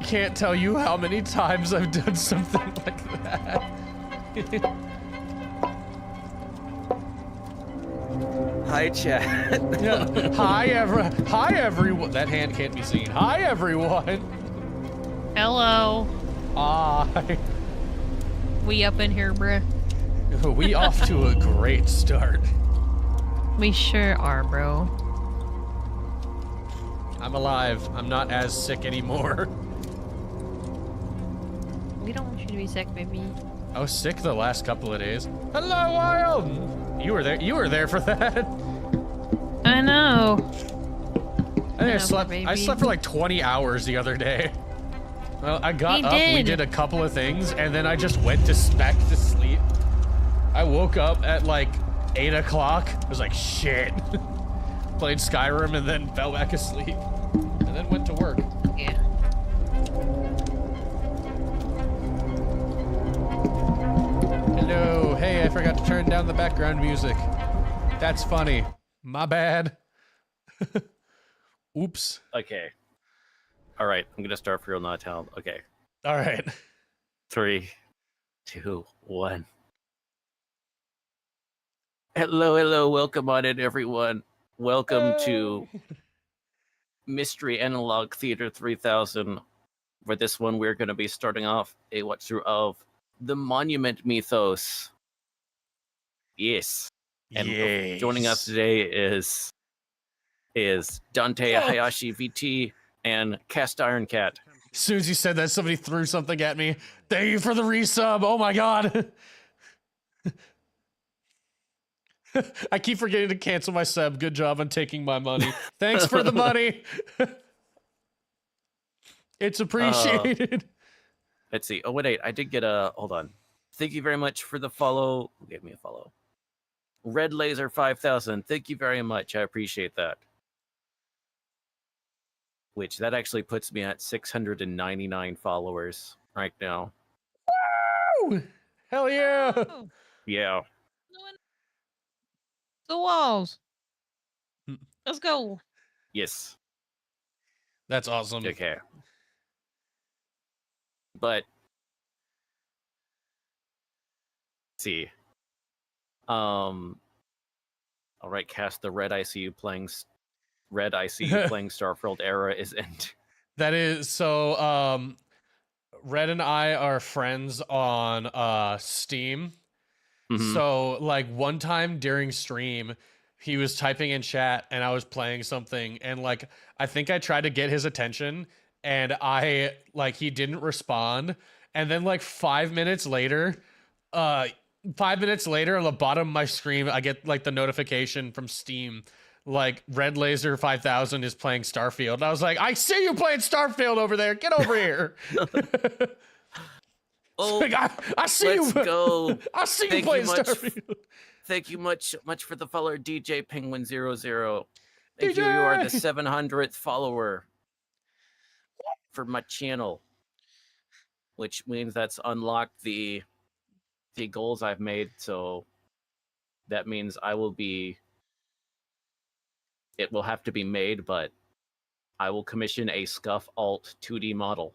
can't tell you how many times I've done something like that. Hi, chat. Yeah. Hi, everyone. That hand can't be seen. Hi, everyone. Hello. Hi. We up in here, bruh. We off to a great start. We sure are, bro. I'm alive. I'm not as sick anymore. We don't want you to be sick, baby. I was sick the last couple of days. Hello, Wild. You were there. You were there for that. I know. I think I slept. I slept for like 20 hours the other day. Well, I got up. We did a couple of things, and then I just went back to sleep. I woke up at like 8 o'clock. I was like, shit. Played Skyrim and then fell back asleep, and then went to work. Yeah. Hello. Hey, I forgot to turn down the background music. That's funny. My bad. Oops. Okay. All right, I'm gonna start for real, not town. Okay. All right. 3, 2, 1. Hello, welcome on in, everyone. Welcome to Mystery Analog Theater 3000. For this one, we're going to be starting off a walkthrough of the Monument Mythos. Yes. And joining us today is Dante, Hayashi, VT, and Cast Iron Cat. As soon as you said that, somebody threw something at me. Thank you for the resub. Oh my god. I keep forgetting to cancel my sub. Good job on taking my money. Thanks for the money. It's appreciated. Let's see. Oh, wait, I did get a... Hold on. Thank you very much for the follow. Who gave me a follow? Red Laser 5000. Thank you very much. I appreciate that. Which, that actually puts me at 699 followers right now. Woo! Hell yeah! Oh, Yeah. the walls. Let's go. Yes. That's awesome. Okay. But... Let's see. All right, Cast, the Red ICU playing Starfield era is end. That is so. Red and I are friends on Steam. Mhm. So like one time during stream, he was typing in chat and I was playing something, and like I think I tried to get his attention, and he didn't respond, and then like 5 minutes later, 5 minutes later on the bottom of my screen, I get like the notification from Steam, like Red Laser 5000 is playing Starfield. And I was like, I see you playing Starfield over there. Get over here. Oh, like, I see you. let's go. I see you playing Starfield. Thank you much for the follower, DJ Penguin 00. Thank DJ! you. You are the 700th follower for my channel, which means that's unlocked the goals I've made. So that means it will have to be made, but I will commission a Scuff Alt 2D model.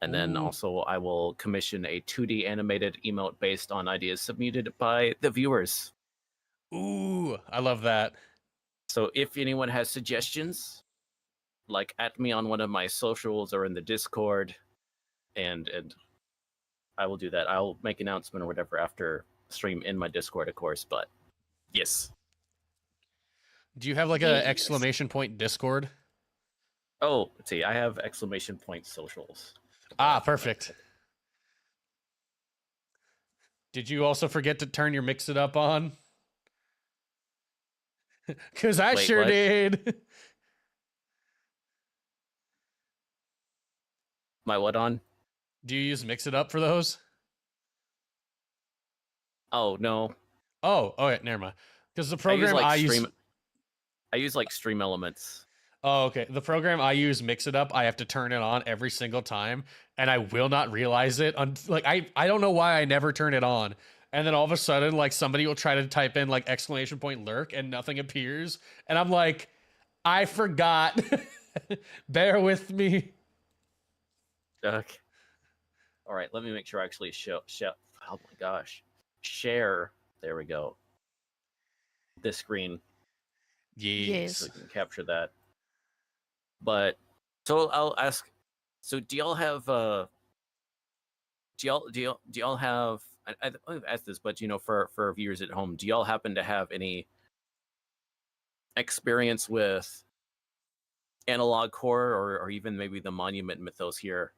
And then also I will commission a 2D animated emote based on ideas submitted by the viewers. Ooh, I love that. So if anyone has suggestions, like at me on one of my socials or in the Discord, and I will do that. I'll make an announcement or whatever after stream in my Discord, of course, but yes. Do you have like a exclamation point Discord? Oh, let's see. I have exclamation point socials. Ah, perfect. Did you also forget to turn your Mix It Up on? Because I Wait, sure what? did. My what on? Do you use Mix It Up for those? Oh, no. Oh, yeah, never mind. Because the program I use like Stream Elements. Oh, okay. The program I use, Mix It Up, I have to turn it on every single time, and I will not realize it. I don't know why I never turn it on. And then all of a sudden, like, somebody will try to type in, like, exclamation point lurk, and nothing appears. And I'm like, I forgot. Bear with me. Okay. All right, let me make sure I actually show. Oh my gosh, share. There we go. This screen, Yes. so we can capture that. But so I'll ask. So do y'all have? Do y'all have? I've asked this, but for viewers at home, do y'all happen to have any experience with analog horror, or even maybe the Monument Mythos here?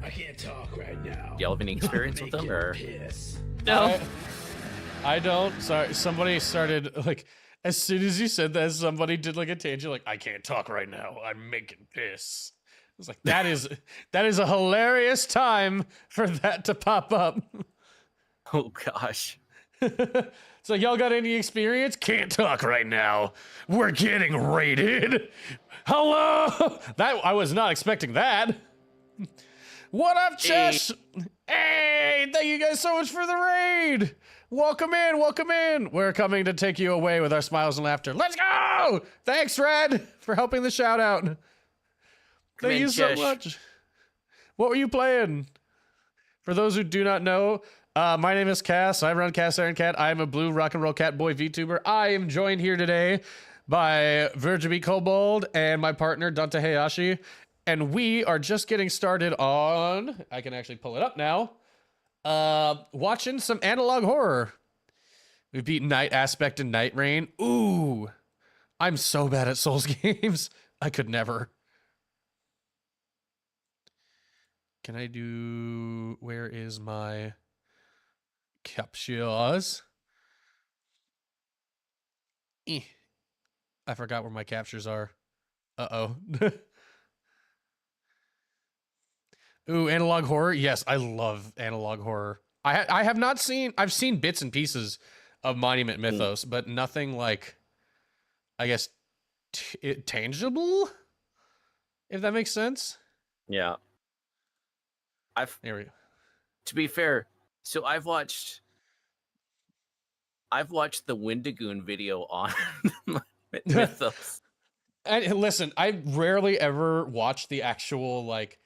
I can't talk right now. Do y'all have any experience with them, or? No. I don't. Sorry, somebody started like as soon as you said that, somebody did like a tangent, like I can't talk right now. I'm making piss. I was like, that is a hilarious time for that to pop up. Oh gosh. So y'all got any experience? Can't talk right now. We're getting raided. Hello. That I was not expecting that. What up, Chess? Hey, thank you guys so much for the raid. Welcome in, welcome in. We're coming to take you away with our smiles and laughter. Let's go! Thanks, Red, for helping the shout out. Thank you so much. What were you playing? For those who do not know, my name is Cass. I run Cass Iron Cat. I am a blue rock and roll cat boy VTuber. I am joined here today by Virgin B Kobold and my partner Dante Hayashi. And we are just getting started on, I can actually pull it up now, watching some analog horror. We beat Night Aspect and Night Rain. Ooh, I'm so bad at Souls games. I could never. Can I do, where is my captures? I forgot where my captures are. Uh-oh. Ooh, analog horror. Yes, I love analog horror. I have not seen. I've seen bits and pieces of Monument Mythos, but nothing like, I guess, tangible. If that makes sense. Yeah. There we go. To be fair, so I've watched the Wendigoon video on Mythos. And listen, I rarely ever watch the actual like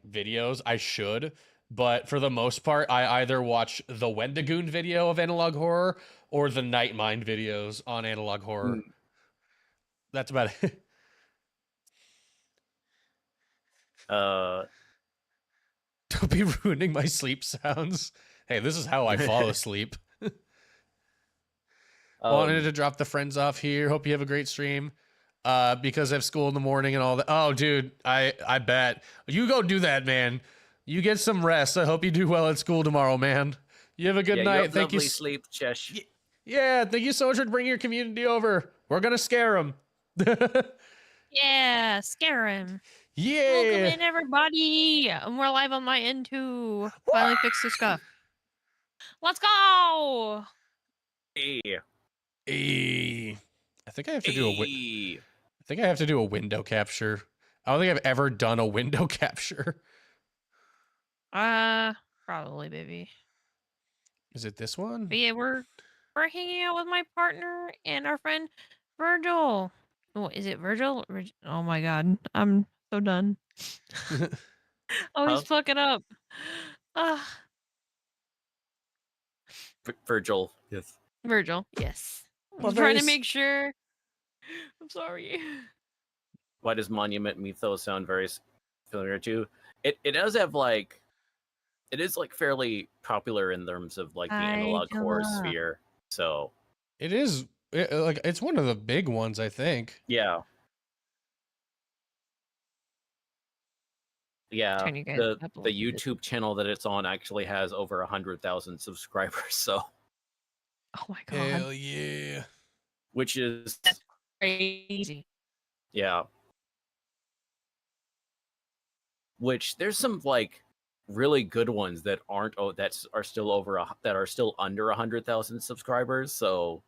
videos. I should, but for the most part, I either watch the Wendigoon video of analog horror or the Nightmind videos on analog horror. That's about it. Don't be ruining my sleep sounds. Hey, this is how I fall asleep. Wanted to drop the friends off here. Hope you have a great stream. Because I have school in the morning and all that. Oh, dude, I bet. You go do that, man. You get some rest. I hope you do well at school tomorrow, man. You have a good night. Thank you. Sleep, Chesh. Yeah, thank you so much for bringing your community over. We're gonna scare them. Yeah, scare him. Yeah. Welcome in, everybody. And we're live on my end too. Finally fixed the scuff. Let's go. Hey. I think I have to do I think I have to do a window capture. I don't think I've ever done a window capture. Probably, baby. Is it this one? But yeah, we're hanging out with my partner and our friend Virgil. Oh, is it Virgil? Oh my god, I'm so done. Always fucking up. Virgil. Yes. Virgil. Yes. Well, I'm trying to make sure. I'm sorry. Why does Monument Mythos sound very familiar to you? It does have like, it is like fairly popular in terms of like the analog horror sphere. So it is like it's one of the big ones, I think. Yeah. Yeah. The YouTube channel that it's on actually has over 100,000 subscribers. So. Oh my god. Hell yeah. Which is crazy. Yeah. Which there's some like really good ones that aren't that are still under 100,000 subscribers. So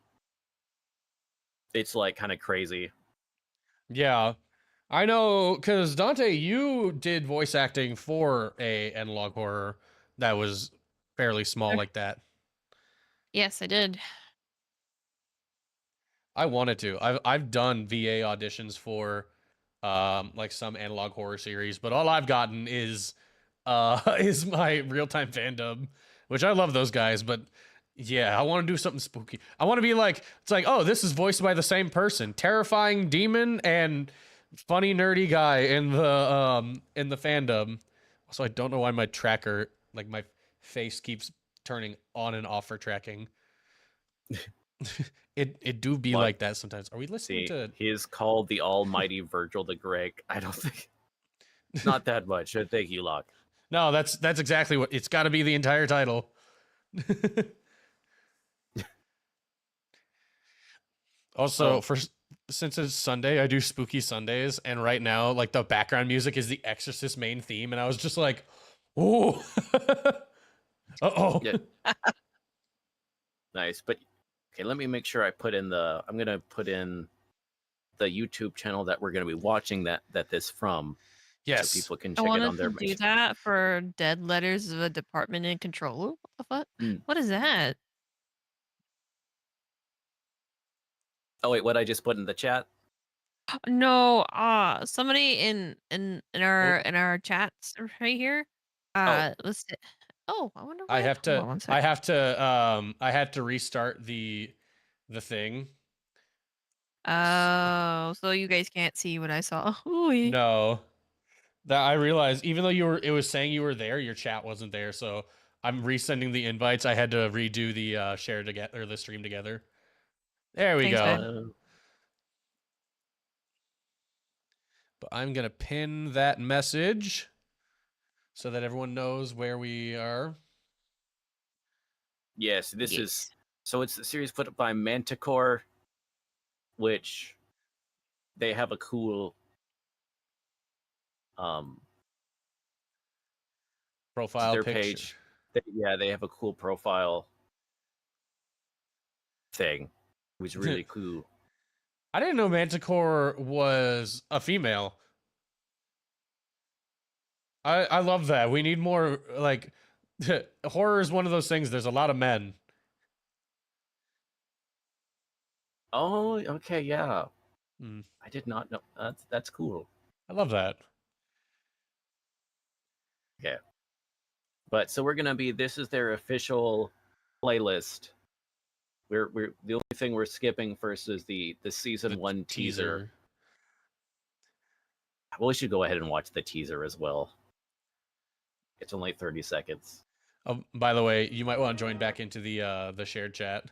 it's like kind of crazy. Yeah, I know, because Dante, you did voice acting for a analog horror that was fairly small like that. Yes, I did. I wanted to. I've done VA auditions for like some analog horror series, but all I've gotten is is my real-time fandom, which I love those guys, but yeah, I want to do something spooky. I want to be like, it's like, oh, this is voiced by the same person. Terrifying demon and funny nerdy guy in the fandom. So I don't know why my tracker, like my face keeps turning on and off for tracking. It do be What? like that sometimes. Are we listening See, to he is called the Almighty Virgil the Greg. I don't think, not that much. Thank you, Locke. No, that's exactly what it's got to be, the entire title. Also, Oh. since it's Sunday, I do spooky Sundays, and right now, like the background music is the Exorcist main theme, and I was just like, "Oh, uh-oh." Yeah. Nice, but okay, let me make sure I put in the. I'm gonna put in the YouTube channel that we're gonna be watching that this from, Yes. so people can I check it wanted on their. to do that for Dead Letters of a Department in Control. What the fuck? What is that? Oh wait, what I just put in the chat? No, somebody in our chats right here. Let's see. Oh, I wonder why. I have Hold on to one I second. have to I had to restart the thing. Oh, so you guys can't see what I saw. Ooh. No. That I realized, even though it was saying you were there, your chat wasn't there, so I'm resending the invites. I had to redo the share together, or the stream together. There we Thanks, go. man. But I'm gonna pin that message so that everyone knows where we are. Yes, this Yes. is. So it's the series put up by Manticore, which they have a cool Profile their picture. page. They have a cool profile thing. It was really cool. I didn't know Manticore was a female. I love that. We need more, like, horror is one of those things. There's a lot of men. Oh, okay, yeah. Mm. I did not know. That's cool. I love that. Okay. But so we're gonna be. This is their official playlist. We're the only thing we're skipping first is the season The 1 teaser. Well, we should go ahead and watch the teaser as well. It's only 30 seconds. Oh, by the way, you might want to join back into the shared chat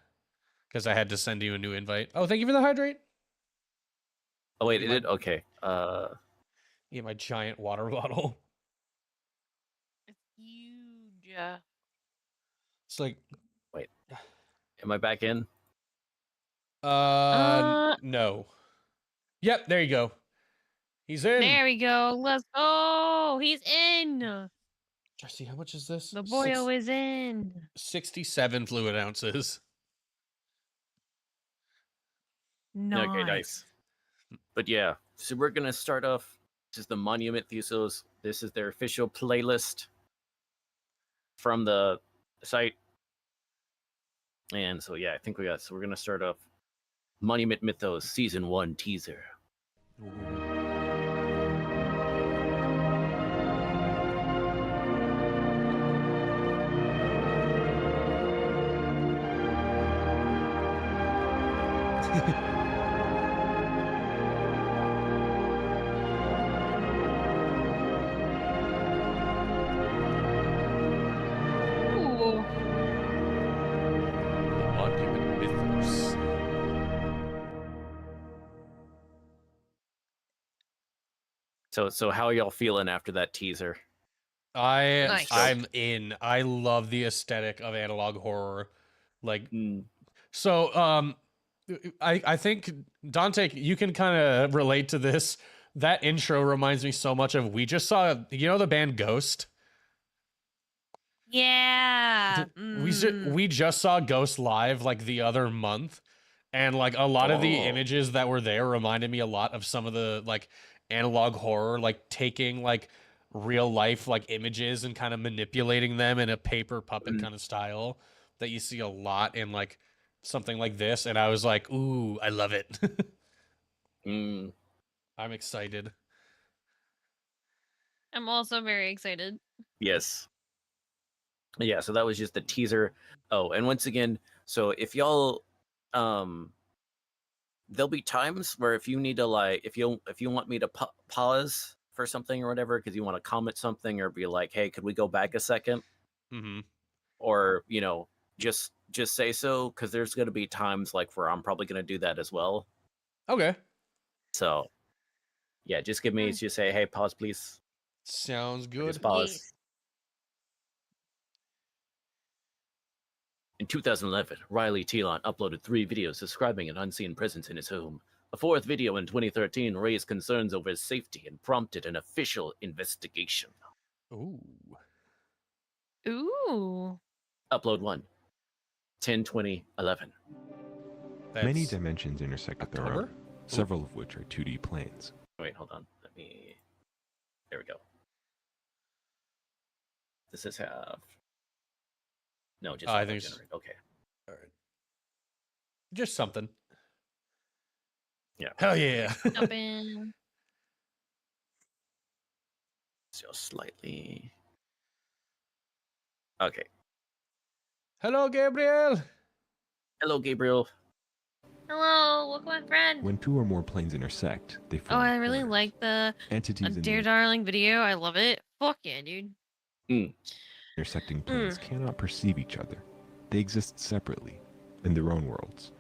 because I had to send you a new invite. Oh, thank you for the hydrate. Oh wait, You it did. Okay. Get my giant water bottle. It's huge. It's like, Wait. Am I back in? no. Yep, there you go. He's in. There we go. Let's go. He's in. Jesse, how much is this? The boyo is in. 67 fluid ounces. Nice. Okay, nice. But yeah, so we're gonna start off. This is the Monument Mythos. This is their official playlist from the site. And so yeah, I think so we're gonna start off Monument Mythos Season 1 teaser. Ooh. Monument Mythos. So how are y'all feeling after that teaser? Nice. I'm in. I love the aesthetic of analog horror. Like, so I think Dante, you can kind of relate to this. That intro reminds me so much of, we just saw, the band Ghost. Yeah. We just saw Ghost live like the other month, and like a lot of the images that were there reminded me a lot of some of the like analog horror, like taking like real life like images and kind of manipulating them in a paper puppet Mm. kind of style that you see a lot in like something like this. And I was like, ooh, I love it. Mm. I'm excited. I'm also very excited. Yes. Yeah, so that was just the teaser. Oh, and once again, so if y'all there'll be times where if you need to like if you want me to pause for something or whatever because you want to comment something or be like, "Hey, could we go back a second?" Mm-hmm. Or, just say so because there's going to be times like where I'm probably going to do that as well. Okay. So, yeah, just give me just say, "Hey, pause please." Sounds Or good. just pause. Yes. In 2011, Riley Telon uploaded 3 videos describing an unseen presence in his home. A 4th video in 2013 raised concerns over his safety and prompted an official investigation. Ooh. Ooh. Upload 1, 10/20/11. Many That's dimensions intersect at their October? own, several of which are 2D planes. Wait, hold on. There we go. Does this have? No, just I auto think it's- generate. Okay. all right. Just something. Yeah. Hell yeah. Jump in. So slightly. Okay. Hello, Gabriel. Hello, Gabriel. Hello, look my friend. When 2 or more planes intersect, they Oh, form I really corners. like the Entities in Dear the Darling video. I love it. Fuck yeah, dude. intersecting planes cannot perceive each other. They exist separately, in their own worlds.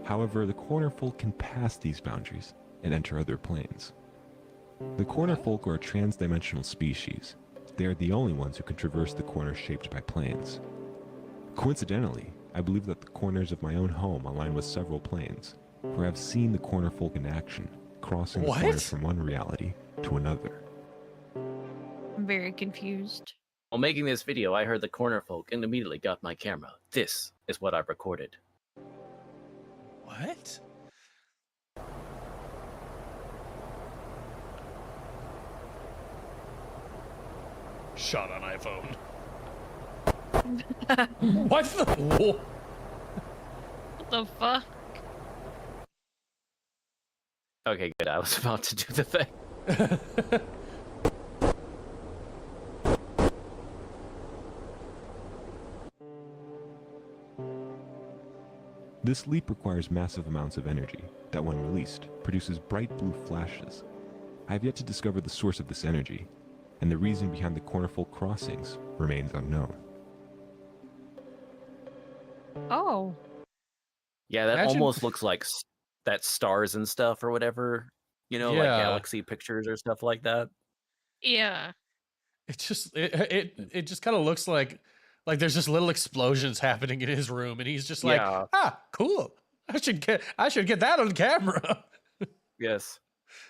However, the corner folk can pass these boundaries and enter other planes. The corner folk are a trans-dimensional species. They are the only ones who can traverse the corners shaped by planes. Coincidentally, I believe that the corners of my own home align with several planes, for I've seen the corner folk in action, crossing the What? corners from one reality to another. I'm very confused. While making this video, I heard the corner folk and immediately got my camera. This is what I recorded. What? Shot on iPhone. What the? Whoa. What the fuck? Okay, good. I was about to do the thing. This leap requires massive amounts of energy that, when released, produces bright blue flashes. I have yet to discover the source of this energy, and the reason behind the cornerfolk crossings remains unknown. Oh. Yeah, that Imagine- almost looks like that stars and stuff or whatever. Like Yeah. galaxy pictures or stuff like that. Yeah. It just it just kind of looks like there's just little explosions happening in his room, and he's just like, Yeah. cool. I should get that on camera. Yes.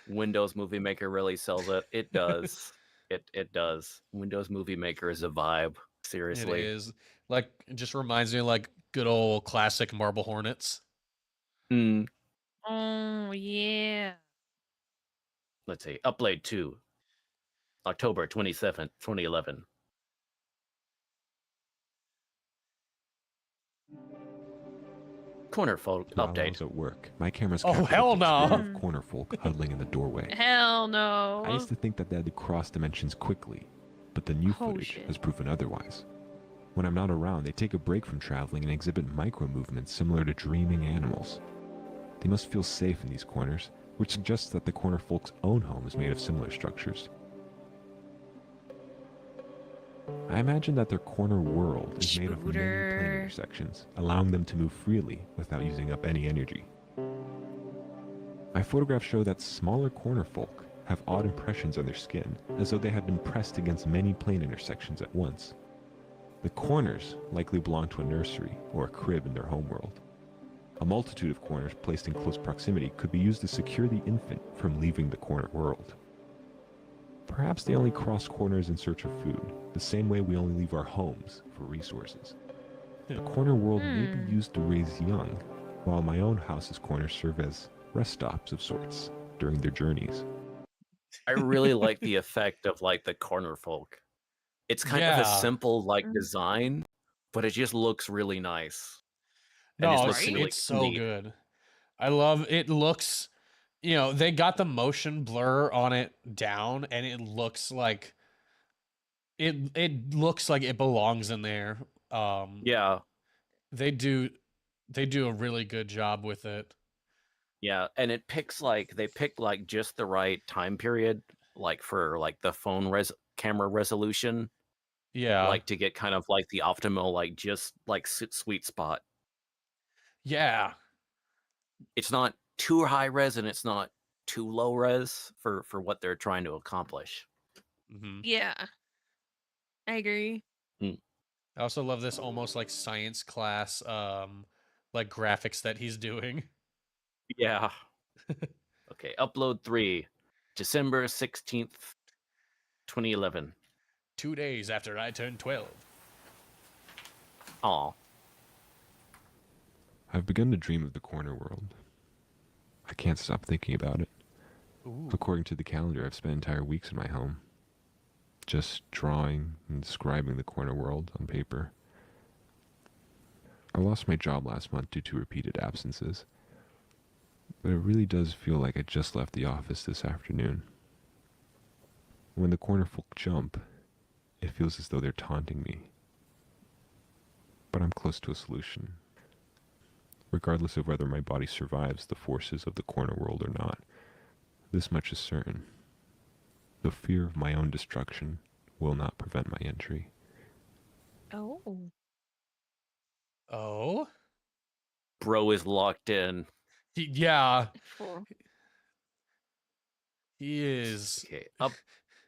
Windows Movie Maker really sells it. It does. it does. Windows Movie Maker is a vibe. Seriously. It is like it just reminds me of like good old classic Marble Hornets. Mm, Oh, yeah. let's see. Upload 2. October 27th, 2011. Corner folk While I update. was at work, my camera's Oh, captured hell a picture no. of corner folk huddling in the doorway. Hell no. I used to think that they had to cross dimensions quickly, but the new Oh, footage shit. has proven otherwise. When I'm not around, they take a break from traveling and exhibit micro movements similar to dreaming animals. They must feel safe in these corners, which suggests that the corner folk's own home is made of similar structures. I imagine that their corner world is made of many plane Spooter. intersections, allowing them to move freely without using up any energy. My photographs show that smaller corner folk have odd impressions on their skin, as though they had been pressed against many plane intersections at once. The corners likely belong to a nursery or a crib in their homeworld. A multitude of corners placed in close proximity could be used to secure the infant from leaving the corner world. Perhaps they only cross corners in search of food, the same way we only leave our homes for resources. The corner world may be used to raise young, while my own house's corners serve as rest stops of sorts during their journeys. I really like the effect of like the corner folk. It's kind of a Yeah. simple like Mm. design, but it just looks really nice. And No, just Right? looks really it's so neat. good. I love it. Looks, they got the motion blur on it down, and it looks like it belongs in there. Yeah, They do a really good job with it. yeah. And it picks like they pick like just the right time period, like for like the phone camera resolution, Yeah. like to get kind of like the optimal, like just like sweet spot. Yeah. It's not too high res and it's not too low res for what they're trying to accomplish. Hmm. Yeah. I agree. I also love this almost like science class like graphics that he's doing. Yeah. Okay, upload 3, December 16th, 2011. 2 days after I turned 12. Aw. I've begun to dream of the corner world. I can't stop thinking about it. Ooh. According to the calendar, I've spent entire weeks in my home, just drawing and describing the corner world on paper. I lost my job last month due to repeated absences, but it really does feel like I just left the office this afternoon. When the corner folk jump, it feels as though they're taunting me. But I'm close to a solution. Regardless of whether my body survives the forces of the corner world or not, this much is certain. The fear of my own destruction will not prevent my entry. Oh. Oh? Bro is locked in. Yeah, For he is. Okay,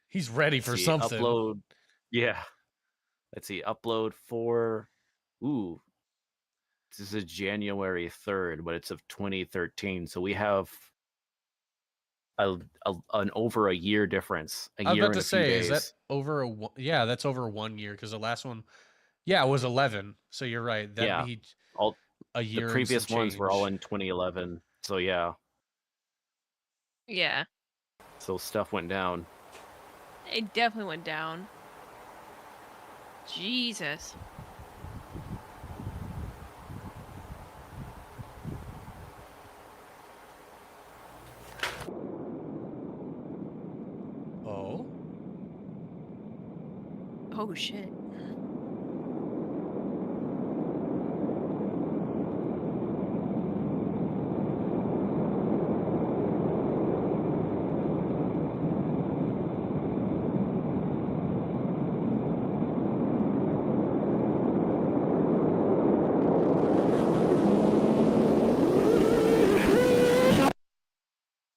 He's ready for something. upload. Yeah. Let's see, upload 4. Ooh. This is January 3rd, but it's of 2013. So we have an over a year difference. I was Year about and to a few say, days. is that over yeah, that's over 1 year because the last one, yeah, it was 11. So you're right. That'd Yeah. be All a the year. and previous some ones were all change. in 2011. So yeah. yeah. So stuff went down. It definitely went down. Jesus. Oh? Oh shit.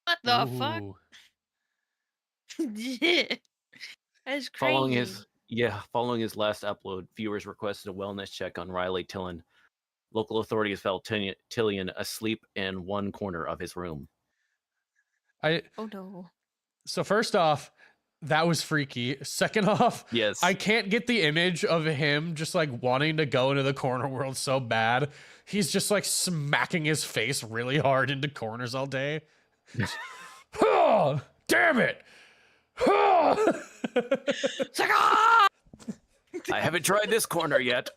What the fuck? Ooh. That's crazy. Following his last upload, viewers requested a wellness check on Riley Tillon. Local authorities found Tillian asleep in one corner of his room. Oh no. So first off, that was freaky. Second off, Yes. I can't get the image of him just like wanting to go into the corner world so bad. He's just like smacking his face really hard into corners all day. Oh, damn it. Oh. It's like, ah! I haven't tried this corner yet.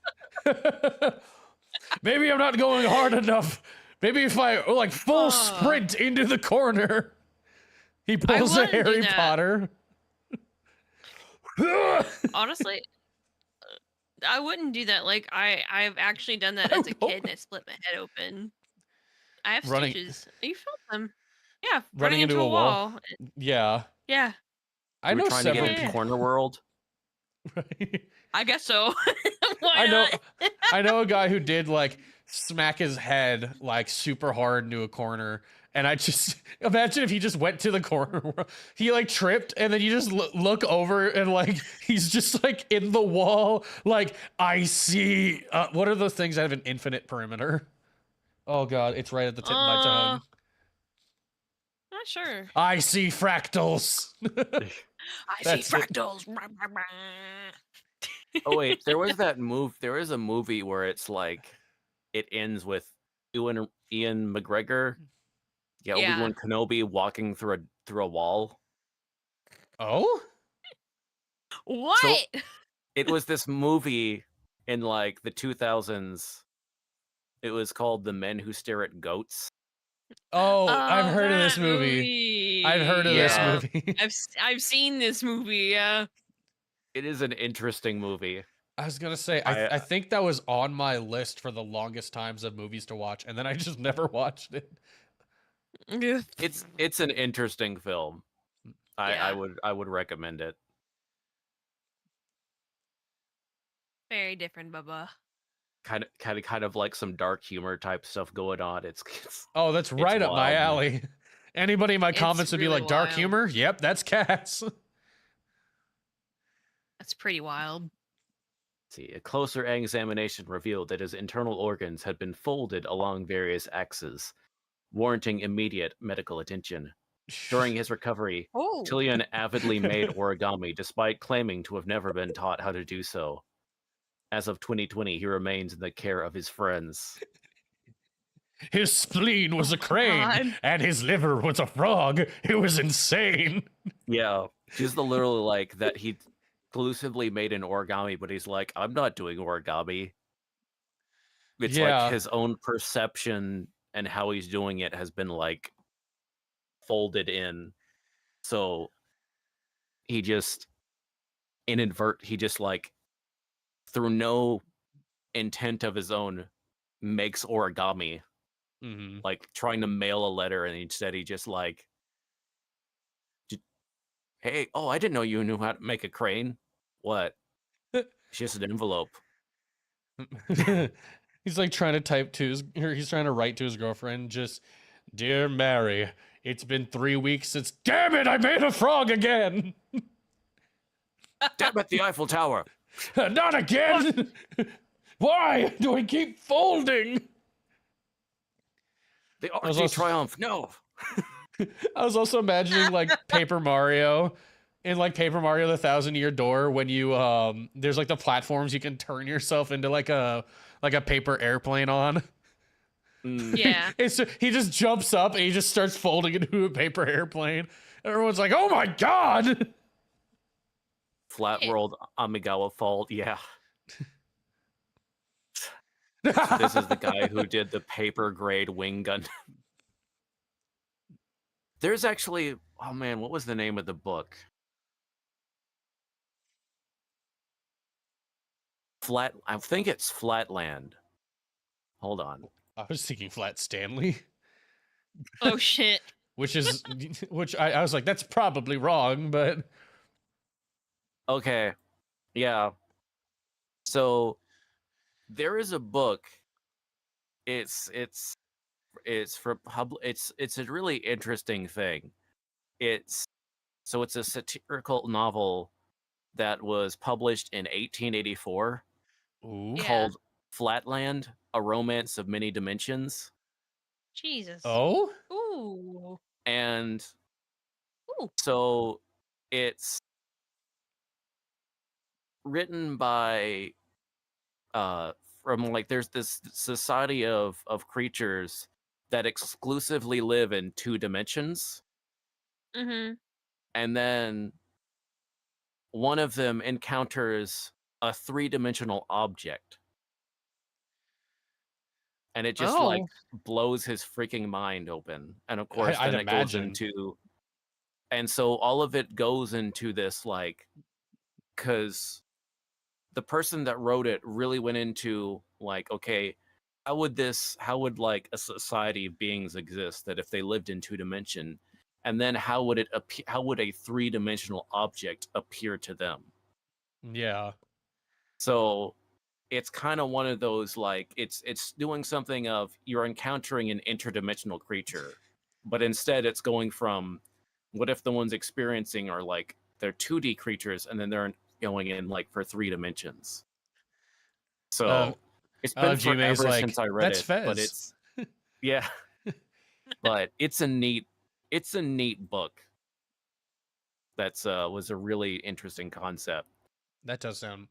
Maybe I'm not going hard enough. Maybe if I like full sprint into the corner. He pulls a wouldn't do Harry that. Potter. Honestly, I wouldn't do that. Like I've actually done that as a kid and I split my head open. I have Running- stitches. You felt them. Yeah, Running into a wall. Yeah. Yeah, I You were know trying several to get into Yeah. corner world. I guess so. Why I know not? I know a guy who did like smack his head like super hard into a corner, and I just imagine if he just went to the corner, he like tripped, and then you just look over and like he's just like in the wall, like I see. What are those things that have an infinite perimeter? Oh god, it's right at the tip of my tongue. Not sure. I see fractals. I That's see it. fractals. Oh wait, there was that move. There is a movie where it's like it ends with Ian McGregor, Yeah. Obi-Wan Kenobi walking through a wall. Oh? What? It was this movie in like the 2000s. It was called The Men Who Stare at Goats. Oh, I've heard of this that movie. I've heard of this Yeah. movie. I've seen this movie. Yeah. It is an interesting movie. I was gonna say, I think that was on my list for the longest times of movies to watch, and then I just never watched it. It's an interesting film. Yeah. I would recommend it. Very different, Bubba. Kind of like some dark humor type stuff going on. It's Oh, that's right up my wild. alley. Anybody in my It's comments would be really like, dark wild. humor? Yep, that's cats. That's pretty wild. See, a closer examination revealed that his internal organs had been folded along various axes, warranting immediate medical attention. During his recovery, Oh. Tillian avidly made origami despite claiming to have never been taught how to do so. As of 2020, he remains in the care of his friends. His spleen was a crane, God. and his liver was a frog. It was insane. Yeah, just the literal like that he exclusively made an origami, but he's like, I'm not doing origami. It's Yeah. like his own perception and how he's doing it has been like folded in. So he just he just like through no intent of his own makes origami, Mm-hmm. like trying to mail a letter, and instead he just like, hey, oh, I didn't know you knew how to make a crane. What? It's just an envelope. He's like trying to type to his, or he's trying to write to his girlfriend, just, dear Mary, it's been 3 weeks since, damn it, I made a frog again. Damn it, the Eiffel Tower. Not again. Why do I keep folding? The I was Arc de also- Triomphe. No. I was also imagining like Paper Mario in like Paper Mario the Thousand Year Door, when you there's like the platforms you can turn yourself into like a paper airplane on. Yeah. He just jumps up and he just starts folding into a paper airplane. Everyone's like, "Oh my god!" Flat World Amigawa Fault. Yeah. So this is the guy who did the paper grade wing gun. There's actually, oh man, what was the name of the book? I think it's Flatland. Hold on. I was thinking Flat Stanley, Oh shit. which I was like, that's probably wrong, but Okay. Yeah. So there is a book. It's for public. It's a really interesting thing. It's a satirical novel that was published in 1884 ooh. Yeah. called Flatland: A Romance of Many Dimensions. Jesus. Oh, Ooh. And Ooh. so it's written by from like there's this society of creatures that exclusively live in 2 dimensions, Mm-hmm. and then one of them encounters a 3-dimensional object, and it just like blows his freaking mind open. And of course I'd then it goes imagine. into, and so all of it goes into this like, because the person that wrote it really went into like, okay, how would like a society of beings exist that if they lived in 2 dimension, and then how would a 3-dimensional object appear to them? Yeah. So it's kind of one of those like, it's doing something of, you're encountering an interdimensional creature, but instead it's going from, what if the ones experiencing are like, they're 2D creatures, and then they're going in like for 3 dimensions. So it's been G-May's forever like, since I read "That's it, but Fez." it's yeah, but it's a neat book. That's was a really interesting concept. That does sound.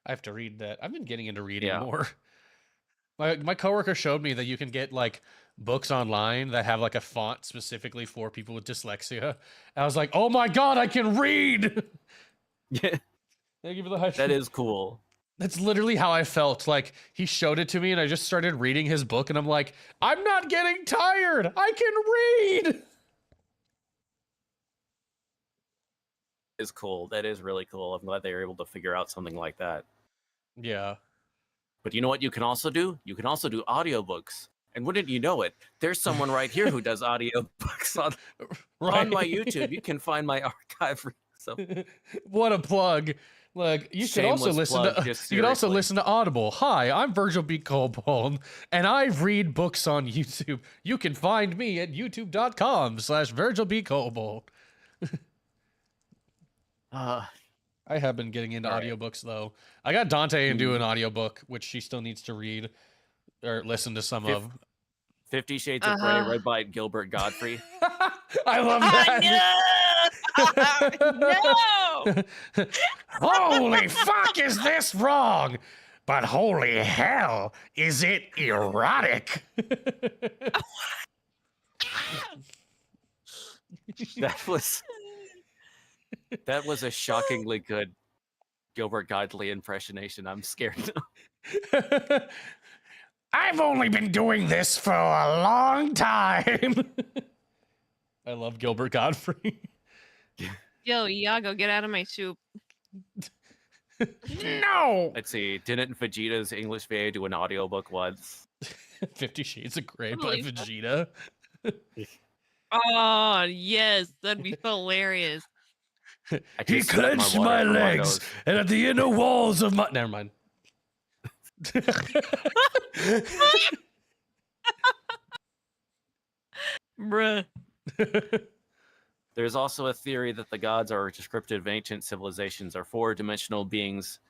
I have to read that. I've been getting into reading Yeah. more. My coworker showed me that you can get like books online that have like a font specifically for people with dyslexia. I was like, oh my god, I can read. Yeah, Thank you for the high. that is cool. That's literally how I felt. Like he showed it to me and I just started reading his book and I'm like, I'm not getting tired. I can read. Is cool. That is really cool. I'm glad they were able to figure out something like that. Yeah. But you know what you can also do? You can also do audiobooks. And wouldn't you know it? There's someone right here who does audiobooks on my YouTube. You can find my archive. So What a plug. Like you can also Shameless listen plug, to just you can also seriously. listen to Audible. Hi, I'm Virgil B. Colbourn, and I read books on YouTube. You can find me at youtube.com/Virgil B. Colbourn. I have been getting into All right. audiobooks though. I got Dante into an audiobook, which she still needs to read or listen to some of. 50 Shades of Grey, read by Gilbert Godfrey. I love that. No! Holy fuck, is this wrong? But holy hell, is it erotic? That was a shockingly good Gilbert Godfrey impersonation. I'm scared now. I've only been doing this for a long time. I love Gilbert Godfrey. Yo, Iago, get out of my soup. No! Let's see. Didn't Vegeta's English VA do an audiobook once? 50 Shades of Grey by Believe that. Vegeta. Oh, yes, that'd be hilarious. I He just sweat clenched water my from legs, nose. and at the inner walls of my... Never mind. Bruh. There's also a theory that the gods are descriptive of ancient civilizations, are four-dimensional beings.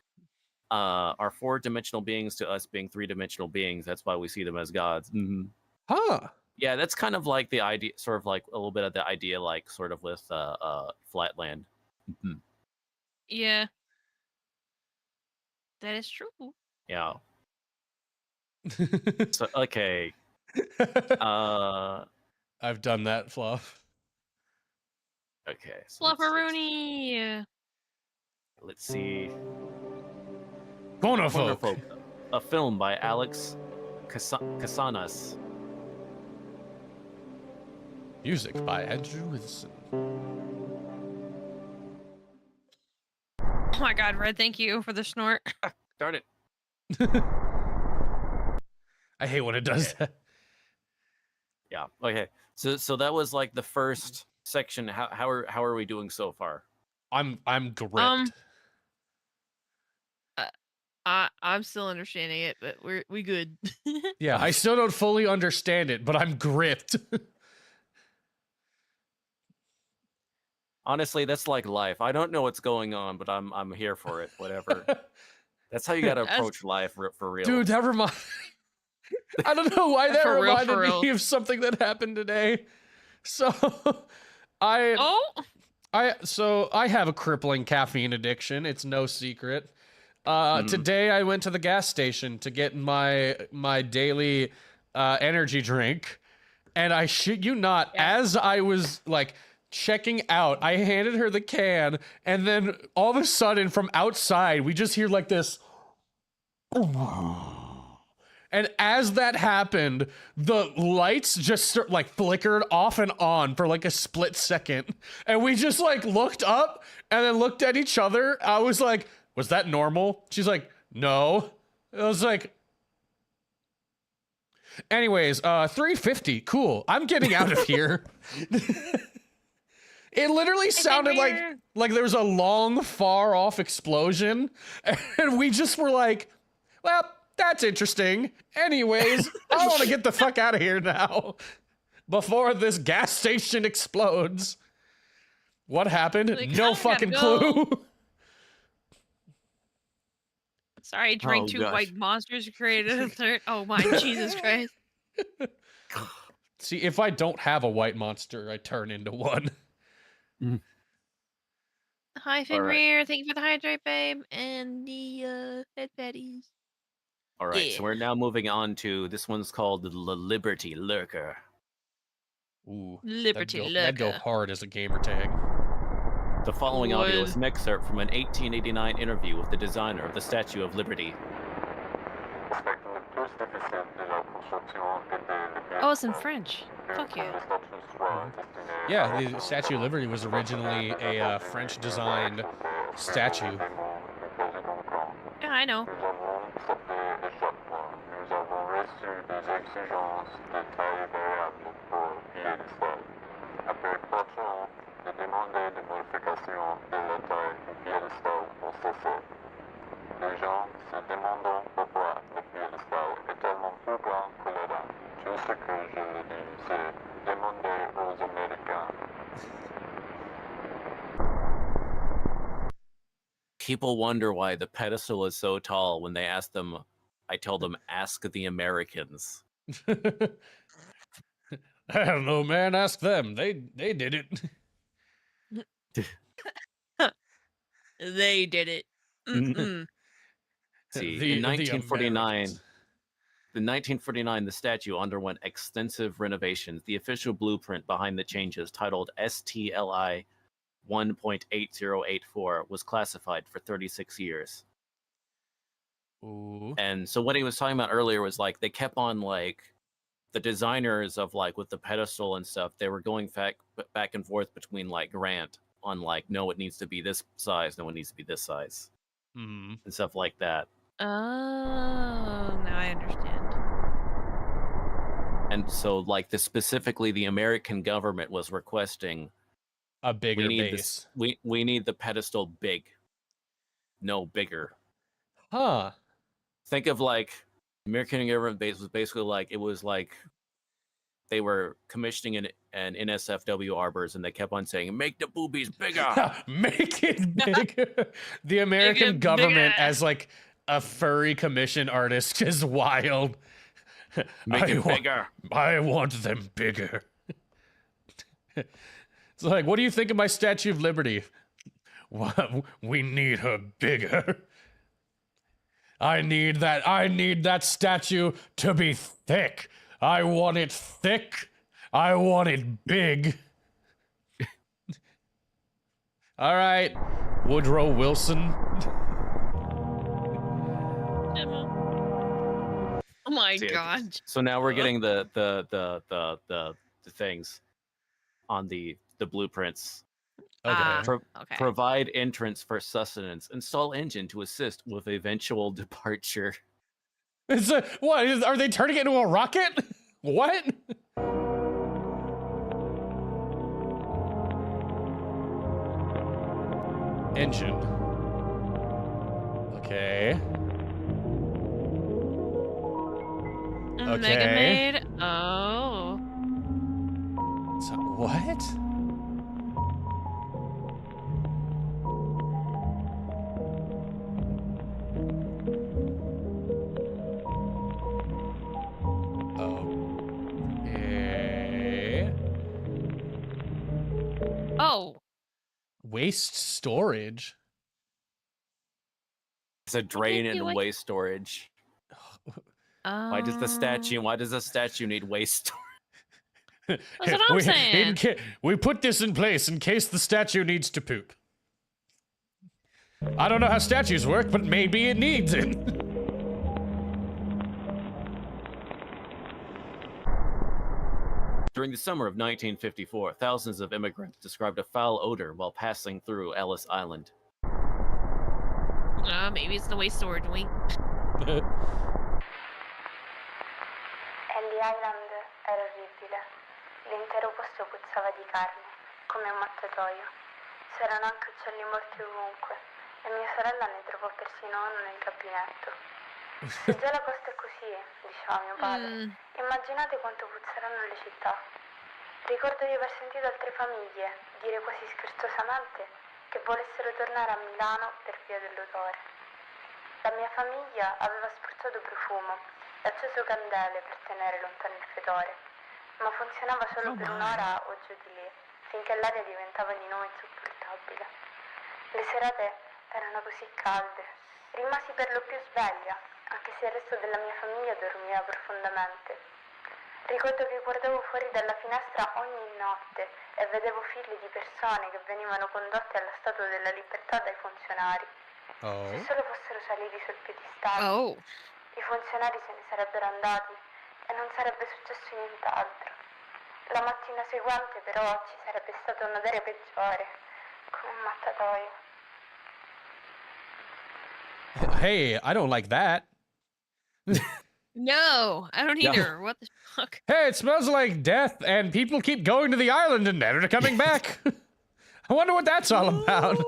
Are four-dimensional beings to us being three-dimensional beings. That's why we see them as gods. Mhm. Huh. Yeah, that's kind of like the idea, sort of like a little bit of the idea, like sort of with Flatland. Mhm. Yeah. That is true. Yeah. So okay. I've done that, Fluff. Okay. So Flufferoony. let's see. Corner Corner Folk. Folk, a film by Alex Casanas. Music by Andrew Wilson. Oh my god, Red, thank you for the snort. Darn it. I hate when it does that. Yeah. Okay. So that was like the first section. How are we doing so far? I'm gripped. I'm still understanding it, but we good. Yeah, I still don't fully understand it, but I'm gripped. Honestly, that's like life. I don't know what's going on, but I'm here for it. Whatever. That's how you gotta approach life for real. Dude, that reminds... I don't know why that For real, reminded for real. me of something that happened today. So, I have a crippling caffeine addiction. It's no secret. Today I went to the gas station to get my daily energy drink, and I shit you not, as I was like checking out, I handed her the can, and then all of a sudden from outside we just hear like this. And as that happened, the lights just like flickered off and on for like a split second. And we just like looked up and then looked at each other. I was like, was that normal? She's like, no. I was like, anyways, 350. Cool. I'm getting out of here. It literally sounded like there was a long, far off explosion. And we just were like, well, that's interesting. Anyways, I want to get the fuck out of here now before this gas station explodes. What happened? Like, no I fucking gotta go. clue. Sorry, I drank Oh, two gosh. white monsters and created a third. Oh my Jesus Christ. See, if I don't have a white monster, I turn into one. Hi, All right. Fenrir. Thank you for the hydrate, babe. And the head patties. All right, Yeah. so we're now moving on to this one's called the Liberty Lurker. Ooh, Liberty that'd go Lurker. hard as a gamer tag. The following audio Would. is an excerpt from an 1889 interview with the designer of the Statue of Liberty. Oh, it's in French. Fuck yeah. Yeah, the Statue of Liberty was originally a French-designed statue. Yeah, I know. People wonder why the pedestal is so tall. When they ask them, I tell them, ask the Americans. I don't know, man. Ask them. They did it. They did it. Mm-mm. See, The in 1949, Americans. in 1949, the statue underwent extensive renovations. The official blueprint behind the changes, titled STLI 1.8084, was classified for 36 years. Ooh. And so what he was talking about earlier was like they kept on like the designers of like with the pedestal and stuff, they were going back and forth between like Grant on like, no, it needs to be this size, no, it needs to be this size, Hmm. and stuff like that. Oh, now I understand. And so like specifically the American government was requesting A bigger we need base. this we need the pedestal big, no bigger. Huh. Think of like American government base was basically like it was like they were commissioning an NSFW arbors and they kept on saying make the boobies bigger. Make it bigger. The American it government bigger. as like a furry commission artist is wild. Make it bigger. I want them bigger. It's like, what do you think of my Statue of Liberty? Well, we need her bigger. I need that statue to be thick. I want it thick. I want it big. All right, Woodrow Wilson. Oh my See, god. So now we're getting the things on the blueprints. Okay. Okay. Provide entrance for sustenance. Install engine to assist with eventual departure. It's a, what? Are they turning it into a rocket? What? Engine. Okay. Mega Okay. Maid. Oh. So, what? Okay. Oh. Waste storage. It's a drain you and like- waste storage. Why does the statue need waste storage? That's what I'm saying. We put this in place in case the statue needs to poop. I don't know how statues work, but maybe it needs it. During the summer of 1954, thousands of immigrants described a foul odor while passing through Ellis Island. Maybe it's the waste storage week. Ellie Island era orribile. L'intero posto puzzava di carne, come un mattatoio. C'erano anche uccelli morti ovunque e mia sorella ne trovò persino uno nel gabinetto. Se già la costa è così, diceva mio padre, immaginate quanto puzzeranno le città. Ricordo di aver sentito altre famiglie dire quasi scherzosamente che volessero tornare a Milano per via dell'odore. La mia famiglia aveva spruzzato profumo e acceso candele per tenere lontano il fetore, ma funzionava solo per un'ora o giù di lì, finché l'aria diventava di nuovo insopportabile. Le serate erano così calde, rimasi per lo più sveglia, anche se il resto della mia famiglia dormiva profondamente. Ricordo che guardavo fuori dalla finestra ogni notte e vedevo file di persone che venivano condotte alla Statua della Libertà dai funzionari. Se solo fossero saliti sul piedistallo, Oh. i funzionari se ne sarebbero andati e non sarebbe successo nient'altro. La mattina seguente però ci sarebbe stato un odore peggiore, come un mattatoio. Hey, I don't like that. No, I don't Yeah. either. What the fuck? Hey, it smells like death, and people keep going to the island and never coming back. I wonder what that's all about.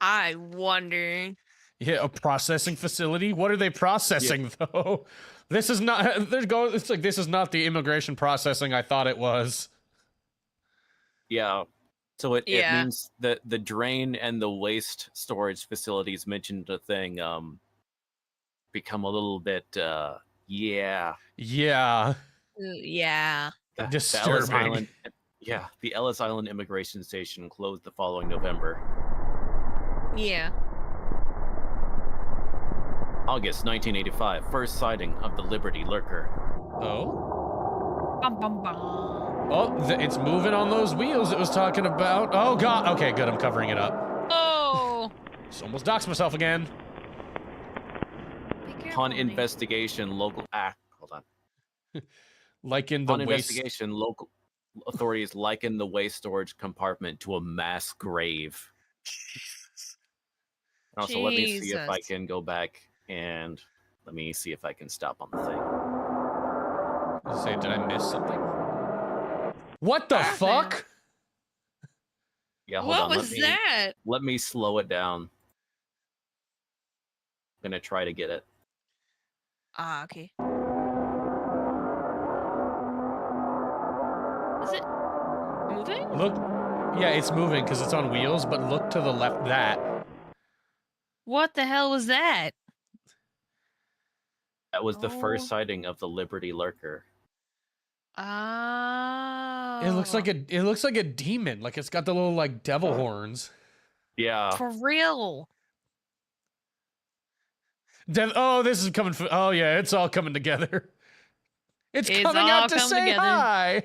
I wonder. Yeah, a processing facility. What are they processing though? This is not. It's like this is not the immigration processing I thought it was. Yeah. So it Yeah. means that the drain and the waste storage facilities mentioned a thing become a little bit Yeah, Yeah. the Ellis disturbing. Island the Ellis Island immigration station closed the following November. Yeah. August 1985, first sighting of the Liberty Lurker. Oh, Bum, bum, bum. oh, it's moving on those wheels it was talking about. Oh god. Okay, good. I'm covering it up. Oh. Just almost doxed myself again. Be careful, Upon Nate. investigation, hold on. Like in the Upon waste. investigation, local authorities likened the waste storage compartment to a mass grave. And also, let me see if I Jesus. can go back and let me see if I can stop on the thing. Say, did I miss something? What the Nothing. fuck? Yeah, hold What on. was that? Let me slow it down. I'm gonna try to get it. Ah, okay. Is it moving? Look, yeah, it's moving because it's on wheels, but look to the left. That. What the hell was that? That was the Oh. first sighting of the Liberty Lurker. Oh. It looks like a demon. Like it's got the little like devil horns. Yeah. For real. Oh, this is coming. Oh yeah, it's all coming together. It's coming all out to come say together. hi.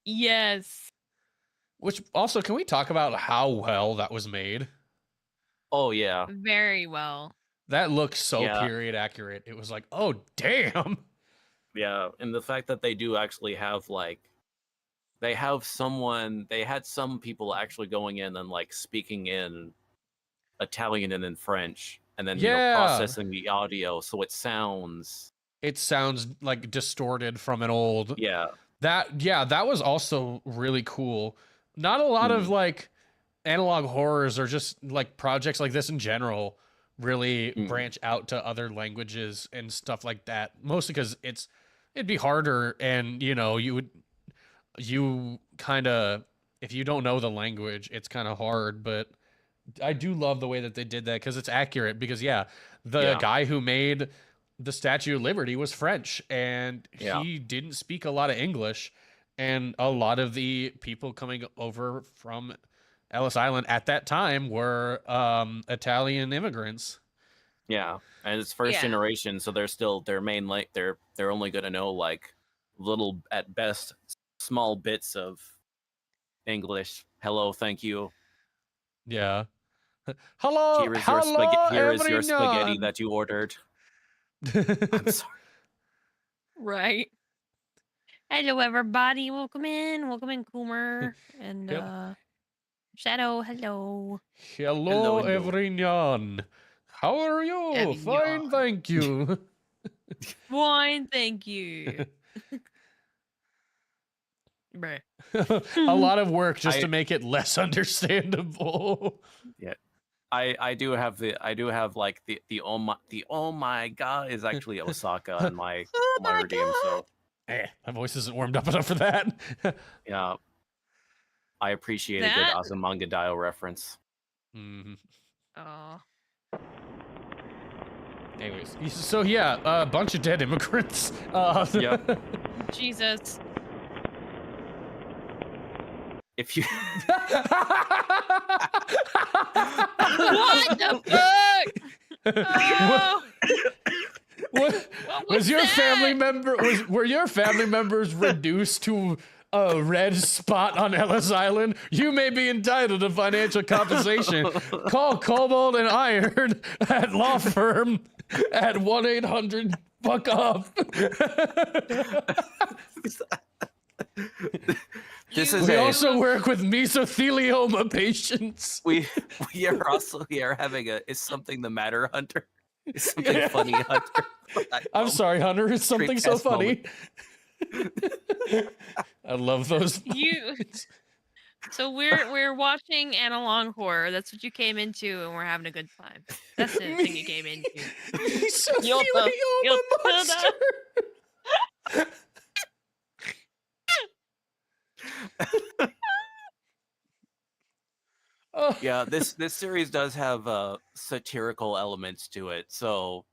Yes. Which also, can we talk about how well that was made? Oh yeah. Very well. That looks so Yeah. period accurate. It was like, oh damn. Yeah, and the fact that they do actually have they had some people actually going in and like speaking in Italian and in French, and then Yeah. processing the audio so it sounds It sounds like distorted from an old. yeah. That was also really cool. Not a lot of like analog horrors or just like projects like this in general really branch out to other languages and stuff like that. Mostly because it'd be harder, and you kind of, if you don't know the language, it's kind of hard. But I do love the way that they did that because it's accurate. Because the guy who made the Statue of Liberty was French, and he didn't speak a lot of English, and a lot of the people coming over from Ellis Island at that time were Italian immigrants. Yeah, and it's first Yeah. generation, so they're still they're only gonna know like little at best small bits of English. Hello, thank you. Yeah. Hello. Here is your spaghetti everyone. that you ordered. I'm sorry. Right. Hello, everybody. Welcome in, Coomer. And Yep. Shadow, hello. Hello, Hello. everyone. How are you? Fine, Everyone. thank you. Fine, thank you. Bruh. A lot of work just I- to make it less understandable. I do have like the oh my god is actually Osaka in my Oh my my redeem, so My voice isn't warmed up enough for that. yeah. I appreciate a good That- Azumanga Daioh reference. Mhm. Oh. Anyways, so yeah, a bunch of dead immigrants. Yep. Jesus. If you What the fuck? Oh. What What was your family that? member? Were your family members reduced to a red spot on Ellis Island? You may be entitled to financial compensation. Call Cobalt and Iron at law firm at 1-800-FUCK-OFF. This is We a also work with mesothelioma patients. we are also here having a is something the matter, Hunter? Is something funny, Hunter? I'm sorry, Hunter. It's something so test funny. I love those. You. So we're watching analog horror. That's what you came into, and we're having a good time. That's the thing you came into. Mesothelioma You'll monster. Oh. Yeah, this series does have satirical elements to it. So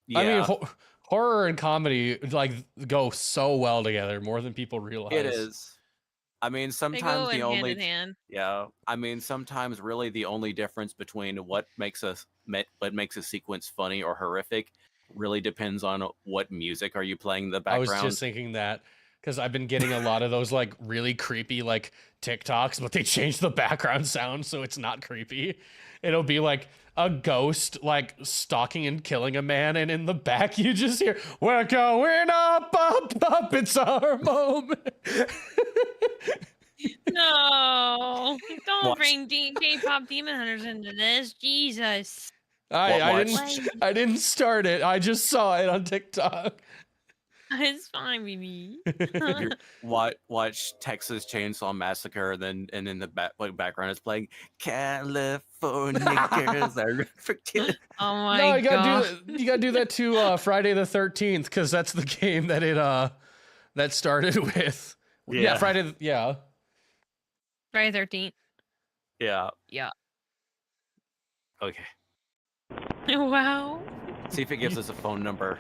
yeah, I mean, horror and comedy like go so well together, more than people realize. it is. I mean, They sometimes go the in only hand in hand. yeah, I mean, sometimes really the only difference between what makes a sequence funny or horrific really depends on what music are you playing in the I was background. just thinking that because I've been getting a lot of those like really creepy like TikToks, but they changed the background sound so it's not creepy. It'll be like a ghost like stalking and killing a man, and in the back you just hear, "We're going up, up, up, it's our moment." No, don't Watch. bring K-pop Demon Hunters into this. Jesus. I Watch. didn't start it. I just saw it on TikTok. It's fine, baby. Watch Texas Chainsaw Massacre, and in the background it's playing California Girls Are Freaking. Oh my No, god. you gotta do that to Friday the 13th, because that's the game that it that started with. Yeah, Friday. Yeah. Friday 13th. Yeah. Yeah. Okay. Wow. See if it gives us a phone number.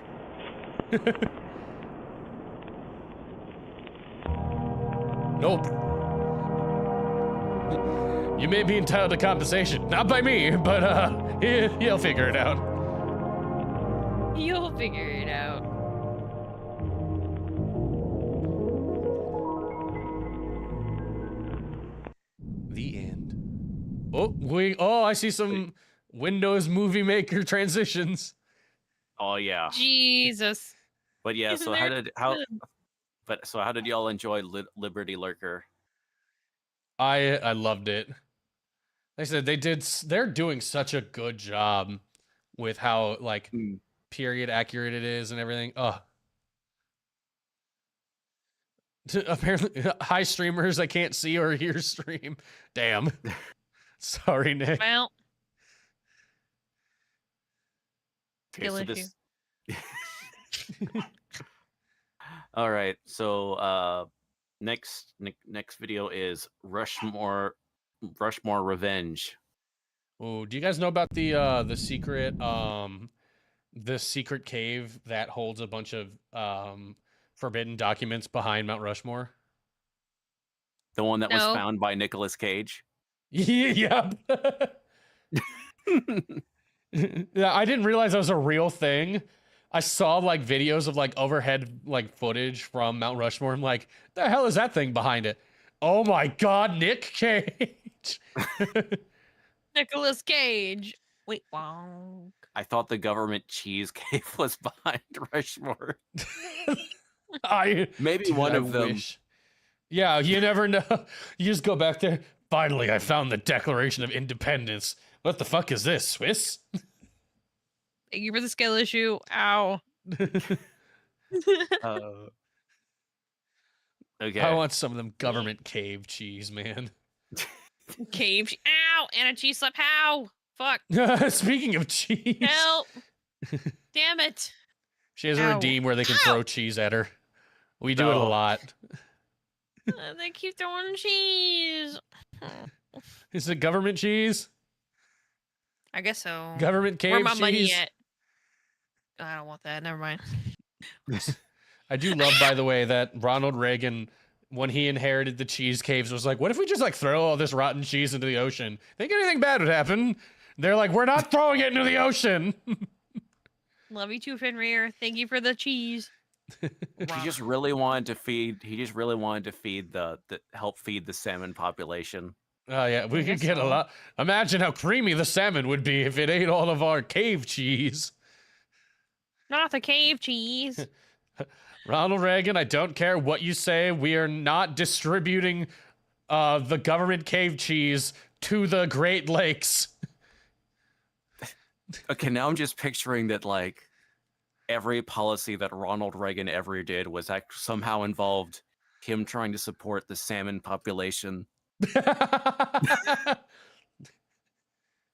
Nope. You may be entitled to compensation, not by me, but he'll figure it out. You'll figure it out. The end. Oh, I see some Windows Movie Maker transitions. Oh yeah. Jesus. But yeah, Isn't so there good? how did y'all enjoy Liberty Lurker? I loved it. Like I said, they're doing such a good job with how like period accurate it is and everything. Apparently, hi streamers, I can't see or hear stream. Damn. Sorry, Nick. Well, Okay, skill so issue. this. All right, so next video is Rushmore Revenge. Oh, do you guys know about the secret cave that holds a bunch of forbidden documents behind Mount Rushmore? The one that was No. found by Nicolas Cage. Yeah. Yeah, I didn't realize that was a real thing. I saw like videos of like overhead like footage from Mount Rushmore. I'm like, the hell is that thing behind it? Oh my god, Nick Cage. Nicolas Cage. Wait, wow. I thought the government cheese cave was behind Rushmore. Maybe Dude, one I of them. wish. Yeah, you never know. You just go back there. Finally, I found the Declaration of Independence. What the fuck is this, Swiss? Thank you for the skill issue. Ow. Okay. I want some of them government cave cheese, man. Cave. Ow. And a cheese slap. How? Fuck. Speaking of cheese, Help. Damn it. she has a Ow. redeem where they can Ow. throw cheese at her. We do it a No. lot. They keep throwing cheese. Is it government cheese? I guess so. Government cave Where my cheese? money at? I don't want that. Never mind. I do love, by the way, that Ronald Reagan, when he inherited the cheese caves, was like, what if we just like throw all this rotten cheese into the ocean? Think anything bad would happen? They're like, we're not throwing it into the ocean. Love you too, Fenrir. Thank you for the cheese. He just really wanted to feed. He just really wanted to feed the help feed the salmon population. Oh yeah, we I could guess get a so. lot. Imagine how creamy the salmon would be if it ate all of our cave cheese. Not the cave cheese. Ronald Reagan, I don't care what you say. We are not distributing the government cave cheese to the Great Lakes. Okay, now I'm just picturing that like every policy that Ronald Reagan ever did was somehow involved him trying to support the salmon population.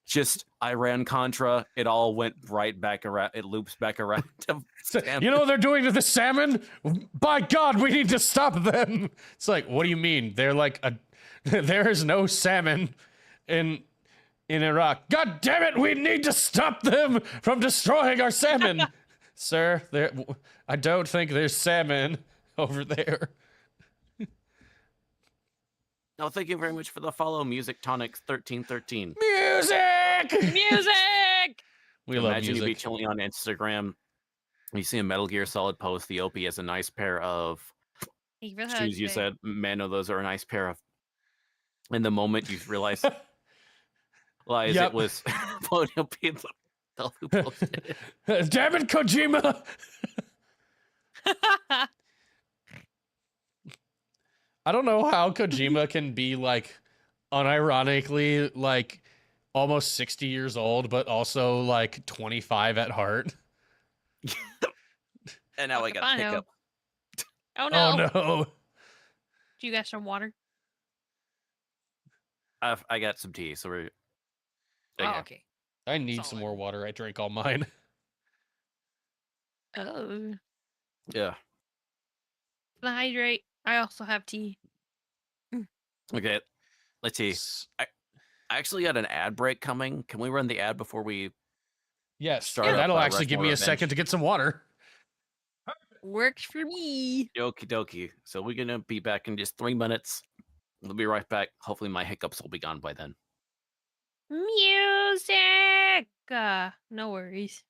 Just Iran Contra, it all went right back around. It loops back around to salmon. You know what they're doing to the salmon? By God, we need to stop them. It's like, what do you mean? They're like there is no salmon in Iraq. God damn it, we need to stop them from destroying our salmon. Sir, I don't think there's salmon over there. No, thank you very much for the follow, Music Tonic 1313. Music! Music! We love Imagine you be music. chilling on Instagram. You see a Metal Gear Solid post. The OP has a nice pair of Thank you for the shoes. You hug, said, man, no, those are a nice pair of. In the moment, you realize Yep. it was people who posted it. Damn it, Kojima! babe. I don't know how Kojima can be like unironically like almost 60 years old, but also like 25 at heart. And now I got Fine, hiccup. Oh no. Oh no. Do you got some water? I got some tea, so we're. Oh, okay. I need some Solid. more water. I drank all mine. Oh. Yeah. To hydrate. I also have tea. Okay. Let's see. I actually got an ad break coming. Can we run the ad before we? Yes, Start yeah, up, that'll actually give Rushmore me a Revenge. second to get some water. Works for me. Okie dokie. So we're gonna be back in just 3 minutes. We'll be right back. Hopefully my hiccups will be gone by then. Music. No worries.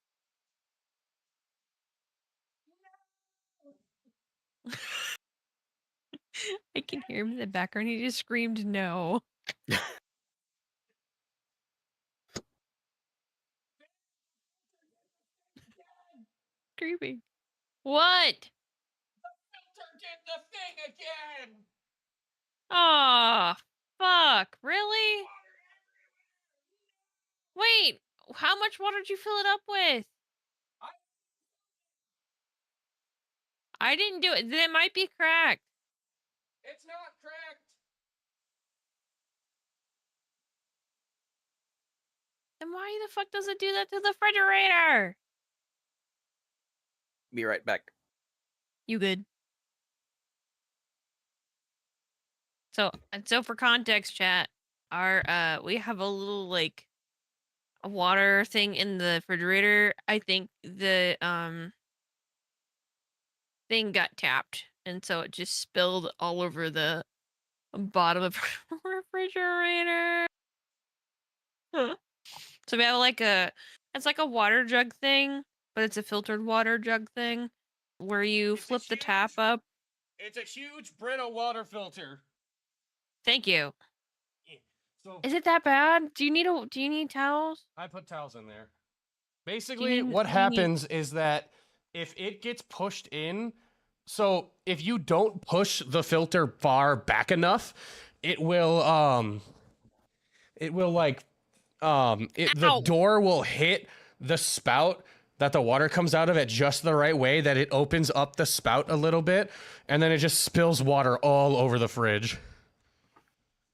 I can hear him in the background. He just screamed no. Creepy. What? Filter did the thing again. Oh, fuck. Really? Wait, how much water did you fill it up with? I didn't do it. Then it might be cracked. It's not cracked. Then why the fuck does it do that to the refrigerator? Be right back. You good? So for context, chat, our we have a little like a water thing in the refrigerator. I think the thing got tapped, and so it just spilled all over the bottom of the refrigerator. So we have like it's like a water jug thing, but it's a filtered water jug thing where you flip the tap up. It's a huge Brita water filter. Thank you. So Is it that bad? Do you need towels? I put towels in there. Basically, need- what do you need- happens is that if it gets pushed in, so if you don't push the filter far back enough, the Ow. door will hit the spout that the water comes out of at just the right way that it opens up the spout a little bit, and then it just spills water all over the fridge.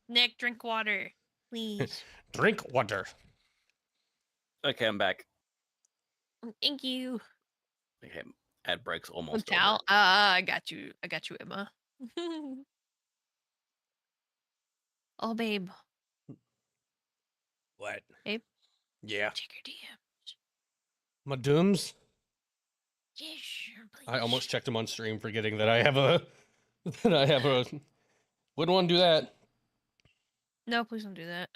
Nick, drink water, please. Drink water. Okay, I'm back. Thank you. Okay, ad break's A almost towel. over. I got you, Emma. Oh, babe. What? Babe? Yeah. Check your DM. My dooms. Yeah, sure, please. I almost checked him on stream, forgetting that I have a wouldn't want to do that. No, please don't do that.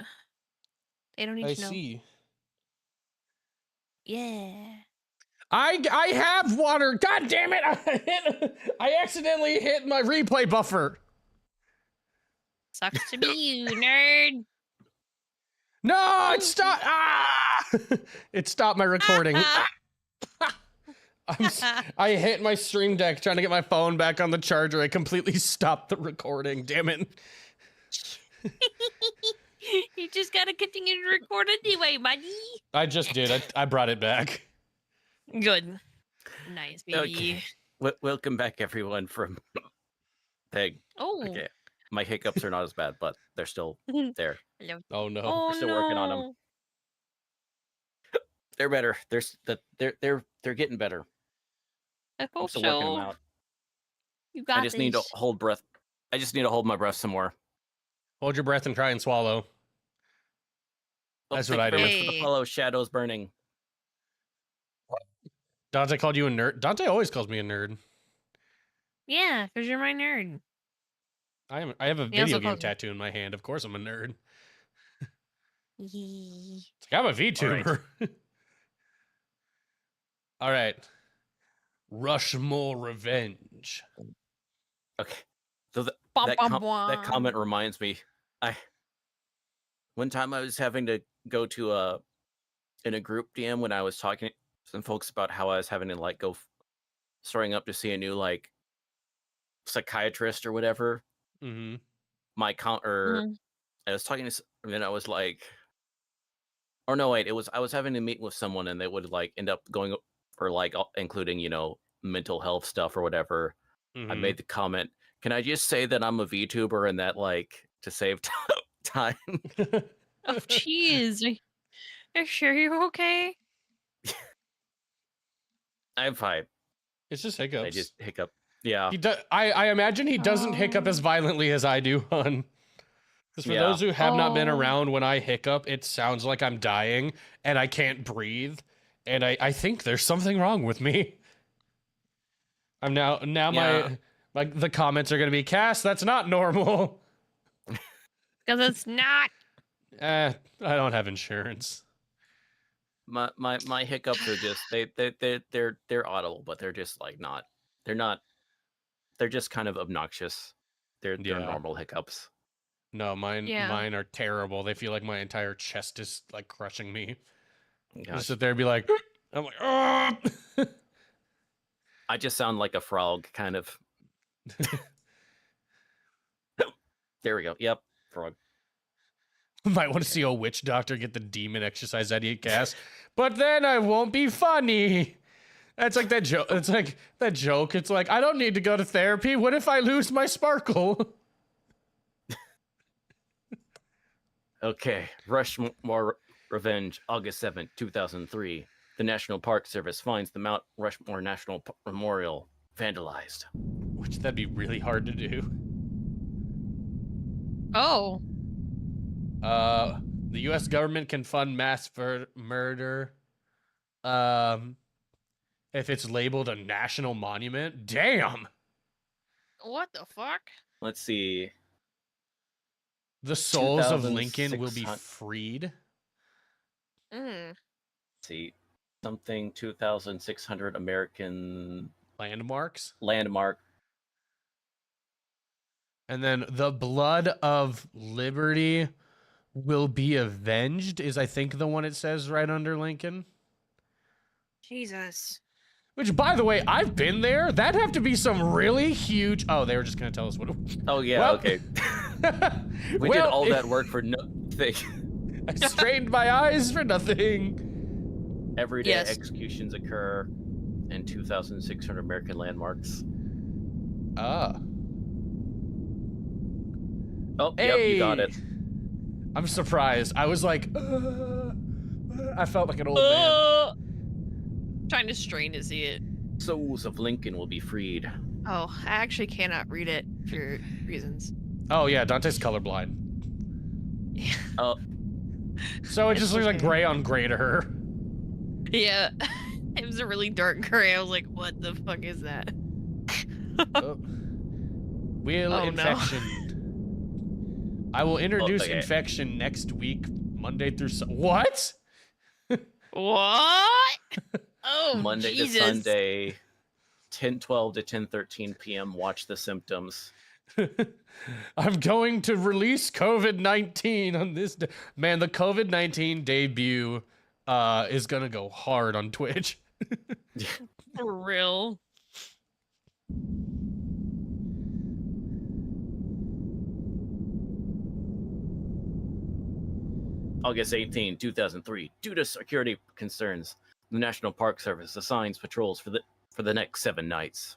They don't need I to know. see. Yeah. I have water. God damn it! I accidentally hit my replay buffer. Sucks to be you, nerd. No, it stopped. Ah! It stopped my recording. I hit my stream deck trying to get my phone back on the charger. I completely stopped the recording. Damn it. You just gotta continue to record anyway, buddy. I just did. I brought it back. Good. Nice, baby. Okay. Welcome back, everyone, from Peg. Oh. Okay. My hiccups are not as bad, but they're still there. Hello. Oh no. Oh, We're still working on them. no. They're better. They're getting better. I I'm hope still working them so. out. You got I just need to this. hold breath. I just need to hold my breath some more. Hold your breath and try and swallow. Oh, That's thank what I you very do. much for the Hey. follow. Shadows burning. Dante called you a nerd. Dante always calls me a nerd. Yeah, because you're my nerd. I have a He also video game calls me- tattoo in my hand. Of course I'm a nerd. Yee. It's like, I'm a VTuber. All right. Rushmore Revenge. Okay. So Bum, that bum, that comment bum. reminds me. One time I was having to go to in a group DM when I was talking to some folks about how I was having to like go starting up to see a new like psychiatrist or whatever. Mm-hmm. Mhm. I was talking to and then I was like, or no wait, I was having to meet with someone and they would like end up going or like including mental health stuff or whatever. I made the comment, can I just say that I'm a VTuber and that like to save time? Oh, jeez. Are you sure you're okay? I'm fine. It's just hiccups. I just hiccup. Yeah. I imagine he doesn't hiccup as violently as I do, hon. Because for Yeah. those who have not been Oh. around, when I hiccup, it sounds like I'm dying and I can't breathe. And I think there's something wrong with me. I'm now Yeah. the comments are gonna be, Cass, that's not normal. Because it's not. I don't have insurance. My hiccups are just they're audible, but they're just like not they're just kind of obnoxious. They're Yeah. normal hiccups. No, mine Yeah. are terrible. They feel like my entire chest is like crushing me. I Gosh, just sit there and be like, I'm like, oh. I just sound like a frog, kind of. There we go. Yep, frog. Might want to see a witch doctor get the demon exercise out of you, Cass. But then I won't be funny. That's like that joke. It's like that joke. It's like, I don't need to go to therapy. What if I lose my sparkle? Okay, Rushmore Revenge, August 7th, 2003. The National Park Service finds the Mount Rushmore National Memorial vandalized. Which that'd be really hard to do. Oh. The U.S. government can fund mass murder. If it's labeled a national monument. Damn. What the fuck? Let's see. The souls of Lincoln will be 2,600 freed. Mm. See. Something 2,600 American Landmarks. landmark. And then the blood of liberty will be avenged is, I think, the one it says right under Lincoln. Jesus. Which, by the way, I've been there. That'd have to be some really huge... Oh, they were just going to tell us what it was. Oh yeah, Well- okay. We did all that work for nothing. I strained my eyes for nothing. Everyday Yes. executions occur in 2,600 American landmarks. Ah. Oh, yep, you got it. I'm surprised. I was like... I felt like an old man. Trying to strain to see it. Souls of Lincoln will be freed. Oh, I actually cannot read it for reasons. Oh, yeah, Dante's colorblind. Oh, So it It's just looks like okay. gray on gray to her. Yeah. It was a really dark gray. I was like, what the fuck is that? Oh. Wheel Oh, no. infection. I will introduce okay. infection next week, Monday through What? What? Oh, Monday Jesus. to Sunday, 10:12 to 10:13 p.m. Watch The Symptoms. I'm going to release COVID-19 on this day. Man, the COVID-19 debut is gonna go hard on Twitch. For real. August 18, 2003. Due to security concerns, the National Park Service assigns patrols for the next 7 nights.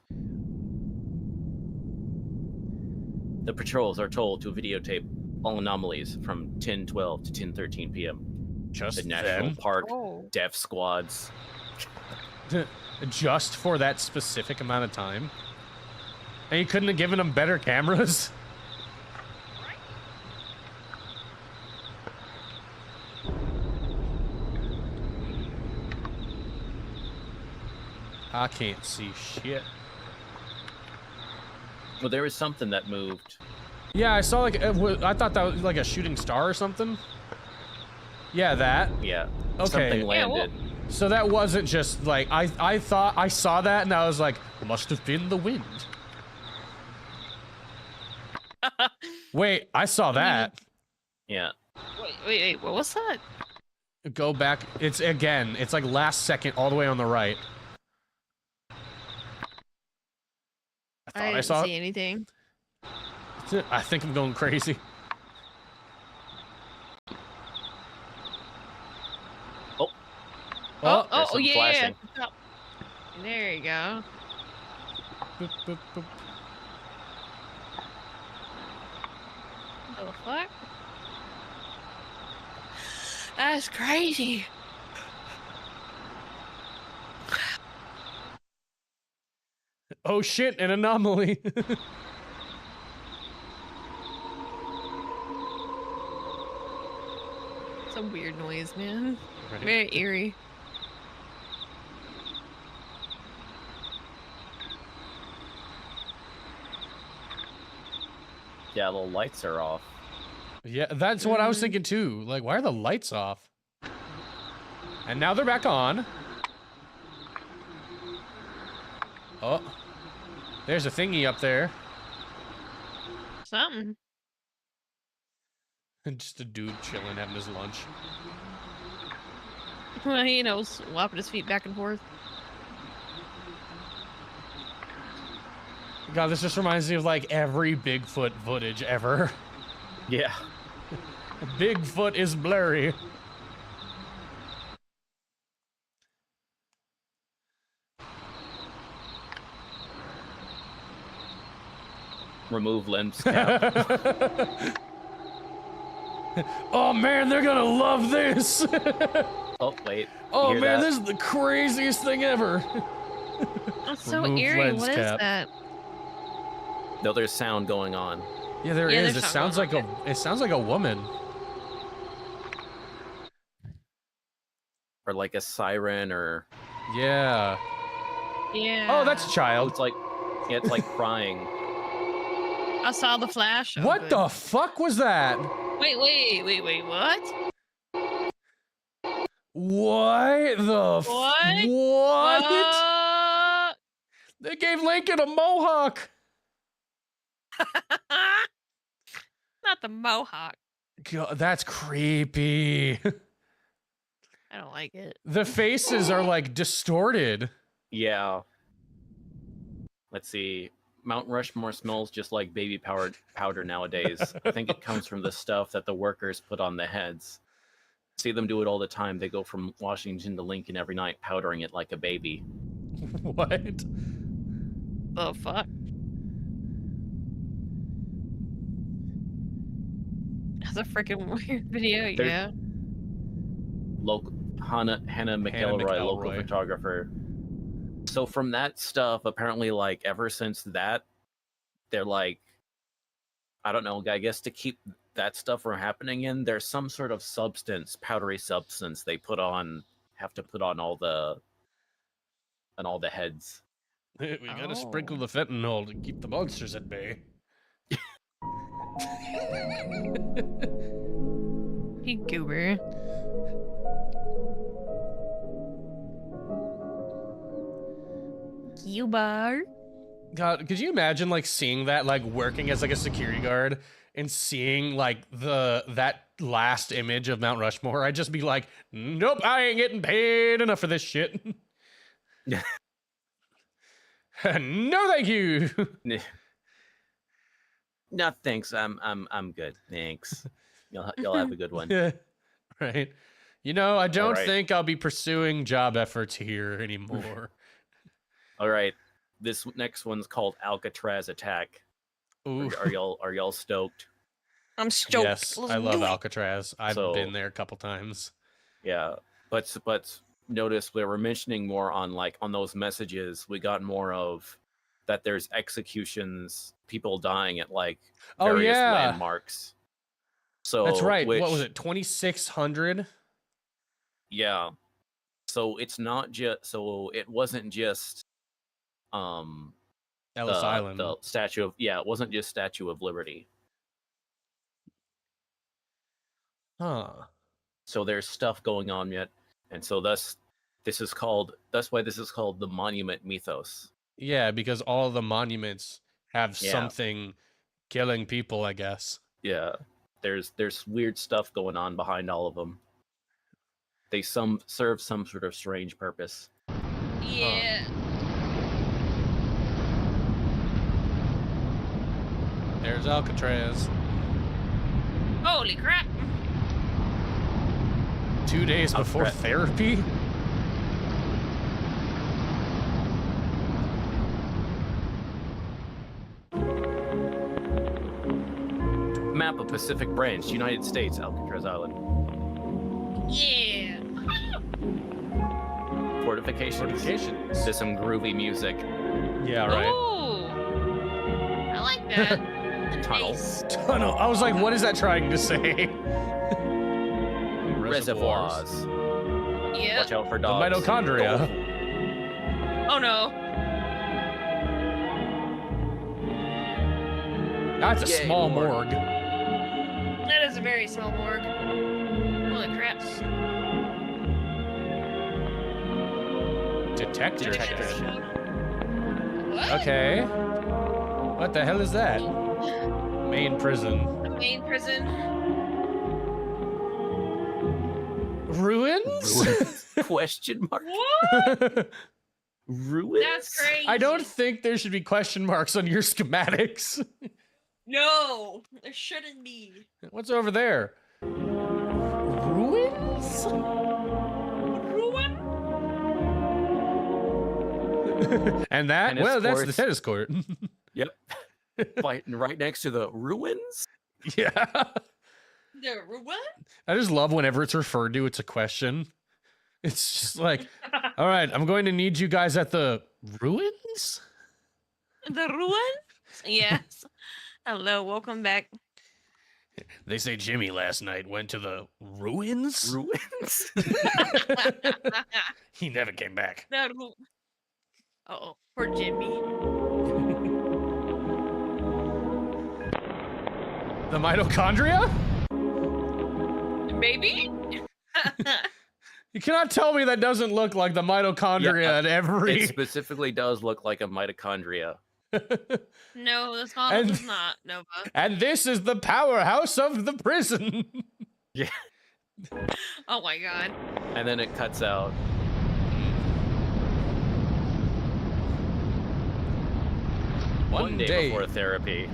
The patrols are told to videotape all anomalies from 10:12 to 10:13 p.m. Just The National then? Park Oh. Death Squads. Just for that specific amount of time? And you couldn't have given them better cameras? I can't see shit. Well, there was something that moved. Yeah, I saw like I thought that was like a shooting star or something. Yeah, that. Yeah. Okay. Something Yeah, well- landed. So that wasn't just like I thought I saw that and I was like, must have been the wind. Wait, I saw that. Yeah. Wait, what was that? Go back. It's again. It's like last second, all the way on the right. I thought I didn't saw see it. anything. I think I'm going crazy. Oh. Oh, There's some yeah. flashing. Stop. There you go. boop, boop, boop. What the fuck? That's crazy. Oh shit, an anomaly. It's a weird noise, man. Right. Very eerie. Yeah, the lights are off. Yeah, that's what I was thinking too. Like, why are the lights off? And now they're back on. Oh. There's a thingy up there. Something. Just a dude chilling, having his lunch. Well, you know, swapping his feet back and forth. God, this just reminds me of like every Bigfoot footage ever. Yeah. Bigfoot is blurry. Remove lens cap. Oh man, they're gonna love this. Oh, wait. Oh Hear man, that? this is the craziest thing ever. That's so Remove eerie. lens What is cap. that? No, there's sound going on. Yeah, there Yeah, is. there's It something sounds like going it sounds like a woman. Or like a siren or... Yeah. Yeah. Oh, that's a Oh, child. it's like... Yeah, it's like crying. I saw the flash. Oh, What good. the fuck was that? Wait, what? What the What? What? They gave Lincoln a mohawk. Not the mohawk. God, that's creepy. I don't like it. The faces are like distorted. Yeah. Let's see. Mount Rushmore smells just like baby powder nowadays. I think it comes from the stuff that the workers put on the heads. See them do it all the time. They go from Washington to Lincoln every night, powdering it like a baby. What? The fuck? That's a freaking weird video, There- yeah. Local Hannah McElroy, local McElroy. photographer. So from that stuff, apparently, like ever since that, they're like, I don't know. I guess to keep that stuff from happening, there's some sort of substance, powdery substance they have to put on all the heads. We gotta sprinkle Oh. the fentanyl to keep the monsters at bay. You goober. Vtuber. God, could you imagine like seeing that, like working as like a security guard and seeing like that last image of Mount Rushmore? I'd just be like, nope, I ain't getting paid enough for this shit. No, thank you. No, thanks. I'm good. Thanks. You'll have a good one. Yeah, right. You know, I don't right. think I'll be pursuing job efforts here anymore. All right. This next one's called Alcatraz Attack. Ooh. Are y'all stoked? I'm stoked. Yes, Let's I love do it. Alcatraz. I've So- been there a couple times. Yeah. But notice we were mentioning more on those messages. We got more of that there's executions, people dying at like Oh, various yeah. landmarks. So That's right. Which, What was it? 2,600? Yeah. So it's not just. So it wasn't just. Ellis Island. The statue of it wasn't just Statue of Liberty. Huh. So there's stuff going on yet, and so that's why this is called the Monument Mythos. Yeah, because all the monuments have Yeah. something killing people, I guess. Yeah, there's weird stuff going on behind all of them. They serve some sort of strange purpose. Yeah. There's Alcatraz. Holy crap. 2 days before Alcatraz. therapy? Map of Pacific Branch, United States, Alcatraz Island. Yeah. Fortifications. Fortifications. There's some groovy music. Yeah, right. Ooh. I like that. Tunnels. Nice. Tunnel. I was like, what is that trying to say? Reservoirs. Yep. Watch out for The dogs. mitochondria. Oh no. That's a Yay, small morgue. morgue. That is a very small morgue. Holy crap. Detector. What? Okay. What the hell is that? Main prison. The main prison. Ruins? Question mark. What? Ruins. That's crazy. I don't think there should be question marks on your schematics. No, there shouldn't be. What's over there? Ruins? Ruin? And that, Tennis well, that's the courts. tennis court. Yep. right next to the ruins. Yeah. The ruin? I just love whenever it's referred to, it's a question. It's just like, all right, I'm going to need you guys at the ruins? The ruin? Yes. Hello, welcome back. They say Jimmy last night went to the ruins? Ruins. He never came back. Oh, poor Jimmy. The mitochondria? Baby? You cannot tell me that doesn't look like the mitochondria at every. It specifically does look like a mitochondria. No, that's not. And- That's not Nova. And this is the powerhouse of the prison. Oh my god. And then it cuts out. One day before therapy.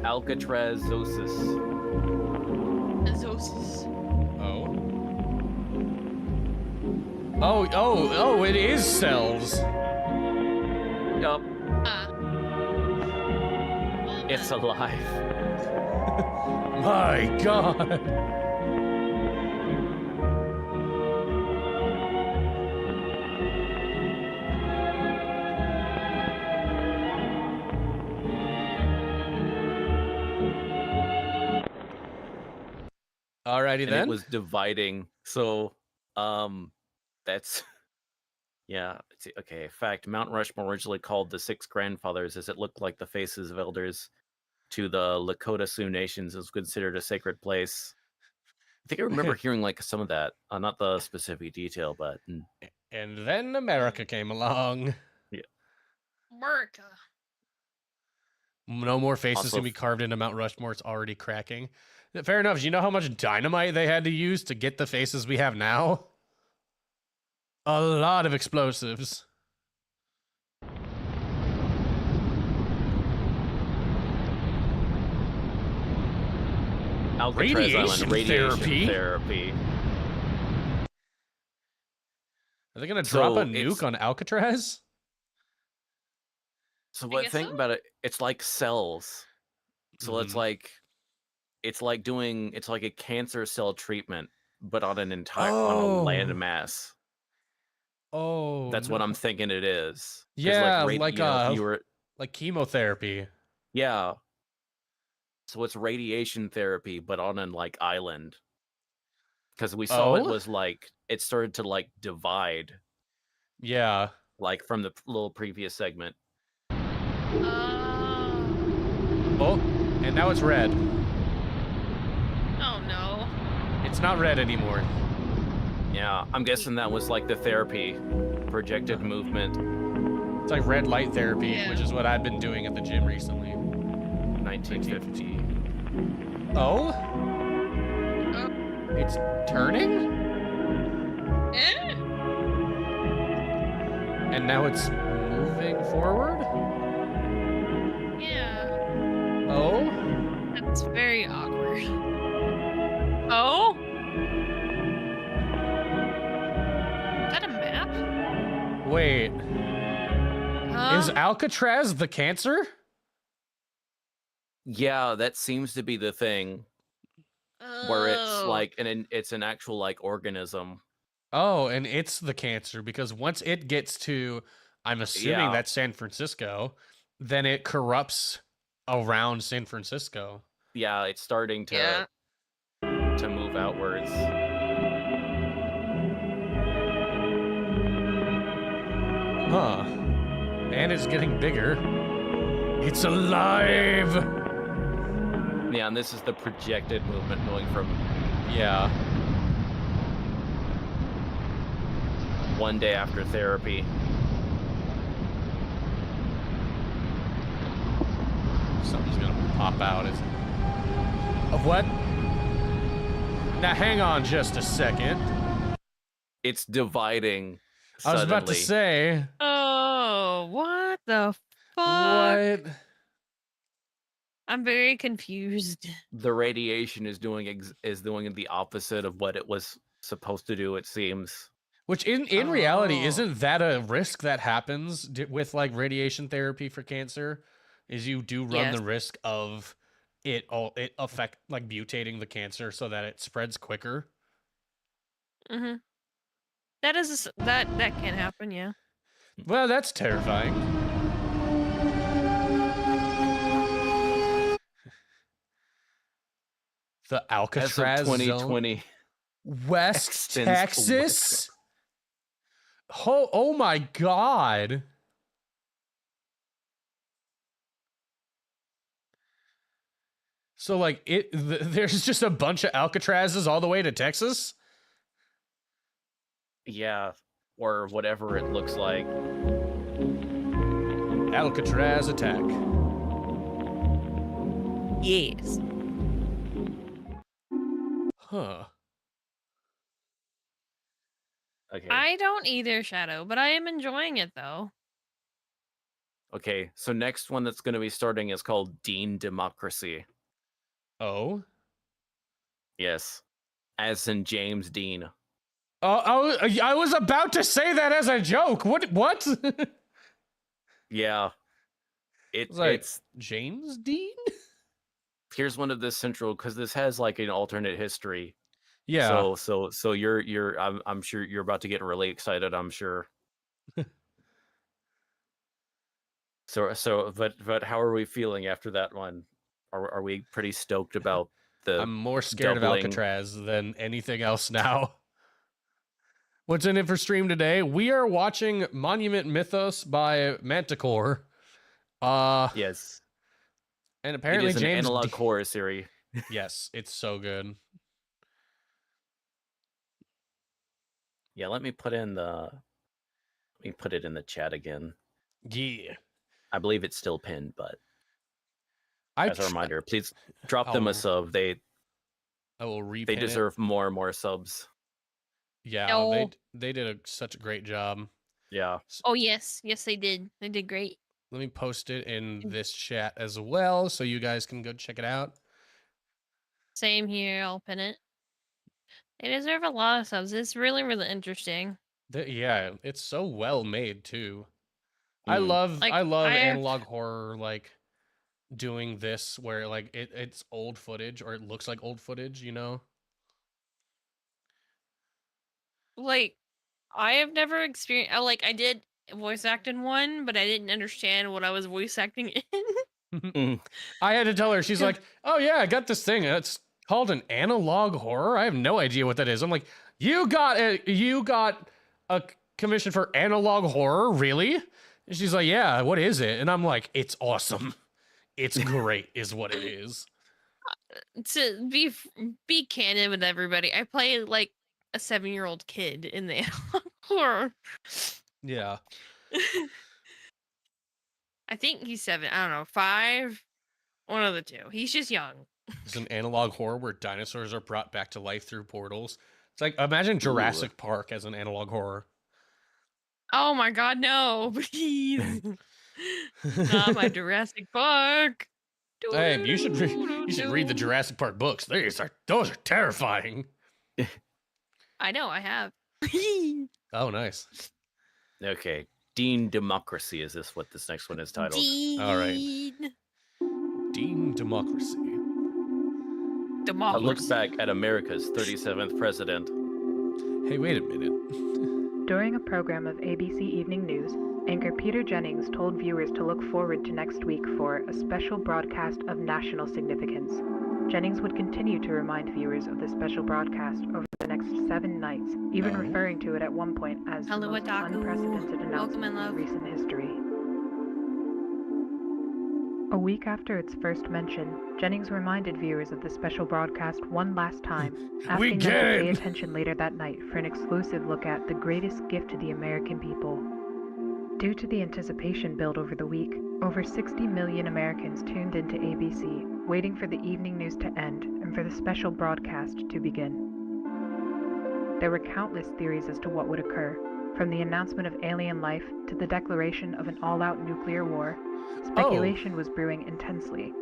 Alcatrazosis. Zosis. Oh. Oh, it is cells. Yup, Uh. it's alive. My God. Alrighty And then. it was dividing. So, that's yeah. Okay. Fact: Mount Rushmore, originally called the Six Grandfathers, as it looked like the faces of elders to the Lakota Sioux Nations is considered a sacred place. I think I remember hearing like some of that, not the specific detail, but And then America came along. America. No more faces Also can be carved into Mount Rushmore. It's already cracking. Fair enough. Do you know how much dynamite they had to use to get the faces we have now? A lot of explosives. Alcatraz Island Radiation therapy. Are they gonna drop a So nuke on Alcatraz? So I what guess think so. about it, it's like cells. So it's Mhm. like it's like a cancer cell treatment, but on an entire on a Oh. land mass. Oh, That's no. what I'm thinking it is. 'Cause, Yeah, you know, you were like chemotherapy. yeah. So it's radiation therapy, but on an like island. Because we saw it Oh? was like it started to like divide, Yeah. like from the little previous segment. Oh, and now it's red. Oh no. It's not red anymore. Yeah, I'm guessing that was like the therapy projected movement. It's like red light therapy, Yeah. which is what I've been doing at the gym recently. 1950. Oh? It's turning? Eh? And now it's moving forward? Yeah. Oh? That's very awkward. Oh? Is that a map? Wait. Is Huh? Alcatraz the cancer? Yeah, that seems to be the thing. Where it's Oh. like it's an actual like organism. Oh, and it's the cancer because once it gets to, I'm assuming Yeah. that's San Francisco, then it corrupts around San Francisco. Yeah, it's starting to Yeah. to move outwards. Huh. And it's getting bigger. It's alive! Yeah, and this is the projected movement going from Yeah. one day after therapy. Something's gonna pop out. Of what? Now hang on just a second. It's dividing I was about to suddenly. say. Oh, what the fuck? What? I'm very confused. The radiation is doing the opposite of what it was supposed to do, it seems. Which in reality, Oh. isn't that a risk that happens with like radiation therapy for cancer? Is you do run Yes. the risk of it affect like mutating the cancer so that it spreads quicker. Mm-hmm. That is that can happen, yeah. Well, that's terrifying. The As Alcatraz of zone. 2020. West extends Texas. Oh my god. So like there's just a bunch of Alcatrazes all the way to Texas? Yeah, or whatever it looks like. Alcatraz attack. Yes. Huh. Okay. I don't either, Shadow, but I am enjoying it though. Okay, so next one that's going to be starting is called Dean Democracy. Oh? Yes. As in James Dean. Oh, I was about to say that as a joke. What? Yeah. It's James Dean? Here's one of the central, because this has like an alternate history. Yeah. So you're I'm sure you're about to get really excited, I'm sure. But how are we feeling after that one? Are we pretty stoked about the I'm more scared doubling? of Alcatraz than anything else now. What's in it for stream today? We are watching Monument Mythos by Manticore. Yes. And It apparently is an James analog horror series. Yes, it's so good. Yeah, let me put it in the chat again. Yeah. I believe it's still pinned, but I as a reminder, please drop them a I'll- sub. They will repin they it. deserve more and more subs. Yeah, No. they did such a great job. Yeah. Oh yes, yes they did. They did great. Let me post it in this chat as well, so you guys can go check it out. Same here. I'll pin it. They deserve a lot of subs. It's really, really interesting. Yeah, it's so well made too. I Mm. love Like, I love I have- analog horror, like doing this where like it's old footage or it looks like old footage, you know? Like, I have never experienced. Like, I did voice act in one, but I didn't understand what I was voice acting in. I had to tell her, she's like, "Oh yeah, I got this thing. It's called an analog horror. I have no idea what that is." I'm like, you got a commission for analog horror, really?" And she's like, "Yeah, what is it?" And I'm like, "It's awesome. It's great, is what it is." To be candid with everybody, I play like a 7-year-old kid in the analog horror. Yeah. I think he's 7. I don't know, 5. One of the two. He's just young. It's an analog horror where dinosaurs are brought back to life through portals. It's like, imagine Jurassic Park as an analog horror. Oh my god, no, please. Not my Jurassic Park. Hey, you should read the Jurassic Park books. Those are terrifying. I know, I have. Oh, nice. Okay. Dean Democracy is what this next one is titled. All right. Dean Democracy. A look back at America's 37th president. Hey, wait a minute. During a program of ABC Evening News, anchor Peter Jennings told viewers to look forward to next week for a special broadcast of national significance. Jennings would continue to remind viewers of the special broadcast over the next 7 nights, even referring to it at one point as the most unprecedented announcement in recent history. A week after its first mention, Jennings reminded viewers of the special broadcast one last time, asking them to pay attention later that night for an exclusive look at the greatest gift to the American people. Due to the anticipation built over the week, over 60 million Americans tuned into ABC, waiting for the evening news to end and for the special broadcast to begin. There were countless theories as to what would occur, from the announcement of alien life to the declaration of an all-out nuclear war. Speculation was brewing intensely.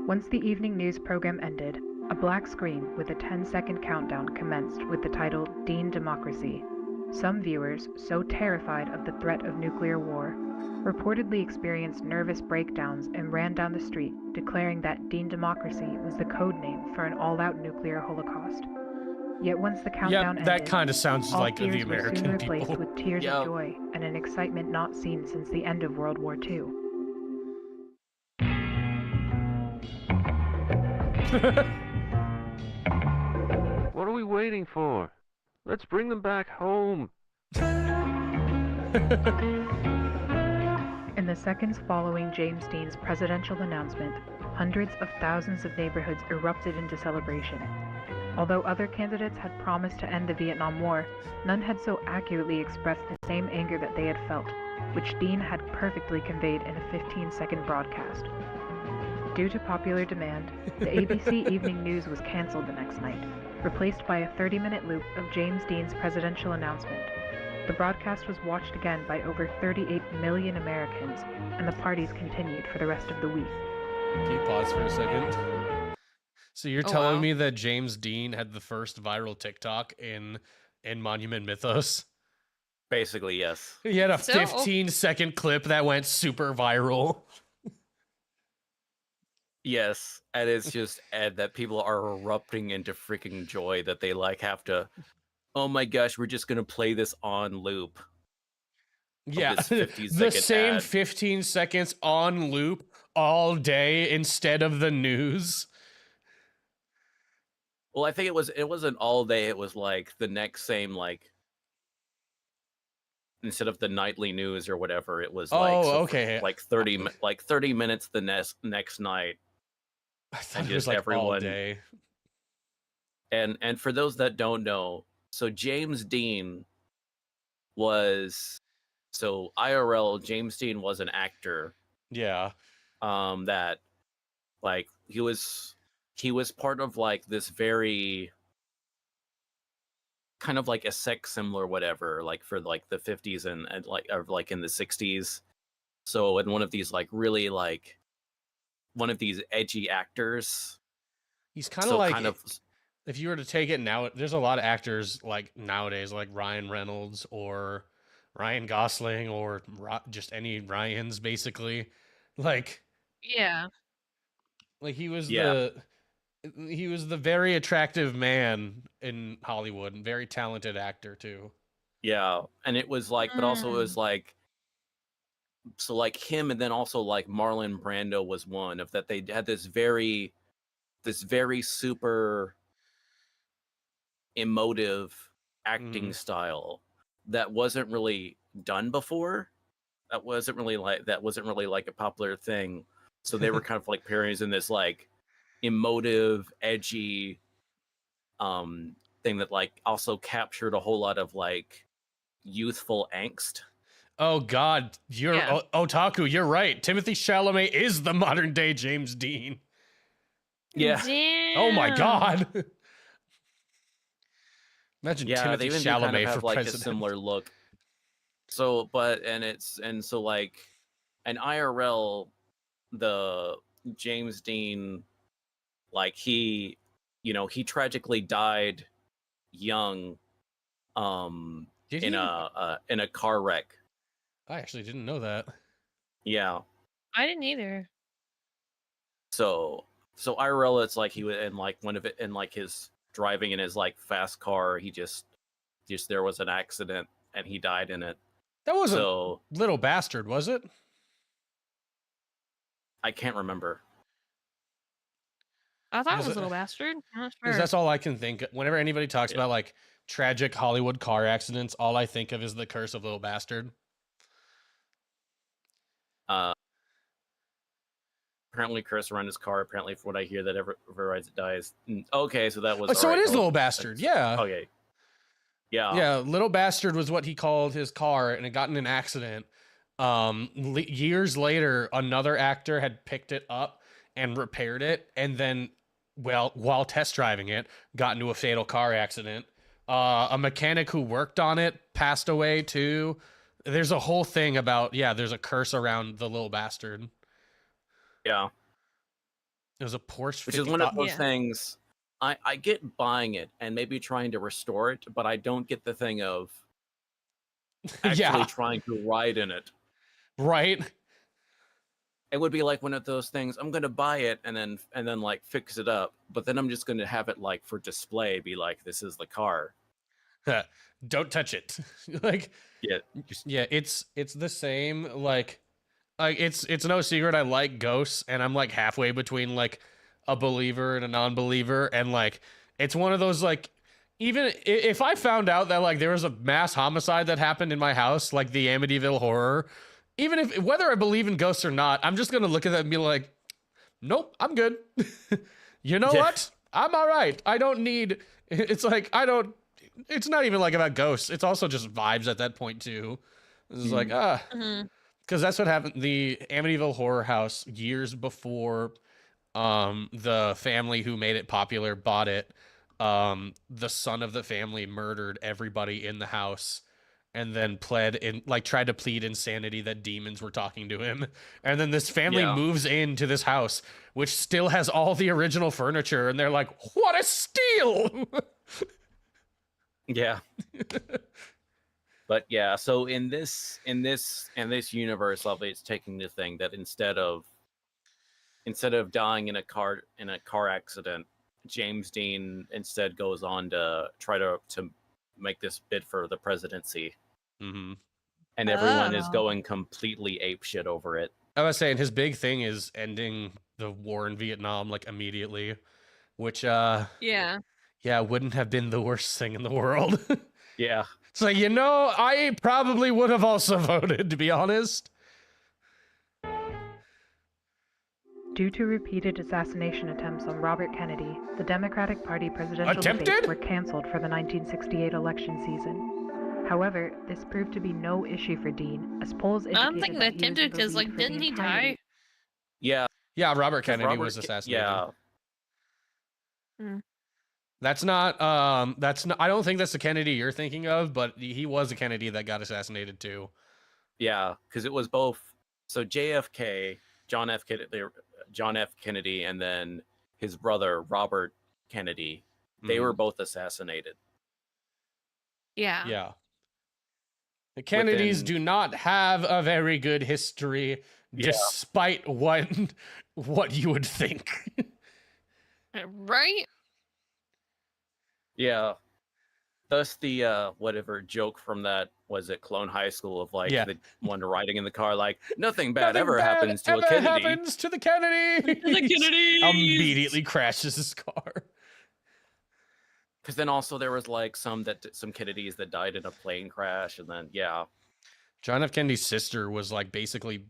Once the evening news program ended, a black screen with a 10-second countdown commenced with the title Dean Democracy. Some viewers, so terrified of the threat of nuclear war, reportedly experienced nervous breakdowns and ran down the street, declaring that Dean Democracy was the code name for an all-out nuclear holocaust. Yet once the countdown ended, that kind of sounds all like the fears were soon American replaced people. with tears of joy and an excitement not seen since the end of World War II. What are we waiting for? Let's bring them back home. In the seconds following James Dean's presidential announcement, hundreds of thousands of neighborhoods erupted into celebration. Although other candidates had promised to end the Vietnam War, none had so accurately expressed the same anger that they had felt, which Dean had perfectly conveyed in a 15-second broadcast. Due to popular demand, the ABC Evening News was canceled the next night, replaced by a 30-minute loop of James Dean's presidential announcement. The broadcast was watched again by over 38 million Americans, and the parties continued for the rest of the week. Can you pause for a second? So you're telling me that James Dean had the first viral TikTok in Monument Mythos? Basically, yes. He had a 15-second clip that went super viral. Yes, and it's just that people are erupting into freaking joy that they have to. Oh my gosh, we're just gonna play this on loop. Yeah, the same ad. 15 seconds on loop all day instead of the news. Well, I think it wasn't all day. It was like the next same instead of the nightly news or whatever, it was Oh, like okay. like 30 minutes the next night. I thought And it was just like all everyone- day. And for those that don't know, so James Dean was IRL. James Dean was an actor. Yeah. That like he was part of like this very kind of like a sex symbol or whatever, like for like the 50s and like or like in the 60s. So in one of these like really like one of these edgy actors. He's kind of So like kind of if you were to take it now, there's a lot of actors like nowadays, like Ryan Reynolds or Ryan Gosling or just any Ryans, basically. Like Yeah. he was Yeah. he was the very attractive man in Hollywood and very talented actor too. yeah, and it was like, but also it was like, so like him, and then also like Marlon Brando was one of that. They had this very super emotive acting style that wasn't really done before. That wasn't really like a popular thing. So they were kind of like parodies in this like emotive, edgy thing that like also captured a whole lot of like youthful angst. Oh God, you're Yeah. otaku. You're right. Timothy Chalamet is the modern day James Dean. Yeah. Damn. Oh my God. Imagine Yeah, Timothy they even do Chalamet kind of have for like president. a similar look. So, so like an IRL, the James Dean, like he tragically died young, Did in he? a car wreck. I actually didn't know that. Yeah. I didn't either. So IRL, it's like he was in like one of it in like his driving in his like fast car. He just there was an accident and he died in it. That wasn't So Little Bastard, was it? I can't remember. I thought it Is was it- Little Bastard. I'm not Because sure. that's all I can think of. Whenever anybody talks about like tragic Hollywood car accidents, all I think of is The Curse of Little Bastard. Apparently curse around his car. Apparently, from what I hear, that ever rides it dies. Okay, so that was. Oh, so alright, it is well, Little Bastard. Yeah. Okay. Yeah. Yeah, Little Bastard was what he called his car, and it got in an accident. Years later, another actor had picked it up and repaired it, and then, well, while test driving it, got into a fatal car accident. A mechanic who worked on it passed away too. There's a whole thing about there's a curse around the Little Bastard. Yeah. It was a Porsche, Which is one of 55 those Yeah. things. I get buying it and maybe trying to restore it, but I don't get the thing of actually Yeah, trying to ride in it. right. It would be like one of those things. I'm gonna buy it and then like fix it up, but then I'm just gonna have it like for display. Be like, this is the car. Don't touch it. Like, Yeah. yeah, it's the same. Like it's no secret I like ghosts, and I'm like halfway between like a believer and a non-believer, and like it's one of those like, even if I found out that like there was a mass homicide that happened in my house, like the Amityville Horror, even if whether I believe in ghosts or not, I'm just gonna look at that and be like, nope, I'm good. You know Yeah. what? I'm all right. I don't need. It's like I don't. It's not even like about ghosts. It's also just vibes at that point too. It's like Mhm. because that's what happened. The Amityville Horror House, years before the family who made it popular bought it, the son of the family murdered everybody in the house and then tried to plead insanity that demons were talking to him. And then this family Yeah. moves into this house which still has all the original furniture, and they're like, what a steal. Yeah. But yeah, so in this universe of it's taking the thing that instead of dying in a car accident, James Dean instead goes on to try to make this bid for the presidency, Mm-hmm. and everyone is Oh. going completely apeshit over it. I was saying his big thing is ending the war in Vietnam like immediately, which Yeah. wouldn't have been the worst thing in the world. Yeah. It's like, I probably would have also voted, to be honest. Due to repeated assassination attempts on Robert Kennedy, the Democratic Party presidential Attempted? debates were canceled for the 1968 election season. However, this proved to be no issue for Dean, as polls I don't indicated think that they he was in attempted the because, lead like, for the didn't he entirety. die? Yeah, Yeah, Robert 'cause Kennedy Robert was Ke- assassinated. Yeah, That's not I don't think that's the Kennedy you're thinking of, but he was a Kennedy that got assassinated too. yeah, because it was both. So JFK, John F. Kennedy, and then his brother Robert Kennedy. They were both assassinated. Yeah. Yeah. The Kennedys Within- do not have a very good history, Yeah. despite what you would think. Right? Yeah. Thus the whatever joke from that was it Clone High School of like Yeah. the one riding in the car like nothing bad Nothing ever bad happens to ever a Kennedy. happens to the Kennedys. The Kennedys! Immediately crashes his car. Because then also there was like some Kennedys that died in a plane crash, and then yeah, John F. Kennedy's sister was like basically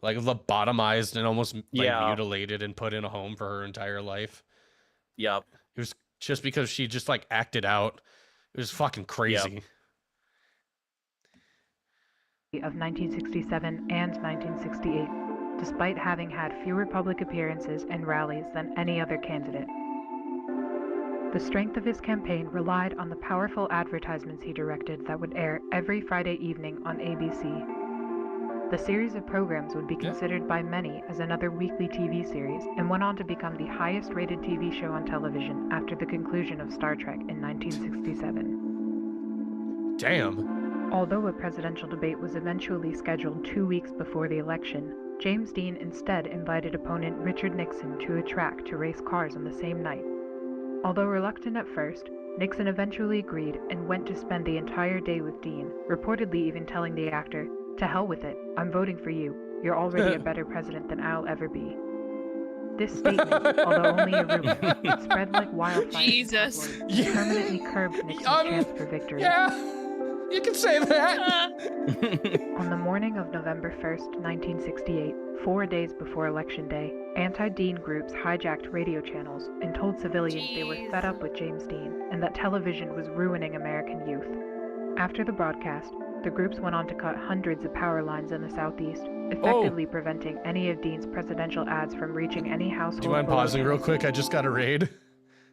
like lobotomized and almost like Yeah. mutilated and put in a home for her entire life. yep, It was just because she just like acted out. It was fucking crazy. Of 1967 and 1968, despite having had fewer public appearances and rallies than any other candidate. The strength of his campaign relied on the powerful advertisements he directed that would air every Friday evening on ABC. The series of programs would be considered by many as another weekly TV series and went on to become the highest rated TV show on television after the conclusion of Star Trek in 1967. Damn. Although a presidential debate was eventually scheduled 2 weeks before the election, James Dean instead invited opponent Richard Nixon to a track to race cars on the same night. Although reluctant at first, Nixon eventually agreed and went to spend the entire day with Dean, reportedly even telling the actor, "To hell with it, I'm voting for you. You're already a better president than I'll ever be." This statement, although only a rumor, spread like wildfire. in Jesus. tabloids and permanently curbed Nixon's chance for victory. Yeah, you can say that. On the morning of November 1st, 1968, 4 days before Election Day, anti-Dean groups hijacked radio channels and told civilians they were fed up with James Dean and that television was ruining American youth. After the broadcast, the groups went on to cut hundreds of power lines in the southeast, effectively preventing any of Dean's presidential ads from reaching any household. Do you mind below pausing real Tennessee. quick? I just got a raid.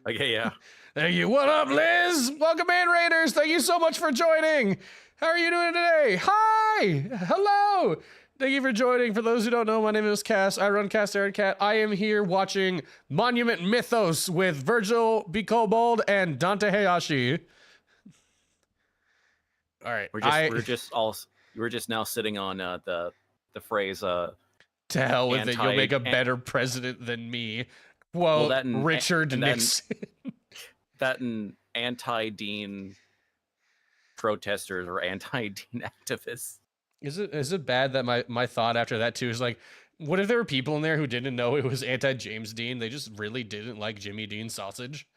okay, yeah. Thank you. What up, Liz? Welcome in, Raiders. Thank you so much for joining. How are you doing today? Hi. Hello. Thank you for joining. For those who don't know, my name is Cass. I run Cast Aaron Cat. I am here watching Monument Mythos with Virgil B. Kobold and Dante Hayashi. All right. We're just now sitting on the phrase To hell with it. You'll make a anti- better president than me. Quote, that and- Richard and that and- Nixon. that an anti-Dean protesters or anti-Dean activists. Is it bad that my thought after that too is like, what if there were people in there who didn't know it was anti-James Dean? They just really didn't like Jimmy Dean sausage.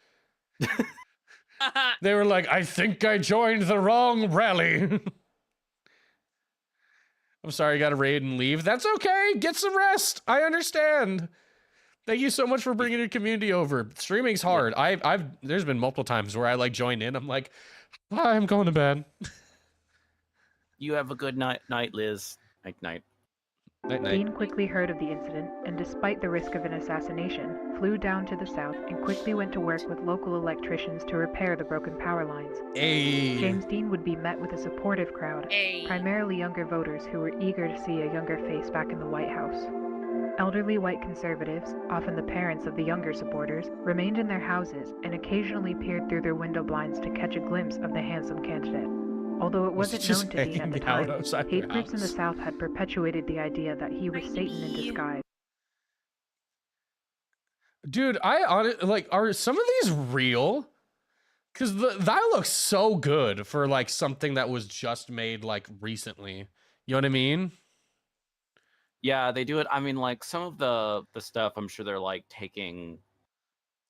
They were like, I think I joined the wrong rally. I'm sorry, I got to raid and leave. That's okay. Get some rest. I understand. Thank you so much for bringing your community over. Streaming's hard. I've there's been multiple times where I like join in. I'm like, I'm going to bed. You have a good night, Liz. Night. Night, night. Dean quickly heard of the incident and, despite the risk of an assassination, flew down to the south and quickly went to work with local electricians to repair the broken power lines. Hey. James Dean would be met with a supportive crowd, primarily younger voters who were eager to see a younger face back in the White House. Elderly white conservatives, often the parents of the younger supporters, remained in their houses and occasionally peered through their window blinds to catch a glimpse of the handsome candidate. Although it Was wasn't he just known to Dean at the hanging out time, outside hate their groups in the house? South had perpetuated the idea that he was Satan in disguise. Dude, are some of these real? Because that looks so good for like something that was just made like recently. You know what I mean? Yeah, they do it. I mean, like some of the stuff, I'm sure they're like taking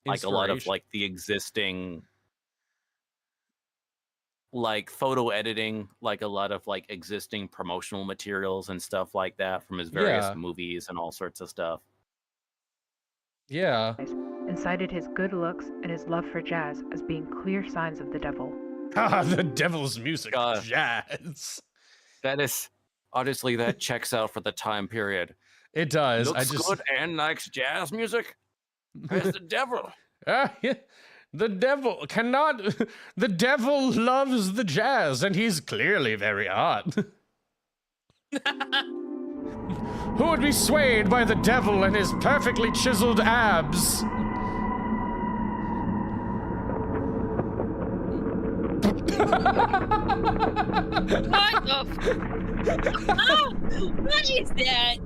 like a lot of Inspiration. like the existing like photo editing, like a lot of like existing promotional materials and stuff like that from his various Yeah. movies and all sorts of stuff. Yeah. and cited his good looks and his love for jazz as being clear signs of the devil. Ah, the devil's music, God. jazz. That is honestly, that checks out for the time period. It does. Looks good and likes jazz music. As the devil. Yeah. The devil cannot. The devil loves the jazz, and he's clearly very hot. Who would be swayed by the devil and his perfectly chiseled abs? What the oh, what is that?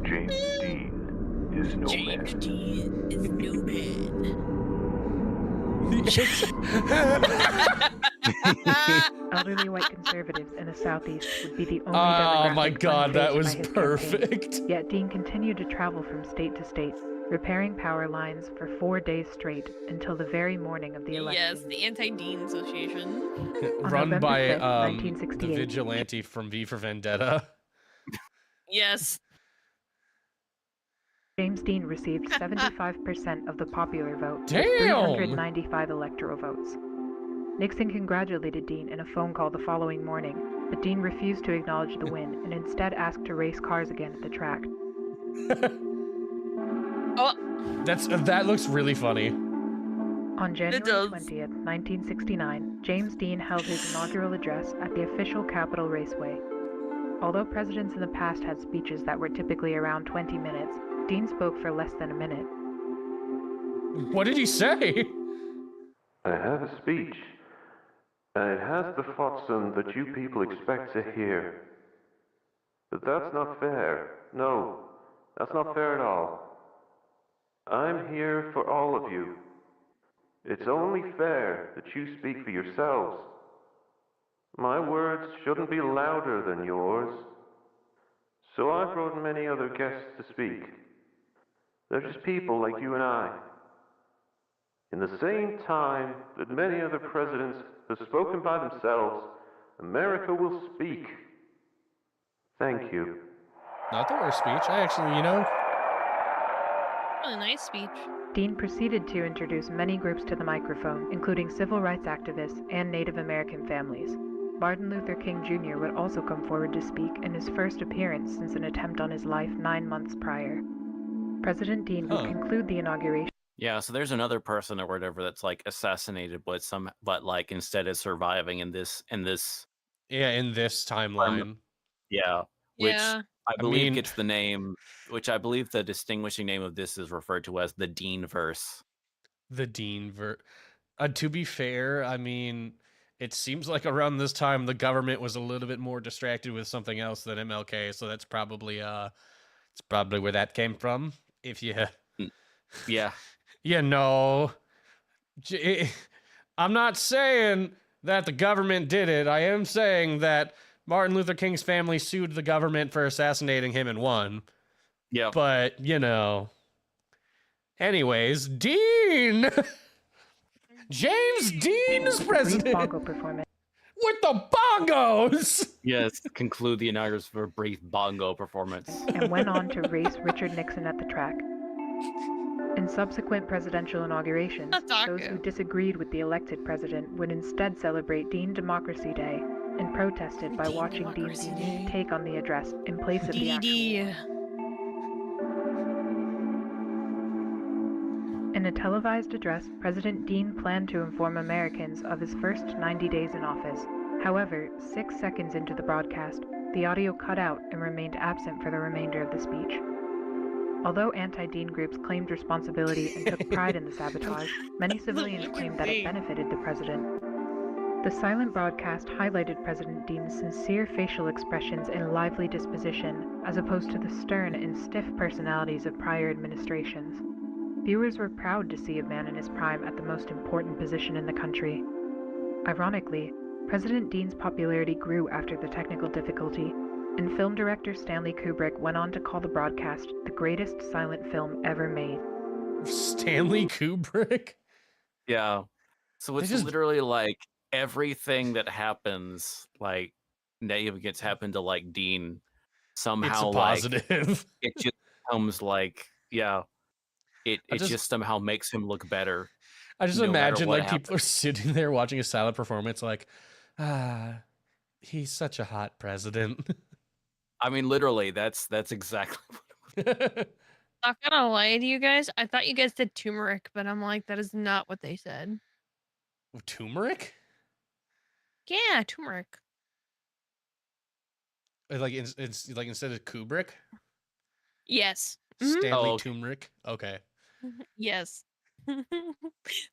James Dean is no James man. Dean is no man. Elderly white conservatives in the Southeast would be the only Oh demographic my God, that unfazed was by his perfect. campaign. Yet Dean continued to travel from state to state, repairing power lines for 4 days straight until the very morning of the election. Yes, the Anti-Dean Association. Run November by 5th, the 1968. vigilante from V for Vendetta. Yes. James Dean received 75% of the popular vote, with Damn! 395 electoral votes. Nixon congratulated Dean in a phone call the following morning, but Dean refused to acknowledge the win and instead asked to race cars again at the track. Oh, That looks really funny. On January does. 20th, 1969, James Dean held his inaugural address at the official Capitol Raceway. Although presidents in the past had speeches that were typically around 20 minutes, Dean spoke for less than a minute. What did he say? I have a speech, and it has the flotsam that you people expect to hear. But that's not fair. No, that's not fair at all. I'm here for all of you. It's only fair that you speak for yourselves. My words shouldn't be louder than yours. So I brought many other guests to speak. They're just people like you and I. In the same time that many other presidents have spoken by themselves, America will speak. Thank you. Not the worst speech. I actually, really nice speech. Dean proceeded to introduce many groups to the microphone, including civil rights activists and Native American families. Martin Luther King Jr. would also come forward to speak in his first appearance since an attempt on his life 9 months prior. President Dean would conclude the inauguration. Yeah, so there's another person or whatever that's like assassinated, but like instead of surviving in this in this timeline. yeah, which Yeah. I believe mean- gets the name, which I believe the distinguishing name of this is referred to as the Dean verse. The Dean to be fair, I mean, it seems like around this time the government was a little bit more distracted with something else than MLK, so that's probably it's probably where that came from. If you Yeah. I'm not saying that the government did it. I am saying that Martin Luther King's family sued the government for assassinating him and won. Yeah. But, anyways, Dean! James Dean is president! Bongo performance. With the bongos! Yes, conclude the inauguration for a brief bongo performance. And went on to race Richard Nixon at the track. In subsequent presidential inaugurations, those who disagreed with the elected president would instead celebrate Dean Democracy Day and protested by watching Dean's unique take on the address in place of the actual. In a televised address, President Dean planned to inform Americans of his first 90 days in office. However, 6 seconds into the broadcast, the audio cut out and remained absent for the remainder of the speech. Although anti-Dean groups claimed responsibility and took pride in the sabotage, many civilians claimed that it benefited the president. The silent broadcast highlighted President Dean's sincere facial expressions and lively disposition, as opposed to the stern and stiff personalities of prior administrations. Viewers were proud to see a man in his prime at the most important position in the country. Ironically, President Dean's popularity grew after the technical difficulty, and film director Stanley Kubrick went on to call the broadcast the greatest silent film ever made. Stanley Kubrick? Yeah. So it's just- literally like everything that happens, like negative gets happened to like Dean, It's somehow a like positive. it just becomes like it I it just- just somehow makes him look better. I just no matter imagine what like people are sitting there watching a silent performance, like, he's such a hot president. I mean, literally, that's exactly what Not gonna lie to you guys. I thought you guys said turmeric, but I'm like, that is not what they said. Turmeric? Yeah, turmeric. Like it's like instead of Kubrick, Yes. Stanley Oh, okay. Turmeric. Okay. Yes.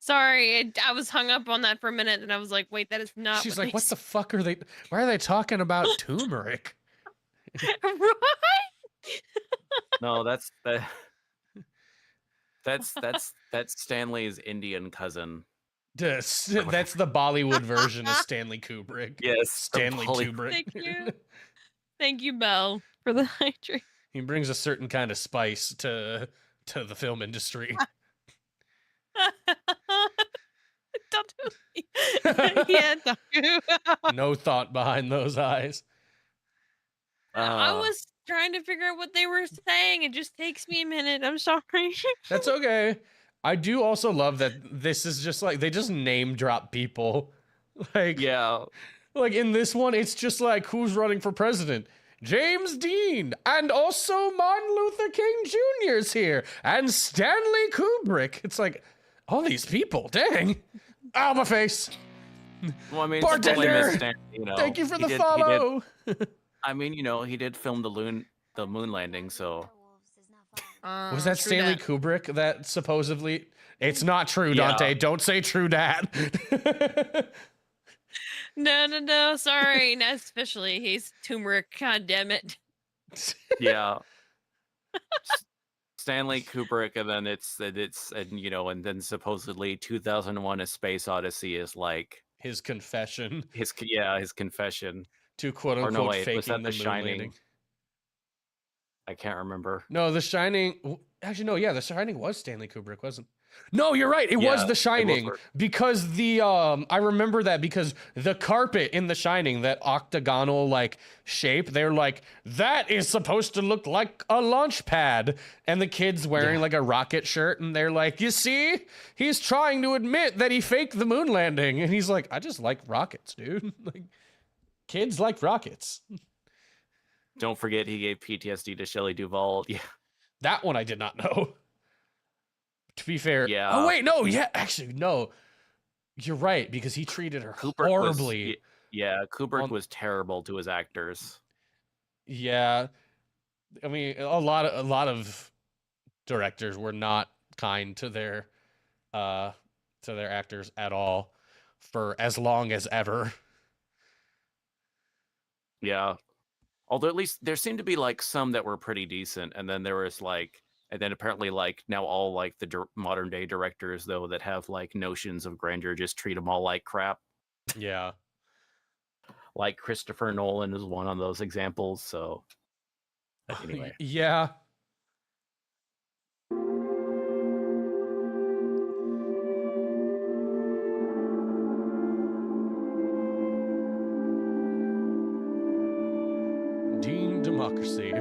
Sorry, I was hung up on that for a minute, and I was like, "Wait, that is not." She's what like, they what the fuck are they? Why are they talking about turmeric? said." Right? No, that's Stanley's Indian cousin. That's the Bollywood version of Stanley Kubrick. Yes, Stanley Kubrick. Thank you. Thank you, Belle, for the hydrate. He brings a certain kind of spice to the film industry. Don't do me. Yeah, don't do. No thought behind those eyes. I was trying to figure out what they were saying. It just takes me a minute. I'm sorry. That's okay. I do also love that this is just like they just name drop people. Like yeah. Like in this one, it's just like who's running for president? James Dean, and also Martin Luther King Jr. is here, and Stanley Kubrick. It's like all these people. Dang. Ow, my face. Well, I mean, Bartender! Thank you for the follow. I mean, he did film the moon landing, so. Was that Stanley Kubrick that supposedly? It's not true, Dante. Yeah. Don't say true that. No. Sorry. Not officially. He's turmeric. God damn it. Yeah. Stanley Kubrick, and then and then supposedly 2001: A Space Odyssey is like his confession. His confession to quote unquote faking was that the The moon Shining? landing. I can't remember. No, The Shining. Actually, no. Yeah, The Shining was Stanley Kubrick, wasn't? No, you're right. It was Yeah, The they both Shining were. because the I remember that because the carpet in The Shining, that octagonal like shape, they're like that is supposed to look like a launch pad, and the kid's wearing like a rocket shirt, and they're like, you see, he's trying to admit that he faked the moon landing, and he's like, I just like rockets, dude. Like, kids like rockets. Don't forget he gave PTSD to Shelley Duvall. Yeah. That one I did not know. To be fair, Yeah. Oh wait, no, yeah, actually, no. You're right because he treated her Kubrick horribly. Kubrick was terrible to his actors. Yeah, I mean, a lot of directors were not kind to their actors at all for as long as ever. Yeah. Although at least there seemed to be like some that were pretty decent, and then there was like, and then apparently like now all like the modern day directors though that have like notions of grandeur just treat them all like crap. Yeah. Like Christopher Nolan is one of those examples. So anyway, Yeah. Dean Democracy.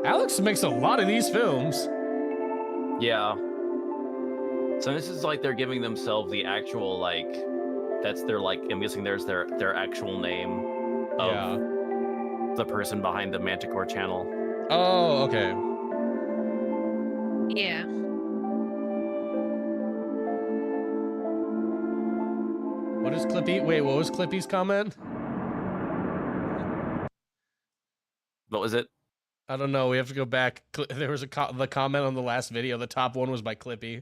Alex makes a lot of these films. yeah. So this is like they're giving themselves the actual like, that's their like, I'm guessing there's their actual name of the person behind the Manticore channel. Oh, okay. Yeah. What is Clippy? Wait, what was Clippy's comment? What was it? I don't know. We have to go back. There was the comment on the last video. The top one was by Clippy.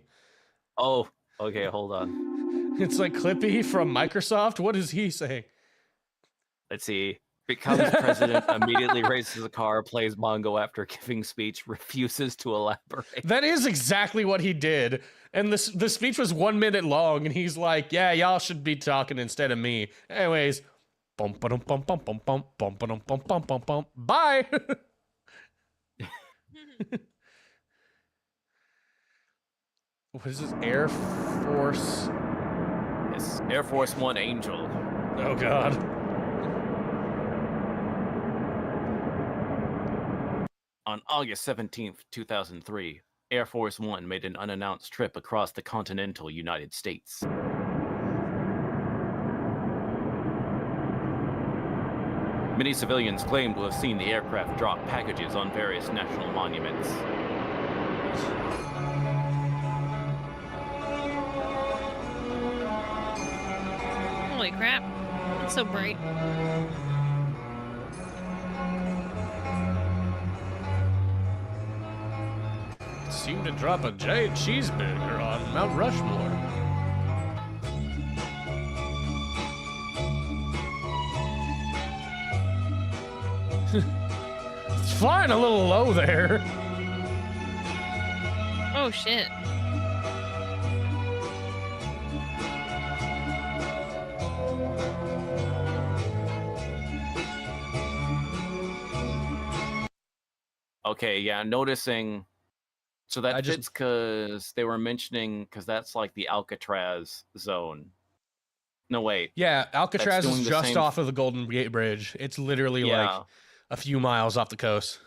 Oh, okay, hold on. It's like Clippy from Microsoft. What is he saying? Let's see. Becomes president, immediately races a car, plays Mongo after giving speech, refuses to elaborate. That is exactly what he did. And the speech was 1 minute long, and he's like, "Yeah, y'all should be talking instead of me." Anyways, bum ba dum bum bum bum bum bum ba dum bum bum bum bum. Bye. What is this? Air Force? It's Air Force One Angel. Oh God. On August 17th, 2003, Air Force One made an unannounced trip across the continental United States. Many civilians claim to have seen the aircraft drop packages on various national monuments. Holy crap. It's so bright. Seemed to drop a giant cheeseburger on Mount Rushmore. It's flying a little low there. Oh shit. Okay, yeah, noticing. So that I just- fits because they were mentioning, because that's like the Alcatraz zone. No, wait. Yeah, Alcatraz doing is the just same- off of the Golden Gate Bridge. It's literally Yeah. like a few miles off the coast.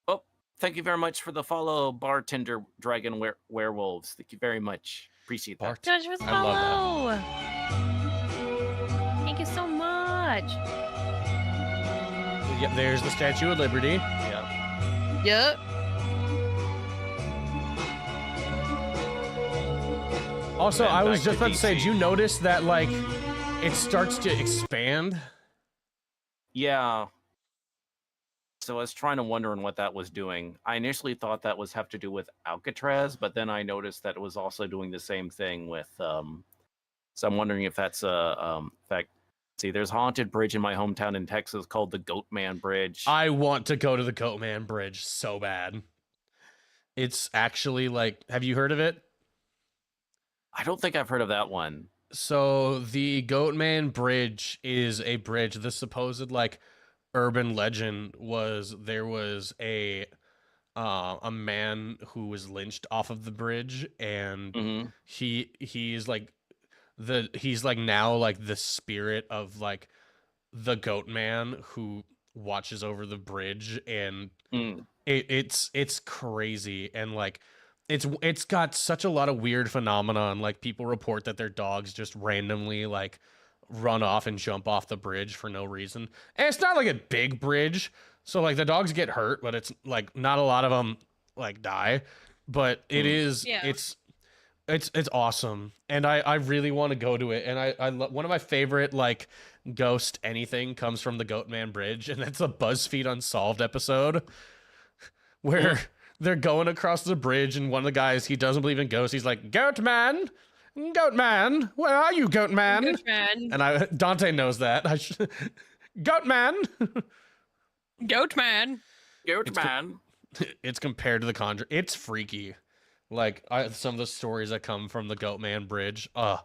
Oh, thank you very much for the follow, bartender dragon werewolves. Thank you very much. Appreciate that. Judge was I love follow. Thank you so much. Yeah, there's the Statue of Liberty. Yeah. Yep. Also, And I was back just to about to say, DC. do you notice that like it starts to expand? Yeah. So I was trying to wonder what that was doing. I initially thought that was have to do with Alcatraz, but then I noticed that it was also doing the same thing with so I'm wondering if that's in fact, see, there's a haunted bridge in my hometown in Texas called the Goatman Bridge. I want to go to the Goatman Bridge so bad. It's actually like, have you heard of it? I don't think I've heard of that one. So the Goatman Bridge is a bridge. The supposed like urban legend was there was a man who was lynched off of the bridge, and Mm-hmm. he's like now like the spirit of like the goat man who watches over the bridge, and Mm. it's crazy, and like it's got such a lot of weird phenomenon. Like people report that their dogs just randomly like run off and jump off the bridge for no reason. And it's not like a big bridge, so like the dogs get hurt, but it's like not a lot of them like die. But it is Yeah. it's awesome, and I really want to go to it. And one of my favorite like ghost anything comes from the Goatman Bridge, and that's a BuzzFeed Unsolved episode where they're going across the bridge, and one of the guys, he doesn't believe in ghosts. He's like, Goatman, where are you, Goatman? Good man. And Dante knows that. Goatman. Goat man. Goatman. It's compared to the Conjure. It's freaky. Like some of the stories that come from the Goatman Bridge. I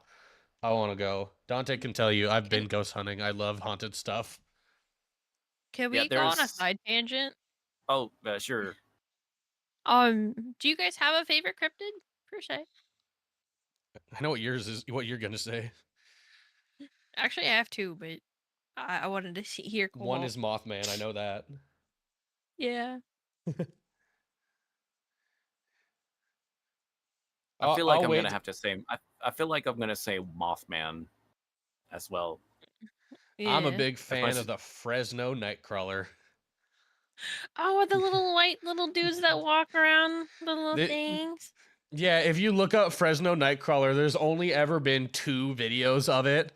want to go. Dante can tell you, I've been ghost hunting. I love haunted stuff. Can we Yeah, go on a there's- side tangent? Oh, sure. Do you guys have a favorite cryptid per se? I know what yours is. What you're gonna say. Actually, I have two, but I wanted to hear. One Cobalt. is Mothman. I know that. Yeah. I feel like I'll I'm wait. gonna have to say. I feel like I'm gonna say Mothman, as well. I'm a Yeah. big my fan s- of the Fresno Nightcrawler. Oh, the little white little dudes that walk around, the little The- things. Yeah, if you look up Fresno Nightcrawler, there's only ever been 2 videos of it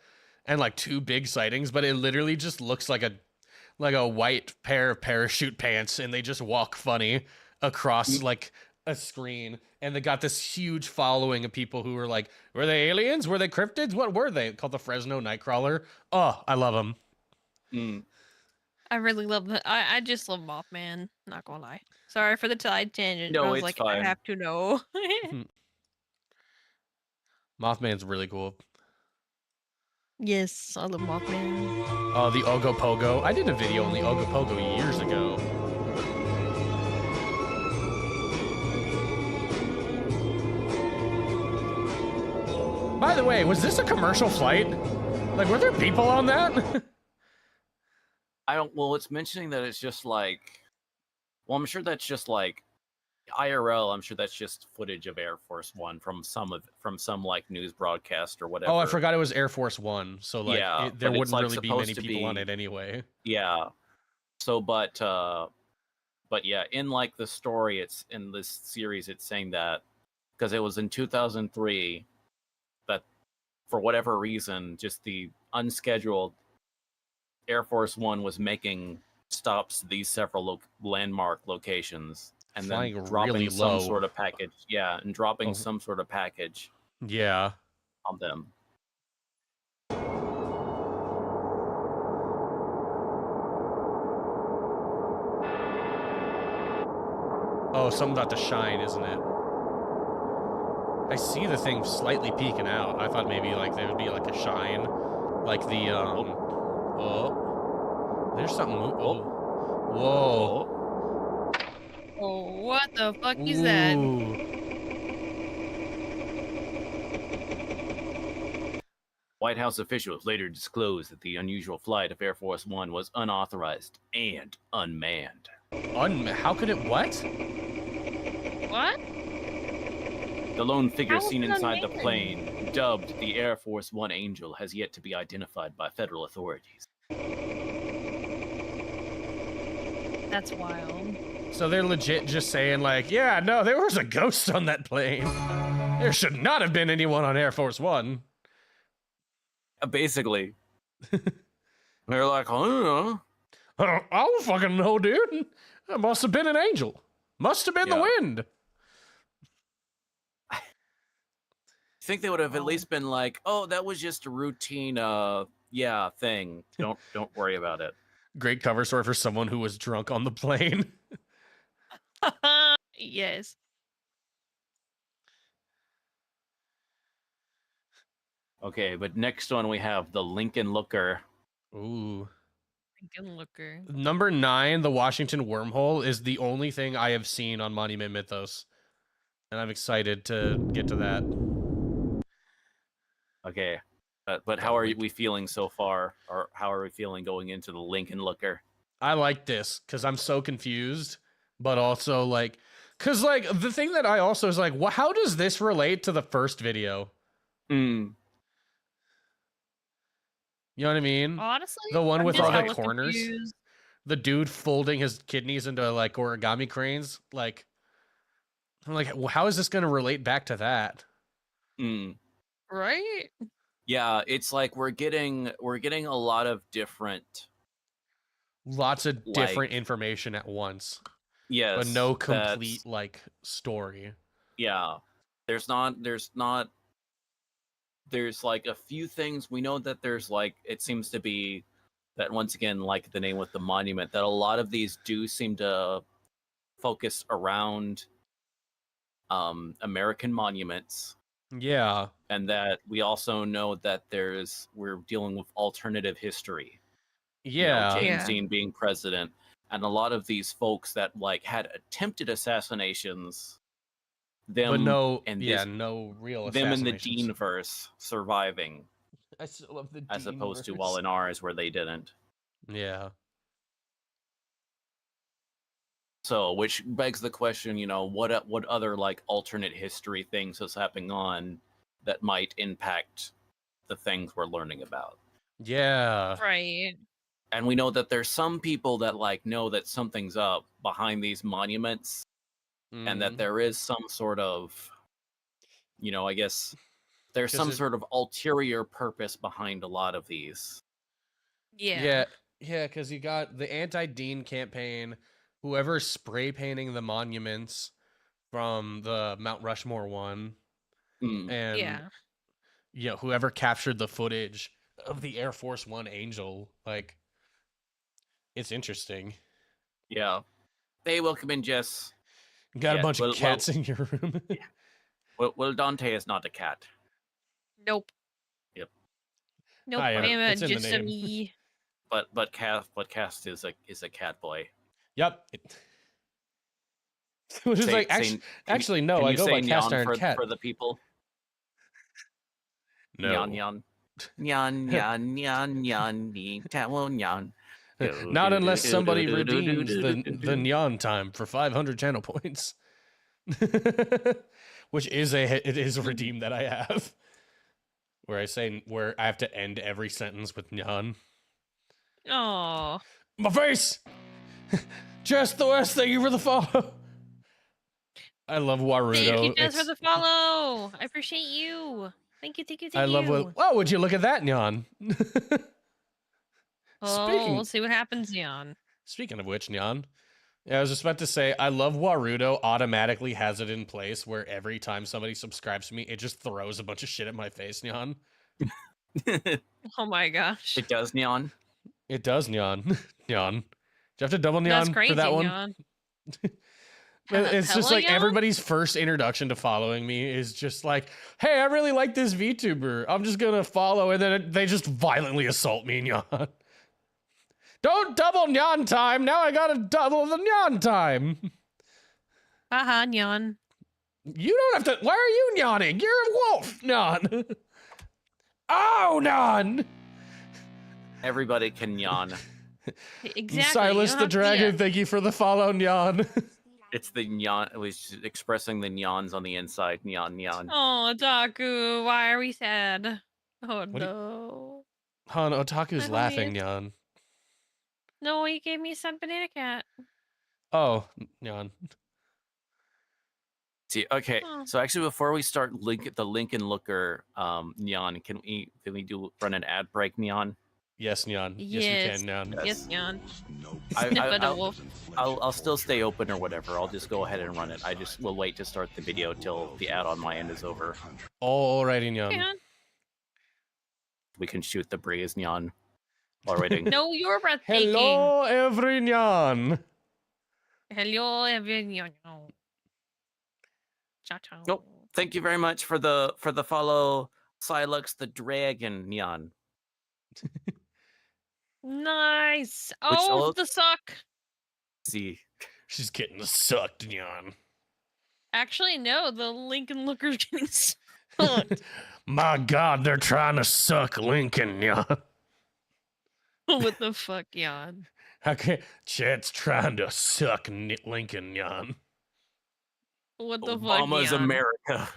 and like 2 big sightings, but it literally just looks like a white pair of parachute pants, and they just walk funny across like a screen, and they got this huge following of people who were like, were they aliens? Were they cryptids? What were they? Called the Fresno Nightcrawler. Oh, I love them. Mm. I really love that. I just love Mothman. Not gonna lie. Sorry for the side tangent. No, but I was it's like, fine. I have to know. Mothman's really cool. Yes, I love Mothman. Oh, the Ogopogo. I did a video on the Ogopogo years ago. By the way, was this a commercial flight? Like, were there people on that? I don't. Well, it's mentioning that it's just like. Well, I'm sure that's just like IRL. I'm sure that's just footage of Air Force One from some like news broadcast or whatever. Oh, I forgot it was Air Force One. So like, Yeah, there but it's, wouldn't like, really be many supposed to people on be- it anyway. Yeah. So, but yeah, in like the story, it's in this series, it's saying that because it was in 2003 that for whatever reason, just the unscheduled Air Force One was making stops to these several landmark locations and Flying then dropping really some low. sort of package. Yeah, and dropping Oh. some sort of package Yeah. on them. Oh, something about to shine, isn't it? I see the thing slightly peeking out. I thought maybe like there would be like a shine, like the Oh, there's something. Oh, whoa. Oh, what the fuck is that? Ooh. White House officials later disclosed that the unusual flight of Air Force One was unauthorized and unmanned. How could it? What? What? The lone figure How is seen it inside the unmanned? plane, dubbed the Air Force One Angel, has yet to be identified by federal authorities. That's wild. So they're legit just saying like, yeah, no, there was a ghost on that plane. There should not have been anyone on Air Force One. Basically. They're like, I don't know. I don't fucking know, dude. That must have been an angel. Must have been the Yeah. wind. I think they would have at least been like, oh, that was just a routine thing. Don't worry about it. Great cover story for someone who was drunk on the plane. Yes. Okay, but next one we have the Lincoln Looker. Ooh. Lincoln Looker. Number 9, the Washington wormhole, is the only thing I have seen on Monument Mythos. And I'm excited to get to that. Okay. But how are we feeling so far? Or how are we feeling going into the Lincoln Looker? I like this because I'm so confused, but also like, because like the thing that I also is like, how does this relate to the first video? Mm. You know what I mean? Honestly, The one I'm with just all the hella corners? confused. The dude folding his kidneys into like origami cranes. Like, I'm like, well, how is this going to relate back to that? Mm. Right? Yeah, it's like we're getting a lot of different, Lots of different like, information at once, yes, but no that's- complete like story. Yeah, there's like a few things we know that there's like, it seems to be that once again, like the name with the monument, that a lot of these do seem to focus around American monuments. Yeah. And that we also know that we're dealing with alternative history. Yeah. James Yeah. Dean being president, and a lot of these folks that like had attempted assassinations, them But no, and yeah, this, no real them in the assassinations. Deanverse surviving, I still love the as opposed to Deanverse. while in ours where they didn't. Yeah. So, which begs the question, what other like alternate history things is happening on that might impact the things we're learning about? Yeah. Right. And we know that there's some people that like know that something's up behind these monuments, and that Mhm. there is some sort of, I guess there's 'Cause some it- sort of ulterior purpose behind a lot of these. Yeah. Yeah, because you got the anti-Dean campaign, whoever's spray painting the monuments from the Mount Rushmore one, Mm. and Yeah. whoever captured the footage of the Air Force One Angel, like, it's interesting. Yeah. Hey, welcome in, Jess. Got a Yeah, bunch well- of cats in your room. Yeah. Well, Dante is not a cat. Nope. Yep. Nope. Hi, I am it's in the just a name. me. But Cast is a cat boy. Yep. Which is Say- like, say- actually, no, Can I you go say by Cast Nyan Iron for Cat. the people? No. Nyan. Nyan, nyan, nyan, nyan, ni, tao, nyan. Not unless somebody redeems the Nyan time for 500 channel points. Which is it is a redeem that I have. Where I have to end every sentence with Nyan. Oh, My face! Just the worst, thank you for the follow. I love Warudo. thank you, Jess, for the follow. I appreciate you. Thank you, thank you, thank I you. love what. Oh, would you look at that, Nyan? Oh, we'll see what happens, Jan. Speaking of which, Nyan, yeah, I was just about to say, I love Warudo automatically has it in place where every time somebody subscribes to me, it just throws a bunch of shit at my face, Nyan. Oh my gosh. It does, Nyan. It does, Nyan. Nyan. Do you have to double That's Nyan crazy, for that one? Jan. It's just Hello, like Jan? everybody's first introduction to following me is just like, hey, I really like this VTuber. I'm just going to follow. And then they just violently assault me, Nyan. Don't double Nyan time. Now I got to double the Nyan time. Haha, Jan. You don't have to. Why are you yawning? You're a wolf, Nyan. Oh, Nyan. Everybody can yawn. Exactly. Silas you the don't have to- Dragon, yeah. thank you for the follow, Nyan. It's the yawn. It was expressing the yawns on the inside. Nyan, nyan. Oh, Taku, why are we sad? Oh do you- no. Han, Otaku's I laughing, believe- Nyan. No, he gave me some banana cat. Oh, Nyan. See, okay. Oh. So actually, before we start the Lincoln Looker, Nyan, can we run an ad break, Nyan? Yes, Nyan. Yes, Yes. we can, Nyan. Yes, Jan. I- Sniff I- at a I'll- wolf. I'll still stay open or whatever. I'll just go ahead and run it. We'll wait to start the video till the ad on my end is over. Alrighty, Nyan. Jan. We can shoot the breeze, Nyan. Already. No, you're breathtaking. Hello, every Nyan. Hello, everyone. Ciao, ciao. Nope. Thank you very much for the follow, Silux the Dragon, Nyan. Nice. Which Oh, all- the suck. See, She's getting sucked, Nyan. Actually, no, the Lincoln Looker's getting sucked. My God, they're trying to suck Lincoln, Nyan. What the fuck, Jan? Okay, Chet's trying to suck Lincoln, Nyan. What the Obama's fuck, Jan? America.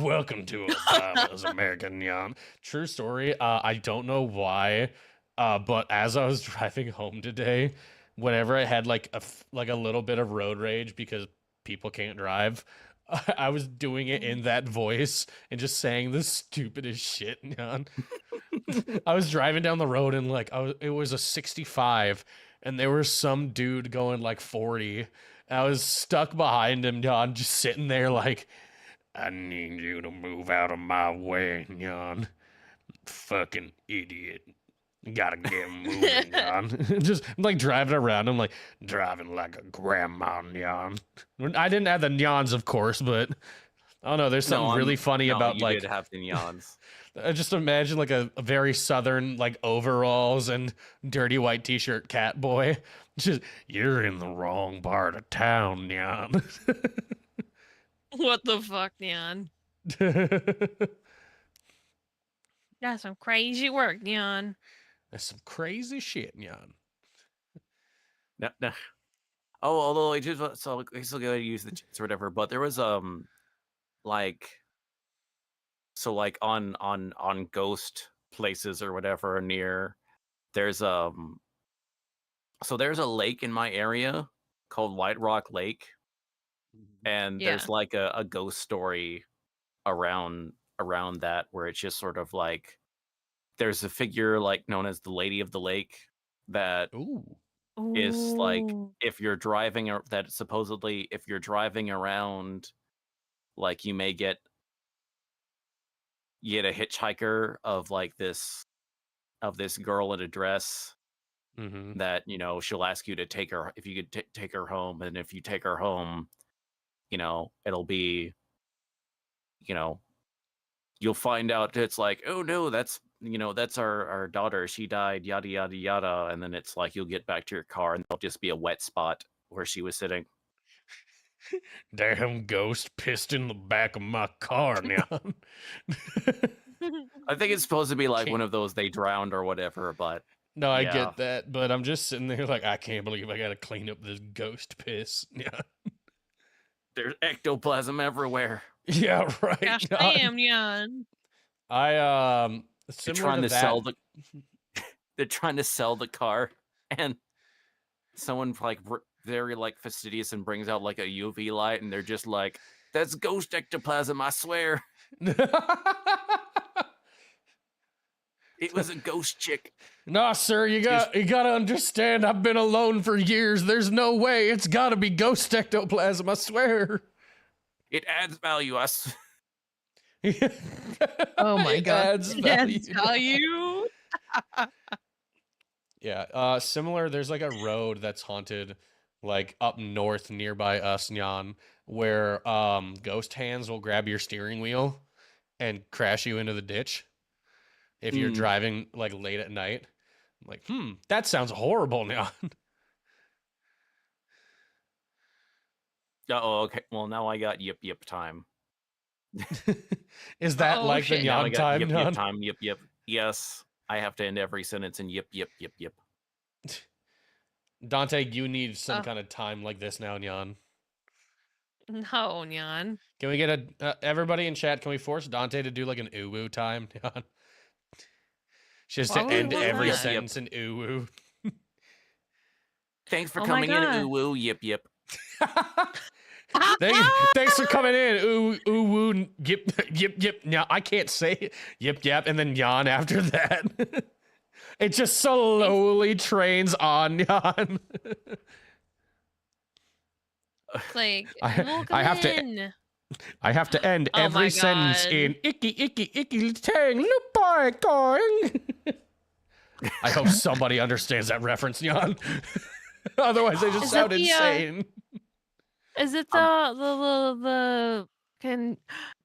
Welcome to Obama's American Nyan. True story. I don't know why, but as I was driving home today, whenever I had like a little bit of road rage because people can't drive, I was doing it in that voice and just saying the stupidest shit, Nyan. I was driving down the road and it was a 65 and there was some dude going like 40. And I was stuck behind him, Nyan, just sitting there like, I need you to move out of my way, Nyan. Fucking idiot. Gotta get moving, Nyan. Just like driving around. I'm like driving like a grandma, Nyan. I didn't have the Nyans, of course, but I don't know. There's something really funny about you like did have the Nyans. I just imagine like a very southern like overalls and dirty white t-shirt cat boy. Just you're in the wrong part of town, Nyan. What the fuck, Jan? That's some crazy work, Jan. That's some crazy shit, Nyan. No. Oh, although I just so I still gotta use the chits or whatever. But there was like on ghost places or whatever near. There's so there's a lake in my area called White Rock Lake, and Yeah. there's like a ghost story around that where it's just sort of like there's a figure like known as the Lady of the Lake that Ooh. is like Ooh. if you're driving that supposedly if you're driving around like you may get a hitchhiker of like this girl in a dress Mm-hmm. that she'll ask you to take her if you could take her home, and if you take her home it'll be you'll find out it's like, oh no, that's our daughter, she died, yada yada yada, and then it's like you'll get back to your car and there'll just be a wet spot where she was sitting. Damn ghost pissed in the back of my car, Nyan. I think it's supposed to be like Can't- one of those they drowned or whatever, but No, I Yeah. get that, but I'm just sitting there like, I can't believe I gotta clean up this ghost piss. Yeah. there's ectoplasm everywhere. Yeah, right. Gosh Jan. damn, Jan. I They're similar trying to to that. sell the they're trying to sell the car, and someone like very like fastidious and brings out like a UV light, and they're just like, "That's ghost ectoplasm, I swear, it was a ghost chick." Nah, sir, you gotta understand. I've been alone for years. There's no way. It's gotta be ghost ectoplasm. I swear. It adds value. Oh my It god. adds That's value. value. Yeah. Similar. There's like a road that's haunted, like up north nearby us, Nyan, where ghost hands will grab your steering wheel and crash you into the ditch if you're driving like late at night. I'm like, that sounds horrible, Nyan. Oh, okay. Well, now I got yip time. Is that Oh, like shit. the Now I Nyan got time, yip Nyan? time. Yip. Yes, I have to end every sentence in yip. Dante, you need some Oh. kind of time like this now, Nyan. No, Jan. Can we get everybody in chat? Can we force Dante to do like an ooh-woo time, Nyan? Just Why to would we end want every that? sentence in ooh-woo. Thanks for Oh my coming in. God. Ooh woo. Yip. Thanks for coming in. Ooh woo yip. Now I can't say yip and then yawn after that. It just slowly trains on yawn. Like, I- welcome I have to- in. I have to end Oh my every sentence God. in icky tang lupai going. I hope somebody understands that reference, yawn. Otherwise, they just Is sound that the, insane. Is it the can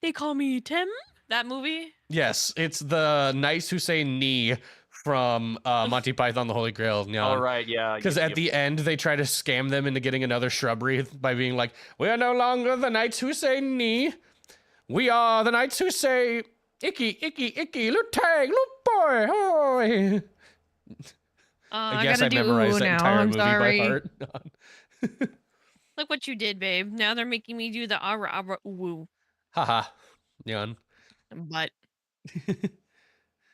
they call me Tim? That movie? Yes, it's the Nice who say knee from Monty Python the Holy Grail. All right. Yeah. Because at the end, they try to scam them into getting another shrubbery by being like, we are no longer the knights who say knee. We are the knights who say icky, lutang, lupoy, hoy. I guess I gotta do memorized ooh that now. entire I'm movie sorry. by heart. Look what you did, babe. Now they're making me do the abra woo. Haha. Yan. But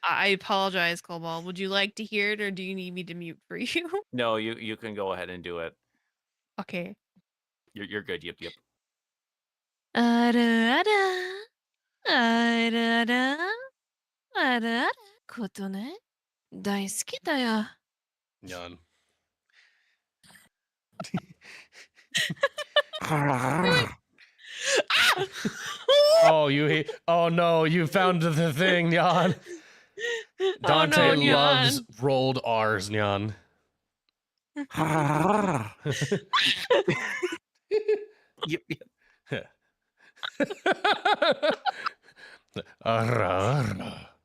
I apologize, Cobalt. Would you like to hear it, or do you need me to mute for you? No, you can go ahead and do it. Okay. You're good. Yip. Koto ne. Daisuki da yo. Yan. Oh no, you found the thing, Nyan. Dante no, loves Nyan. rolled R's, Nyan. Yip.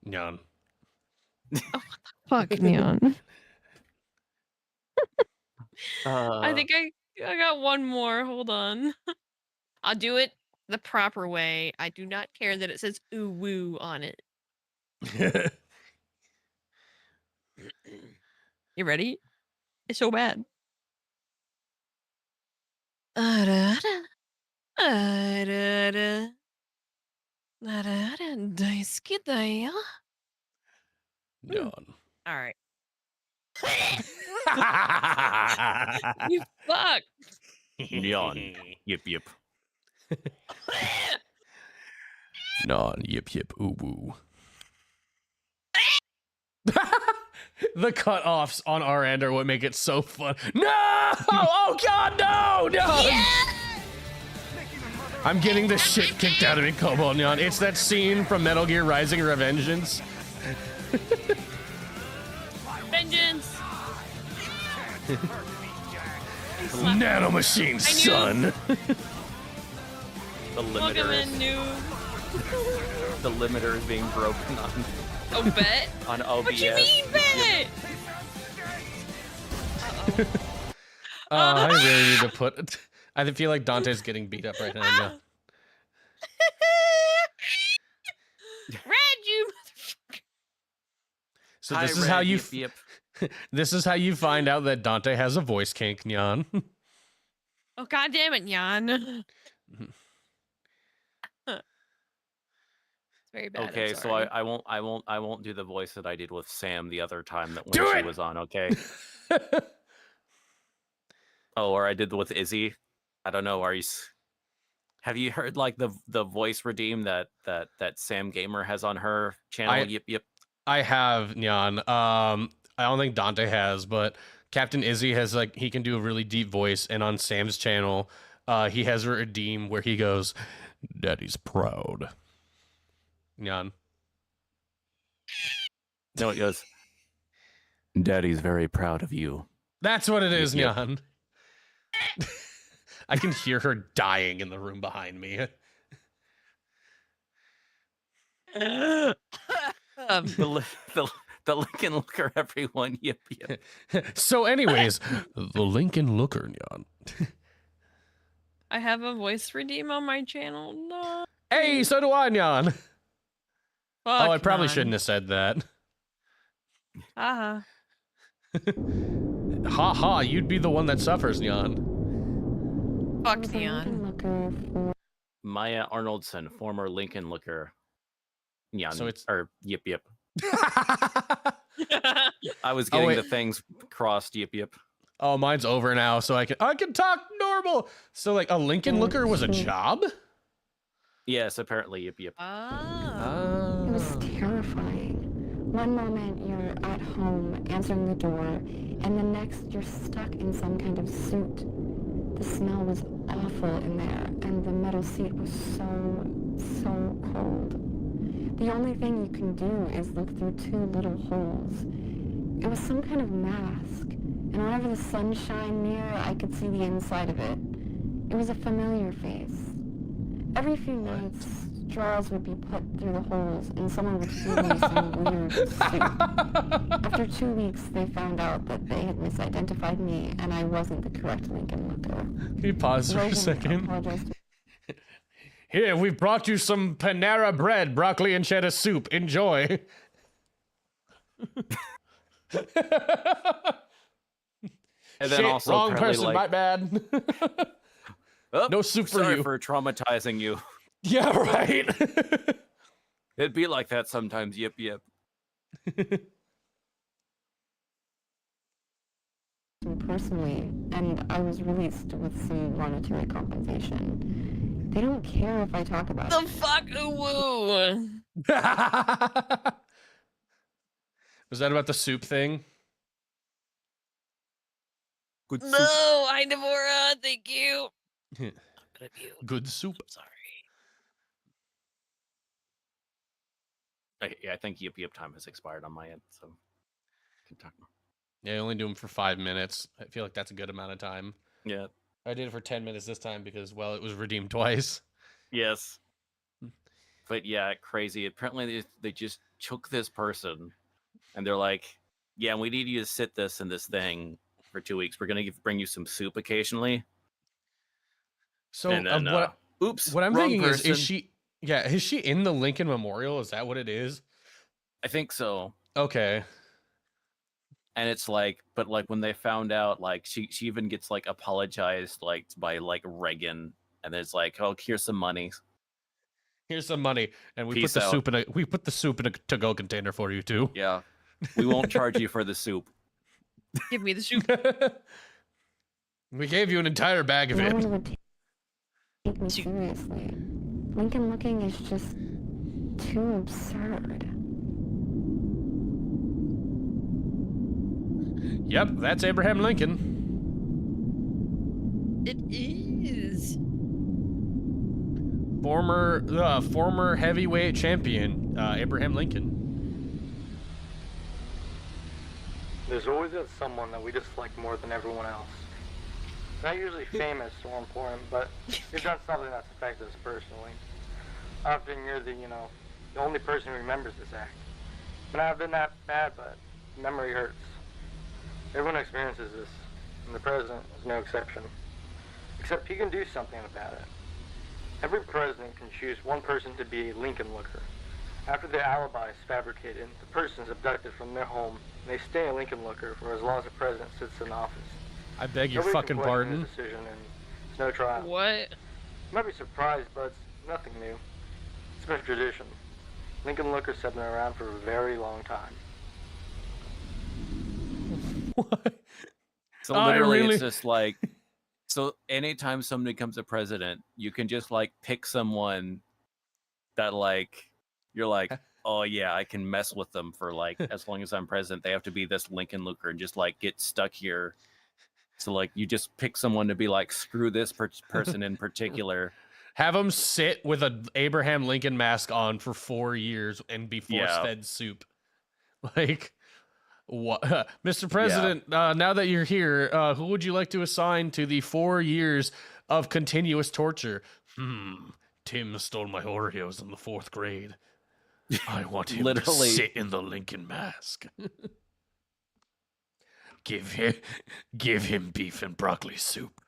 Nyan. Fuck Neon. Uh, I think I got one more. Hold on. I'll do it the proper way. I do not care that it says ooh woo on it. You ready? It's so bad. Daisuki da yo. Nyan. All right. You fuck. Nyan. Yip. Non yip ooh woo. The cutoffs on our end are what make it so fun. No! Oh god, no! No! I'm getting the shit kicked out of me, Cobalt Neon. It's that scene from Metal Gear Rising Revengeance. Vengeance. Nanomachine, son. The Welcome limiter. in, noob. The limiter is being broken on Oh, bet. on OBS. What you mean, bet? I really need to put. I feel like Dante's getting beat up right now. Yeah. Red, you motherfucker. So Hi, this is how Red, you yip, this is how you find out that Dante has a voice kink, Nyan. Oh god damn it, Jan. It's very bad. Okay, I'm so sorry. I won't do the voice that I did with Sam the other time that when Do she it! was on. Okay. Oh, or I did with Izzy. I don't know. Have you heard like the voice redeem that Sam Gamer has on her channel? Yip. I have, Nyan. I don't think Dante has, but Captain Izzy has like he can do a really deep voice, and on Sam's channel, he has a redeem where he goes, "Daddy's proud." Nyan. No, it goes. Daddy's very proud of you. That's what it is, Yep. Nyan. I can hear her dying in the room behind me. The Lincoln Looker, everyone. Yip. So, anyways, the Lincoln Looker, Nyan. I have a voice redeem on my channel. No. Hey, so do I, Nyan. Fuck, Oh, I probably Jan. shouldn't have said that. Haha. Ha ha, you'd be the one that suffers, Nyan. Fuck, Jan. Maya Arnoldson, former Lincoln Looker. Yeah, So it's or yip. I was getting wait. the things crossed. Yip. Oh, mine's over now, so I can talk normal. So, like, a Lincoln Looker was a job? Yes, apparently. Yip. Ah. It was terrifying. One moment you're at home answering the door, and the next you're stuck in some kind of suit. The smell was awful in there, and the metal seat was so cold. The only thing you can do is look through two little holes. It was some kind of mask, and whenever the sun shined near, I could see the inside of it. It was a familiar face. Every few nights, straws would be put through the holes, and someone would feed me some weird soup. After 2 weeks, they found out that they had misidentified me, and I wasn't the correct Lincoln Looker. Can you pause for a Logan second? apologized to Here, we've brought you some Panera bread, broccoli, and cheddar soup. Enjoy. And then Shit, also wrong apparently, person, like, my bad. oh, No soup for sorry you. for traumatizing you. Yeah, right. It'd be like that sometimes. Yip. me personally, and I was released with some monetary compensation. They don't care if I talk about The it. fuck, woo. Was that about the soup thing? Good soup. No, hi Deborah, thank you. Good soup. Sorry. I think Yip time has expired on my end, so can talk more. Yeah, I only do them for 5 minutes. I feel like that's a good amount of time. Yeah. I did it for 10 minutes this time because, well, it was redeemed twice. Yes. But yeah, crazy. Apparently they just took this person and they're like, yeah, we need you to sit this in this thing for 2 weeks. We're going to bring you some soup occasionally. So, And then, oops, what I'm wrong thinking person. is she in the Lincoln Memorial? Is that what it is? I think so. Okay. And it's like, but like when they found out, like she even gets like apologized like by like Reagan, and it's like, oh, here's some money. Here's some money, and we Peace put the out. soup in a to-go container for you too. Yeah, we won't charge you for the soup. Give me the soup. We gave you an entire bag of No it. one would take me seriously. Lincoln looking is just too absurd. Yep, that's Abraham Lincoln. It is. Former heavyweight champion, Abraham Lincoln. There's always that someone that we dislike more than everyone else. Not usually famous or important, but you've done something that's affected us personally. Often you're the only person who remembers this act. It may not have been that bad, but memory hurts. Everyone experiences this, and the president is no exception. Except he can do something about it. Every president can choose one person to be a Lincoln Looker, After their alibi is fabricated, the person is abducted from their home, and they stay in Lincoln Looker for as long as the president sits in office. I beg your Nobody fucking can question pardon. his decision, and there's no trial. What? You might be surprised, but it's nothing new. It's been a tradition. Lincoln Lookers have been around for a very long time. What? So I literally, really- it's just like, so anytime somebody becomes a president, you can just like pick someone that like you're like, oh yeah, I can mess with them for like as long as I'm president. They have to be this Lincoln Looker and just like get stuck here. So like you just pick someone to be like, screw this person in particular. Have him sit with a Abraham Lincoln mask on for 4 years and be force-fed soup. Like, what, Mr. President? Now that you're here, who would you like to assign to the 4 years of continuous torture? Tim stole my Oreos in the 4th grade. I want him Literally. to sit in the Lincoln mask. Give him beef and broccoli soup.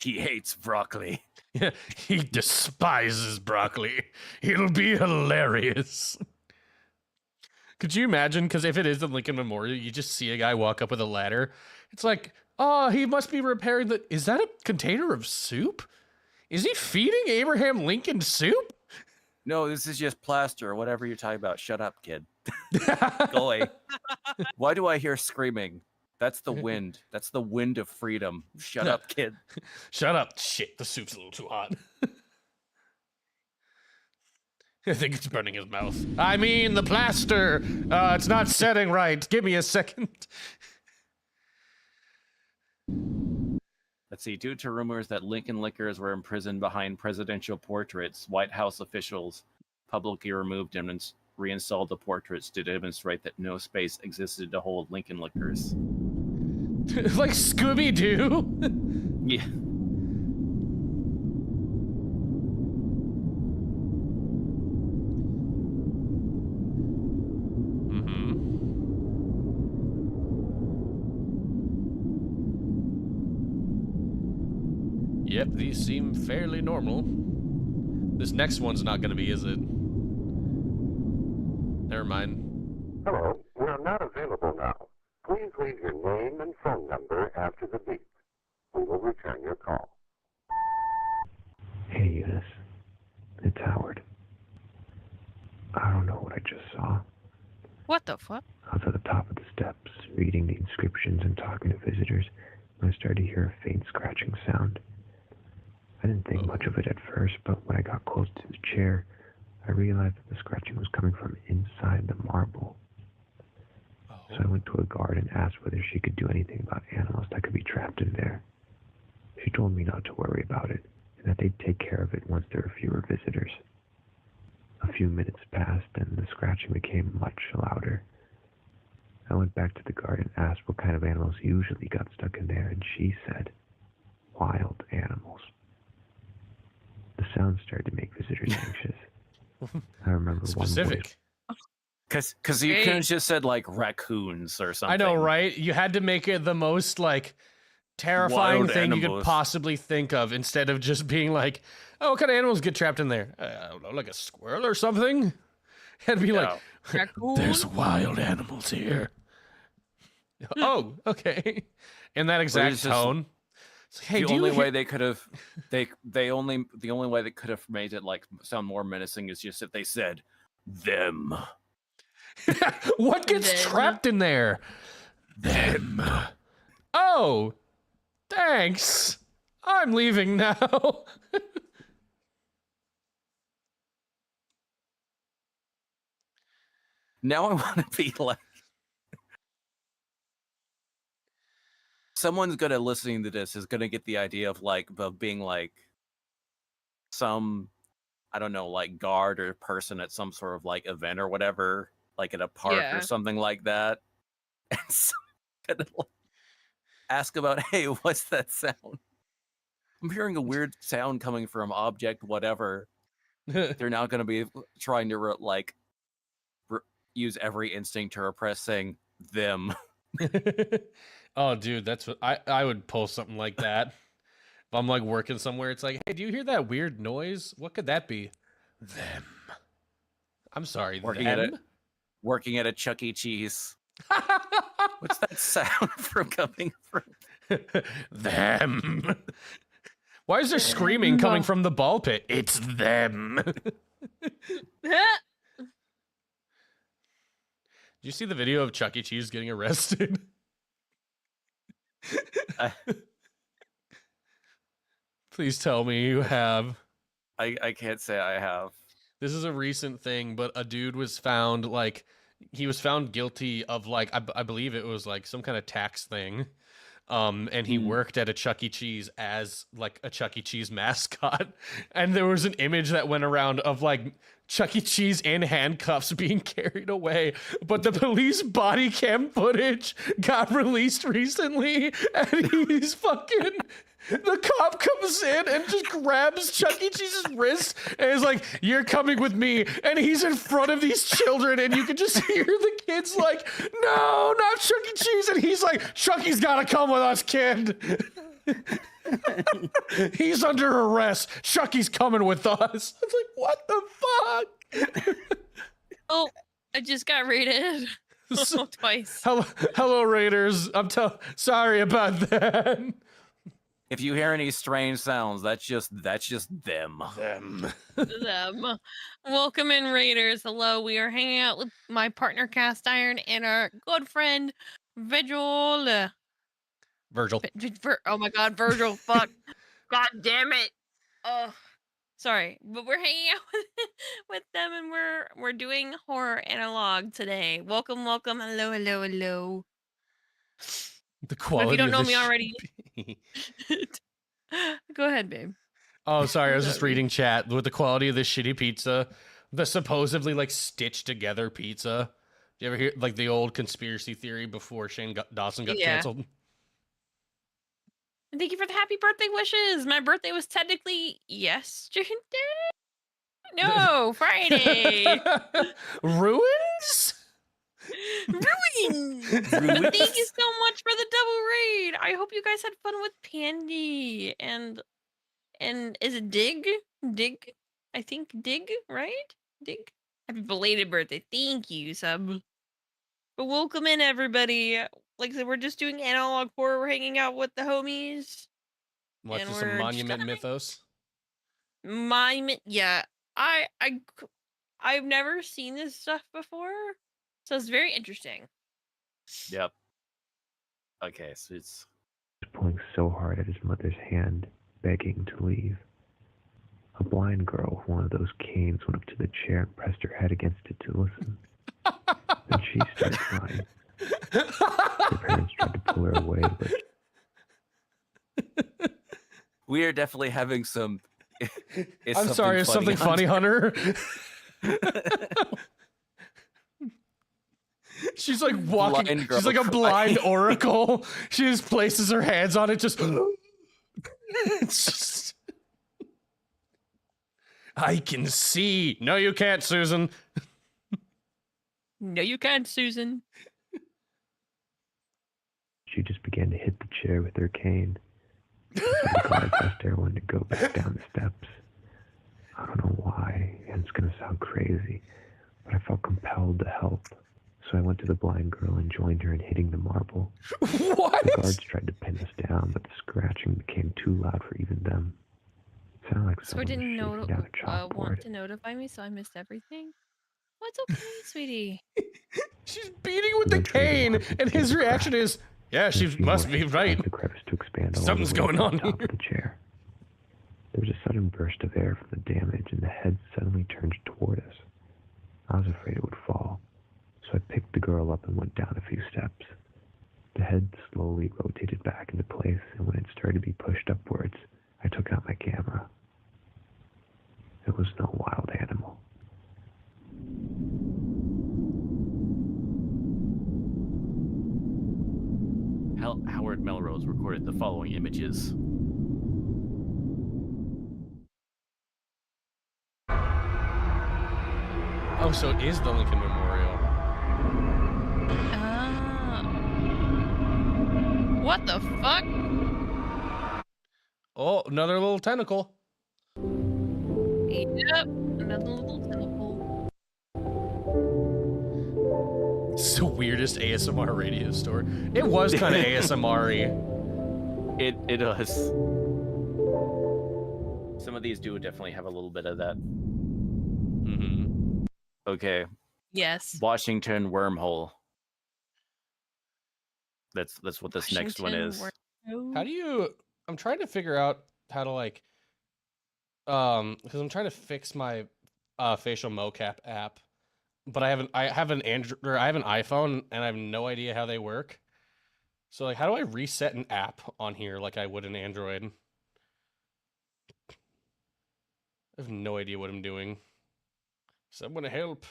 He hates broccoli. Yeah, he despises broccoli. It'll be hilarious. Could you imagine? Because if it is the Lincoln Memorial, you just see a guy walk up with a ladder. It's like, oh, he must be repairing the... Is that a container of soup? Is he feeding Abraham Lincoln soup? No, this is just plaster or whatever you're talking about. Shut up, kid. Go away. Why do I hear screaming? That's the wind. That's the wind of freedom. Shut up, kid. Shut up. Shit, the soup's a little too hot. I think it's burning his mouth. I mean, the plaster. It's not setting right. Give me a second. Let's see. Due to rumors that Lincoln Lickers were imprisoned behind presidential portraits, White House officials publicly removed them and reinstalled the portraits to demonstrate that no space existed to hold Lincoln Lickers. Like Scooby-Doo? Yeah. Yep, these seem fairly normal. This next one's not gonna be, is it? Never mind. Hello, we are not available now. Please leave your name and phone number after the beep. We will return your call. Hey, Eunice. It's Howard. I don't know what I just saw. What the fuck? I was at the top of the steps, reading the inscriptions and talking to visitors, when I started to hear a faint scratching sound. I didn't think much of it at first, but when I got close to the chair, I realized that the scratching was coming from inside the marble. So I went to a guard and asked whether she could do anything about animals that could be trapped in there. She told me not to worry about it, and that they'd take care of it once there were fewer visitors. A few minutes passed, and the scratching became much louder. I went back to the guard and asked what kind of animals usually got stuck in there, and she said, wild animals. The sound started to make visitors anxious. I remember Specific. Because you could have just said like raccoons or something. I know, right? You had to make it the most like terrifying Wild thing you could animals. possibly think of, instead of just being like, "Oh, what kind of animals get trapped in there? I don't know, like a squirrel or something." Had to be like, Raccoon? "There's wild animals here." Oh, okay. In that exact it's just- tone. It's like, hey, the do only you way hear- they could have the only way they could have made it like sound more menacing is just if they said them. What gets Them. trapped in there? Them. Oh, thanks. I'm leaving now. Now I want to be like someone's gonna listening to this is gonna get the idea of like of being like some I don't know like guard or person at some sort of like event or whatever, like at a park Yeah. or something like that, and so gonna like, ask about, hey, what's that sound? I'm hearing a weird sound coming from object whatever. They're now gonna be trying to use every instinct to repress saying them. Oh, dude, that's what I would pull something like that. If I'm like working somewhere, it's like, hey, do you hear that weird noise? What could that be? Them. I'm sorry, Working them? Working at a Chuck E. Cheese. What's that sound coming from? Them. Why is there screaming coming from the ball pit? It's them. Did you see the video of Chuck E. Cheese getting arrested? Please tell me you have. I can't say I have. This is a recent thing, but a dude was found, like, he was found guilty of, like, I believe it was, like, some kind of tax thing. And he worked at a Chuck E. Cheese as, like, a Chuck E. Cheese mascot. And there was an image that went around of, like, Chuck E. Cheese in handcuffs being carried away. But the police body cam footage got released recently, and he's fucking... The cop comes in and just grabs Chuck E. Cheese's wrist and is like, "You're coming with me." And he's in front of these children, and you can just hear the kids like, "No, not Chuck E. Cheese." And he's like, "Chucky's gotta come with us, kid." He's under arrest. Chucky's coming with us. I was like, what the fuck? Oh, I just got raided. Twice. Hello, Raiders. Sorry about that. If you hear any strange sounds, that's just them. Them. Welcome in, Raiders. Hello, we are hanging out with my partner Cast Iron and our good friend Virgil. Oh my God, Virgil! Fuck! God damn it! Oh, sorry, but we're hanging out with them, and we're doing horror analog today. Welcome. Hello. The quality. If you don't know of me already, go ahead, babe. Oh, sorry, I was just reading chat. With the quality of this shitty pizza, the supposedly like stitched together pizza. Do you ever hear like the old conspiracy theory before Dawson got canceled? And thank you for the happy birthday wishes. My birthday was technically yesterday. No, Friday. Ruins? Ruins. Thank you so much for the double raid. I hope you guys had fun with Pandy and is it Dig? I think Dig, right? Dig. Happy belated birthday. Thank you, sub. But welcome in, everybody. Like I said, we're just doing analog horror. We're hanging out with the homies. Watching some Monument Mythos. Yeah. I've never seen this stuff before, so it's very interesting. Yep. Okay, so it's pulling so hard at his mother's hand, begging to leave. A blind girl with one of those canes went up to the chair and pressed her head against it to listen. Then she started crying. Her parents tried to pull her away, but we are definitely having some. I'm sorry, is something funny, Hunter? She's like walking. She's like a blind oracle. She just places her hands on it. Just. It's just. I can see. No, you can't, Susan. No, you can't, Susan. She just began to hit the chair with her cane. The guards asked everyone to go back down the steps. I don't know why, and it's going to sound crazy, but I felt compelled to help. So I went to the blind girl and joined her in hitting the marble. What? The guards tried to pin us down, but the scratching became too loud for even them. It sounded like So I someone didn't was shaking down a want chalkboard. to notify me, so I missed everything. What's okay, sweetie? She's beating with the cane, and his reaction is, "Yeah, she must be right. The crevice to expand all Something's the way going to on the top here." of the chair. There was a sudden burst of air from the damage, and the head suddenly turned toward us. I was afraid it would fall, so I picked the girl up and went down a few steps. The head slowly rotated back into place, and when it started to be pushed upwards, I took out my camera. It was no wild animal. Howard Melrose recorded the following images. Oh, so it is the Lincoln Memorial. What the fuck? Oh, another little tentacle. Yep, another little tentacle. It's the weirdest ASMR radio store. It was kind of ASMR-y. It does. Some of these do definitely have a little bit of that. Mm-hmm. Okay. Yes. Washington wormhole. That's what this next one Washington is. How do you... I'm trying to figure out how to, like... because I'm trying to fix my facial mocap app, but I have an Android, or I have an iPhone, and I have no idea how they work. So, like, how do I reset an app on here like I would an Android? I have no idea what I'm doing. Someone help.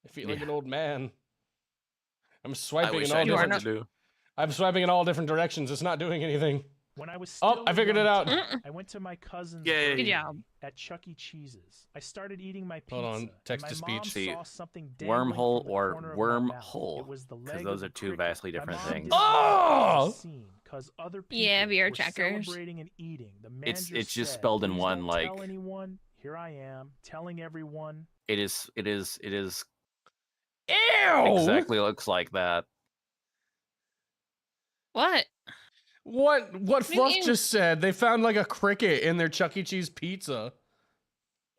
I feel like an old man. I'm swiping in all different... I'm swiping in all different directions. It's not doing anything. When I was still I figured it out. I went to my cousin's Yay. birthday Good job. at Chuck E. Cheese's. I started eating my pizza. Hold on, text to and my mom speech. saw something dangling Wormhole from the or corner of my mouth. wormhole, It was the leg because of those a are two cricket. vastly My different mom things. didn't Oh! want the scene 'cause other people Yeah, VR were trackers. celebrating and eating. The It's manager just said, spelled in "Please one, don't like- tell anyone. Here I am, telling everyone." It is Ew! exactly looks like that. What? What do you Fluff mean? just said? They found like a cricket in their Chuck E. Cheese pizza.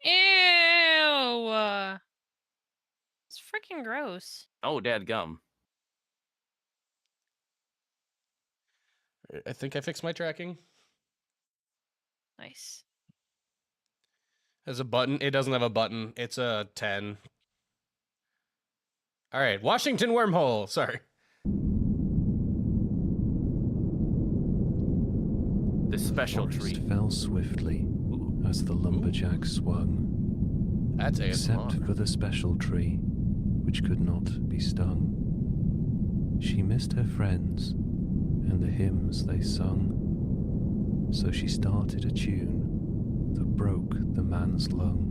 Ew! It's freaking gross. Oh, dadgum. I think I fixed my tracking. Nice. Has a button. It doesn't have a button. It's a 10. All right, Washington wormhole. Sorry. The special Forest treat. fell swiftly as the lumberjack swung, That's except ASMR. for the special tree, which could not be stung. She missed her friends and the hymns they sung, so she started a tune that broke the man's lung.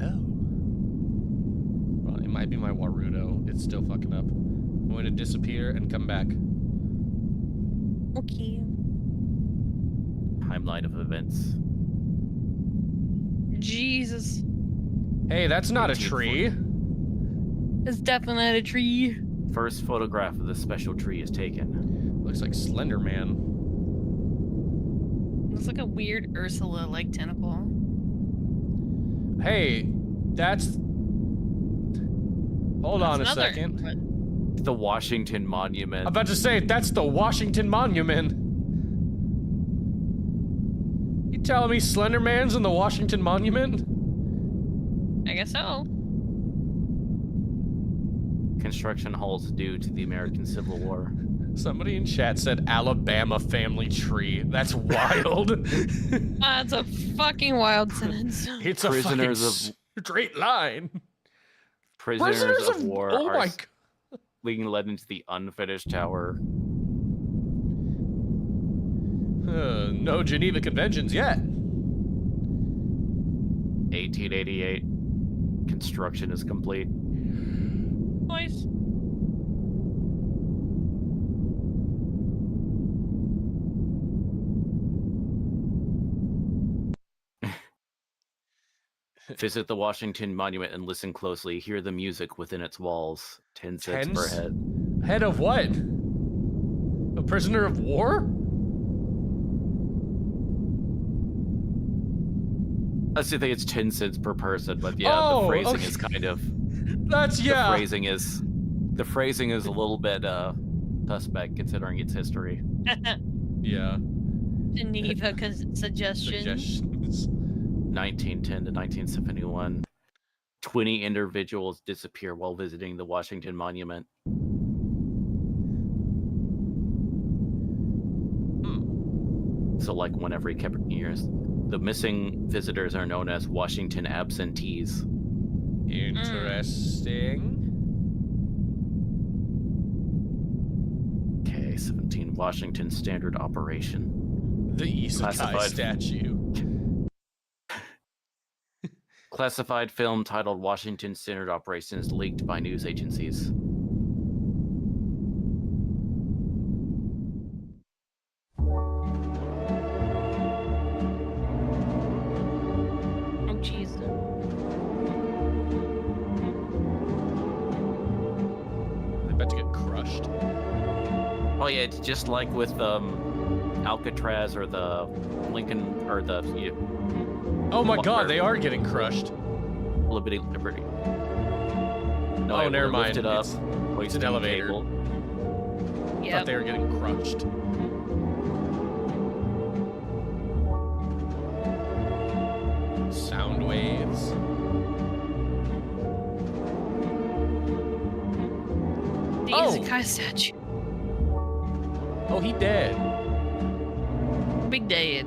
Oh. Well, it might be my Warudo. It's still fucking up. I'm going to disappear and come back. Okay. Timeline of events. Jesus. Hey, that's not a tree. It's definitely not a tree. First photograph of the special tree is taken. Looks like Slender Man. Looks like a weird Ursula-like tentacle. Hey, that's... Hold on a That's another- second. what? The Washington Monument. I'm about to say, that's the Washington Monument. You telling me Slender Man's in the Washington Monument? I guess so. Construction halts due to the American Civil War. Somebody in chat said Alabama family tree. That's wild. That's a fucking wild sentence. It's a Prisoners fucking straight line. Prisoners of war Oh are my god. being led into the unfinished tower. No Geneva Conventions yet. 1888. Construction is complete. Nice. Visit the Washington Monument and listen closely. Hear the music within its walls. 10 cents per Tens? head. Head of what? A prisoner of war? I still think it's 10 cents per person, but yeah, Oh, the phrasing okay. is kind of That's yeah. the phrasing is a little bit suspect considering its history. Yeah. Geneva suggestions. Suggestions. 1910 to 1971. 20 individuals disappear while visiting the Washington Monument. So like one every couple years. The missing visitors are known as Washington absentees. Interesting. Okay, 17. Washington Standard Operation. The Isekai Classified. statue. Classified film titled Washington Standard Operations leaked by news agencies. Oh Jesus. Oh yeah, it's just like with Alcatraz or the Lincoln or the Oh my God, they are getting crushed. Liberty. No, Oh, never mind. It up, It's hoist an the elevator. cable. I thought they were getting crushed. Sound waves. The Oh! Izakai statue. Oh, he dead. Big dead.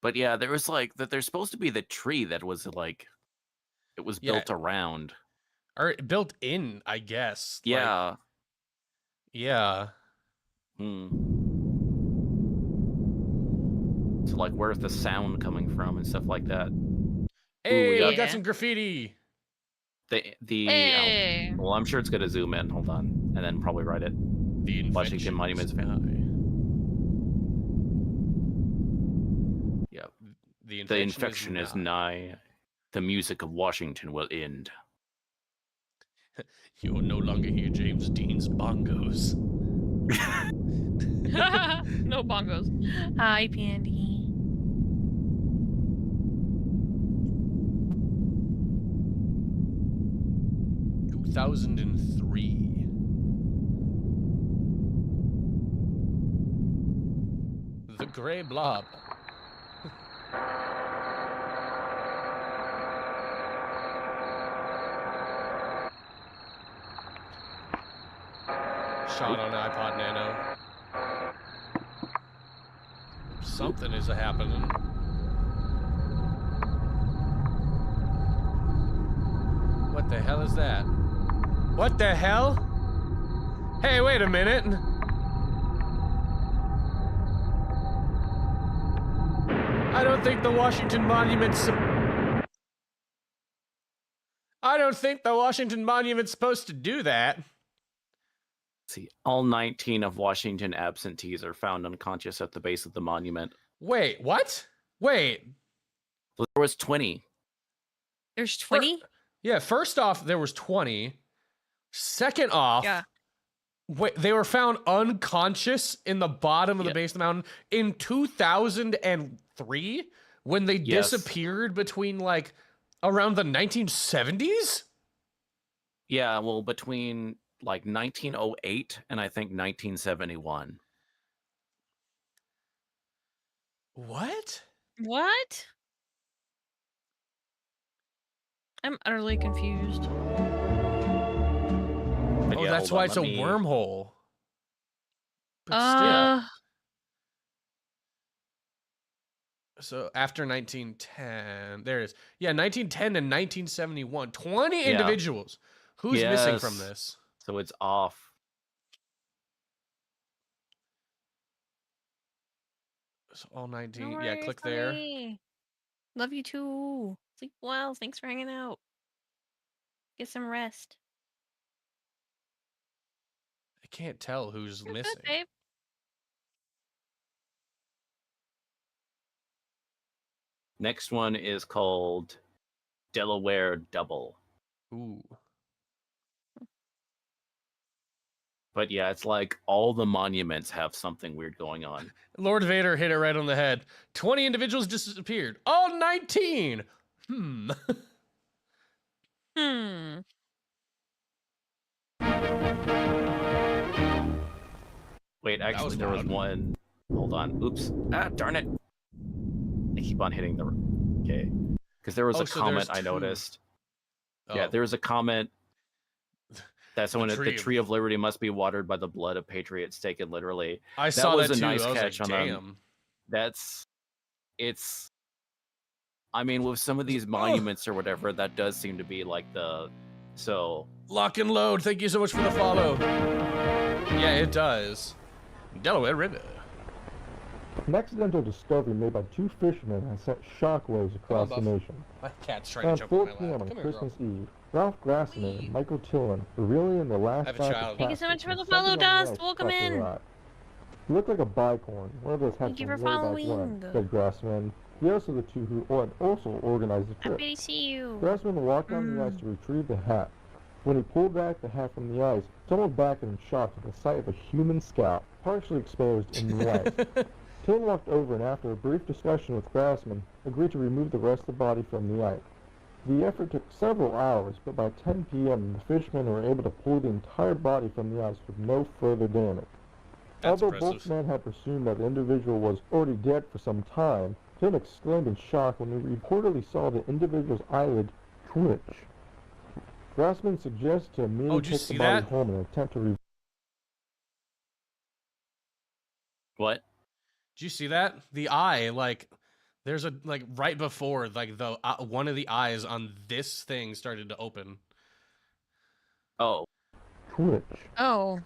But yeah, there was like that. There's supposed to be the tree that was like, it was built around. Or built in, I guess. Yeah. Like, yeah. So like, where's the sound coming from and stuff like that? Hey, we got some graffiti. Hey. Well, I'm sure it's gonna zoom in. Hold on, and then probably write it. The Washington Monuments. Yeah. The infection is nigh. The music of Washington will end. You will no longer hear James Dean's bongos. No bongos. Hi, Pandy. (2003). The Gray Blob. Shot on iPod Nano. Something is happening. What the hell is that? What the hell? Hey, wait a minute. I don't think the Washington Monument's supposed to do that. See, all 19 of Washington absentees are found unconscious at the base of the monument. Wait, what? Wait. There was 20. There's 20? Yeah, first off, there was 20. Second off, wait, they were found unconscious in the bottom of the base of the mountain in 2003 when they disappeared between like around the 1970s? Yeah, well, between like 1908 and I think 1971. What? What? I'm utterly confused. Oh, that's why it's a wormhole. But so after 1910, there it is. Yeah, 1910 and 1971. 20 individuals. Who's missing from this? So it's off. So all 19. No yeah, worries, click there. honey. Love you too. Sleep well. Thanks for hanging out. Get some rest. I can't tell who's You're missing. good, babe. Next one is called Delaware Double. Ooh. But yeah, it's like all the monuments have something weird going on. Lord Vader hit it right on the head. 20 individuals disappeared. All 19. Wait, actually, there was one. Hold on. Oops. Ah, darn it. I keep on hitting the. Okay. Because there was a comment I noticed. Yeah, there was a comment that someone the Tree of Liberty must be watered by the blood of patriots taken literally. I saw that was a too. nice I was catch like, on damn. them. It's. I mean, with some of these monuments or whatever, that does seem to be like the. So. Lock and load. Thank you so much for the follow. Yeah, it does. Delaware River. An accidental discovery made by two fishermen has sent shockwaves across the nation. My cat's trying Around to jump 4 on my p.m. lap. on Come here, Christmas Eve, Ralph Grassman and Michael Tillman were reeling in the last I have a batch child. of Thank you so much plastic for the when follow, something on the Dust. ice Welcome caught their in. eye. He looked like a bicorn, one of those Thank you handsome for layback following. ones, said Grassman. The others of the two who had also organized the trip. Happy to see you. Grassman walked down the ice to retrieve the hat. When he pulled back the hat from the ice, someone back in shock at the sight of a human scalp, partially exposed and white. Tim walked over and after a brief discussion with Grassman, agreed to remove the rest of the body from the ice. The effort took several hours, but by 10 p.m. the fishermen were able to pull the entire body from the ice with no further damage. That's Although impressive. both men had presumed that the individual was already dead for some time, Tim exclaimed in shock when he reportedly saw the individual's eyelid twitch. Grassman suggested to immediately did you take see the body that? home and attempt to What? Did you see that? The eye, like, there's a, like, right before, like, the one of the eyes on this thing started to open. Oh. twitch. Oh.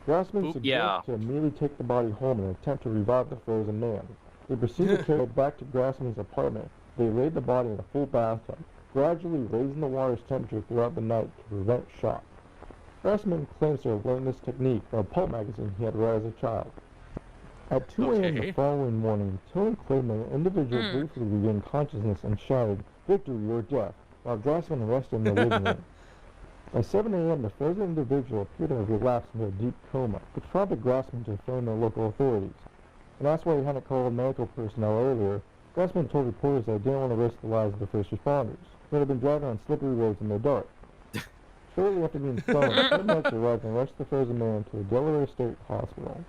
Grassman Oop, suggested yeah. to immediately take the body home and attempt to revive the frozen man. They proceeded to carry it back to Grassman's apartment. They laid the body in a full bathtub, gradually raising the water's temperature throughout the night to prevent shock. Grassman claims to have learned this technique from a pulp magazine he had read as a child. At 2 a.m. the following morning, Tillman claimed that an individual briefly regained consciousness and shouted, "Victory or death," while Grassman rested in the living room. By 7 a.m., the frozen individual appeared to have relapsed into a deep coma, which prompted Grassman to phone the local authorities. And that's why he hadn't called medical personnel earlier. Grassman told reporters that he didn't want to risk the lives of the first responders, who had been driving on slippery roads in the dark. Shortly after being phoned, paramedics arrived and rushed the frozen man to a Delaware State Hospital.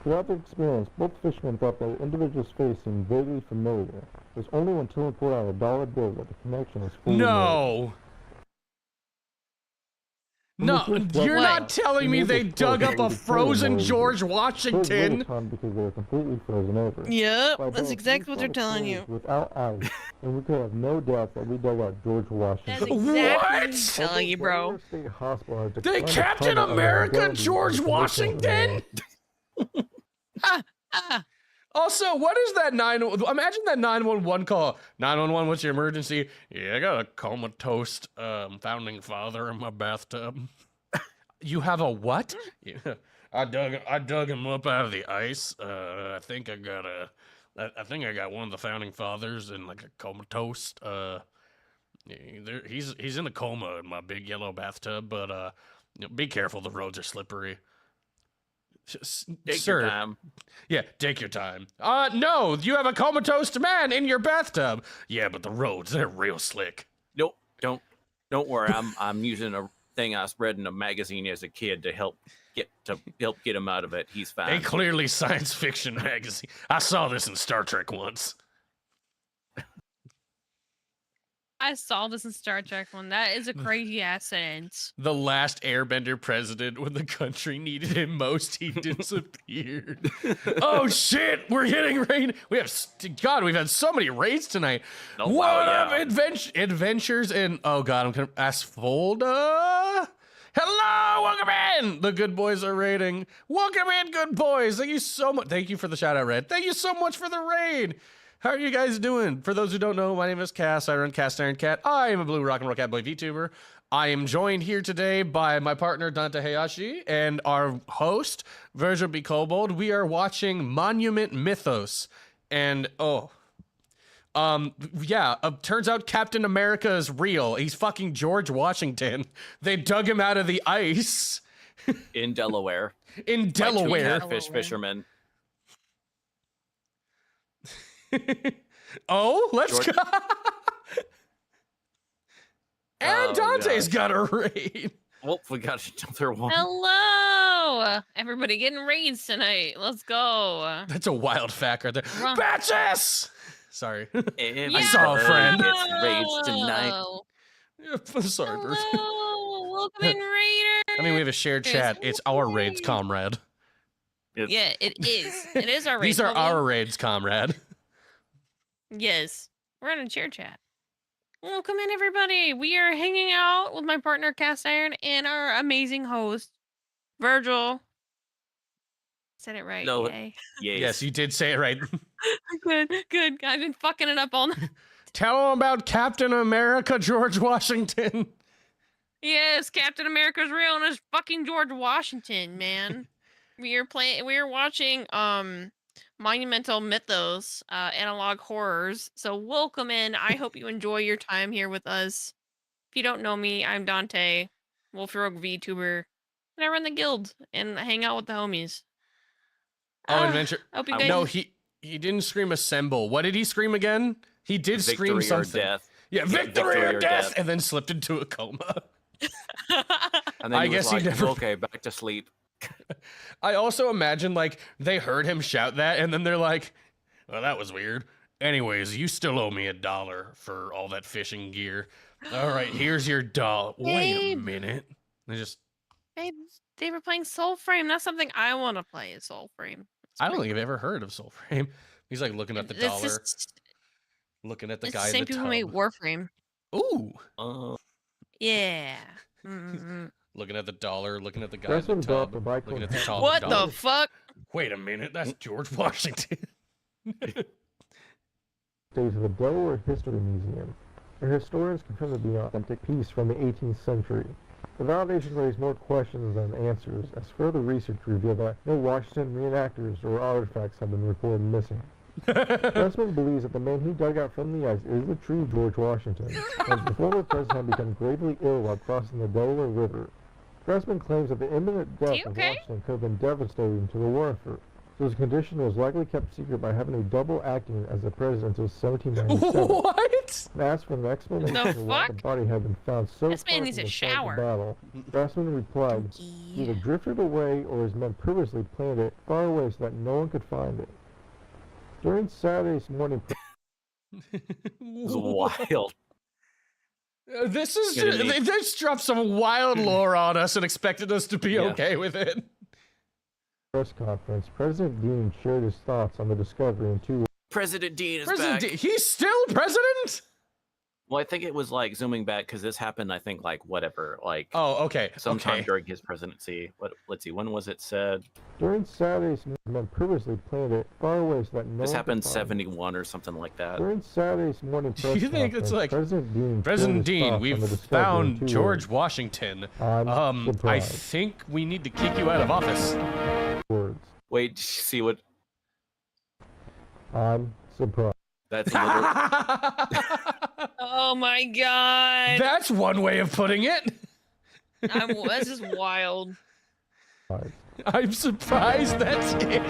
Throughout their experience, both fishermen thought that the individual's face seemed vaguely familiar. It was only when Tillman pulled out a dollar bill that the connection was fully made. No! No, you're not telling me they dug up a frozen George Washington. Because they were completely frozen over. Yep, By that's both, exactly what they're these telling you. photos Without eyes, and we could have no doubt that we dug out George Washington. That's exactly what I'm telling you, bro. Delaware State Hospital has They declined to Captain comment on the America identity George of the condition of the man. Washington? Also, what is that imagine that 911 call. 911, what's your emergency? Yeah, I got a comatose founding father in my bathtub. You have a what? Yeah, I dug him up out of the ice. I think I got one of the founding fathers in like a comatose. He's in a coma in my big yellow bathtub, but be careful, the roads are slippery. Take your time. Yeah, take your time. No, you have a comatose man in your bathtub. Yeah, but the roads, they're real slick. Nope, don't worry. I'm using a thing I read in a magazine as a kid to help get him out of it. He's fine. A clearly science fiction magazine. I saw this in Star Trek once. I saw this in Star Trek one. That is a crazy ass sentence. The last Airbender president, when the country needed him most, he disappeared. Oh shit, we're getting raid. We've had so many raids tonight. Oh, what wow, up, yeah. adventures in? Oh god, I'm gonna Aspholda. Hello, welcome in. The good boys are raiding. Welcome in, good boys. Thank you so much. Thank you for the shout out, Red. Thank you so much for the raid. How are you guys doing? For those who don't know, my name is Cass. I run Cast Iron Cat. I am a blue rock and roll cat boy VTuber. I am joined here today by my partner Dante Hayashi and our host Virgil B. Kobold. We are watching Monument Mythos, and turns out Captain America is real. He's fucking George Washington. They dug him out of the ice In Delaware. in Delaware. Catfish fishermen. Let's George- go. And Oh, Dante's gosh. got a raid. Oh, we got another one. Hello! Everybody getting raids tonight. Let's go. That's a wild fact right there. Wrong. Batches! Sorry. I saw a friend. Gets raids tonight. Hello. Sorry, Bert. Hello. Welcome in, Raider. I mean, we have a shared chat. It's our raids, comrade. Yeah, it is. It is our raids. These are Hold on. our raids, comrade. Yes. We're in a chair chat. Welcome in, everybody. We are hanging out with my partner, Cast Iron, and our amazing host, Virgil. Said it right. No, Yay. Yes, you did say it right. Good, good. I've been fucking it up all night. Tell them about Captain America, George We are watching Monumental Mythos, analog horrors. So welcome in. I hope you enjoy your time here with us. If you don't know me, I'm Dante, Wolf Rogue VTuber, and I run the guild and hang out with the homies. Oh, adventure. Hope you guys. No, he didn't scream assemble. What did he scream again? He did scream Victory or something. death. Yeah, victory or death, and then slipped into a coma. And then I he was guess he like, never. okay, back to sleep. I also imagine like they heard him shout that, and then they're like, "Well, that was weird." Anyways, you still owe me $1 for all that fishing gear. All right, here's your $1. Wait a minute. They just. Babe, they were playing Soulframe. That's something I want to play. Is Soulframe. I don't think I've ever heard of Soulframe. He's like looking at the dollar, looking at the it's guy the same in the people tub. who made Warframe. Ooh. Yeah. Mm-hmm. Looking at the dollar, looking at the guy That's in what the brought tub, the bike looking at home. the top What dollar. the fuck? Wait a minute, that's George Washington. Days of the Delaware History Museum, where historians confirm to be an authentic piece from the 18th century. The validation raised more questions than answers, as further research revealed that no Washington reenactors or artifacts have been reported missing. Dressman believes that the man he dug out from the ice is the true George Washington, as the former president had become gravely ill while crossing the Delaware River. Dressman claims that the imminent death of Washington could have been devastating to the war effort, so his condition was likely kept secret by having a double acting as the president until 1797. What? And asked for an explanation of why the body had been found so This far man from needs the a site of shower. the battle. Dressman replied, "He either drifted away or his men purposely planned it far away so that no one could find it." During Saturday's morning, It was wild. This is Kidding just, me. they just dropped some wild lore on us and expected us to be Yeah. okay with it. press conference, President Dean shared his thoughts on the discovery in two President Dean is President back. He's still president? Well, I think it was like zooming back because this happened. I think like whatever, like Oh, okay. sometime Okay. during his presidency. Let's see, when was it said? During Saturday's men purposely planned it far away so that no This one happened could find it. 71 or something like that. During Saturday's morning Do press you think it's conference, like President Dean, President shared his Dean, thoughts on we've the discovery in found two George words. Washington. I'm I surprised. think we need to kick you out of office. Words. Wait, see what? I'm surprised. That's literally. Oh my god. That's one way of putting it. This is wild. I'm surprised that's it.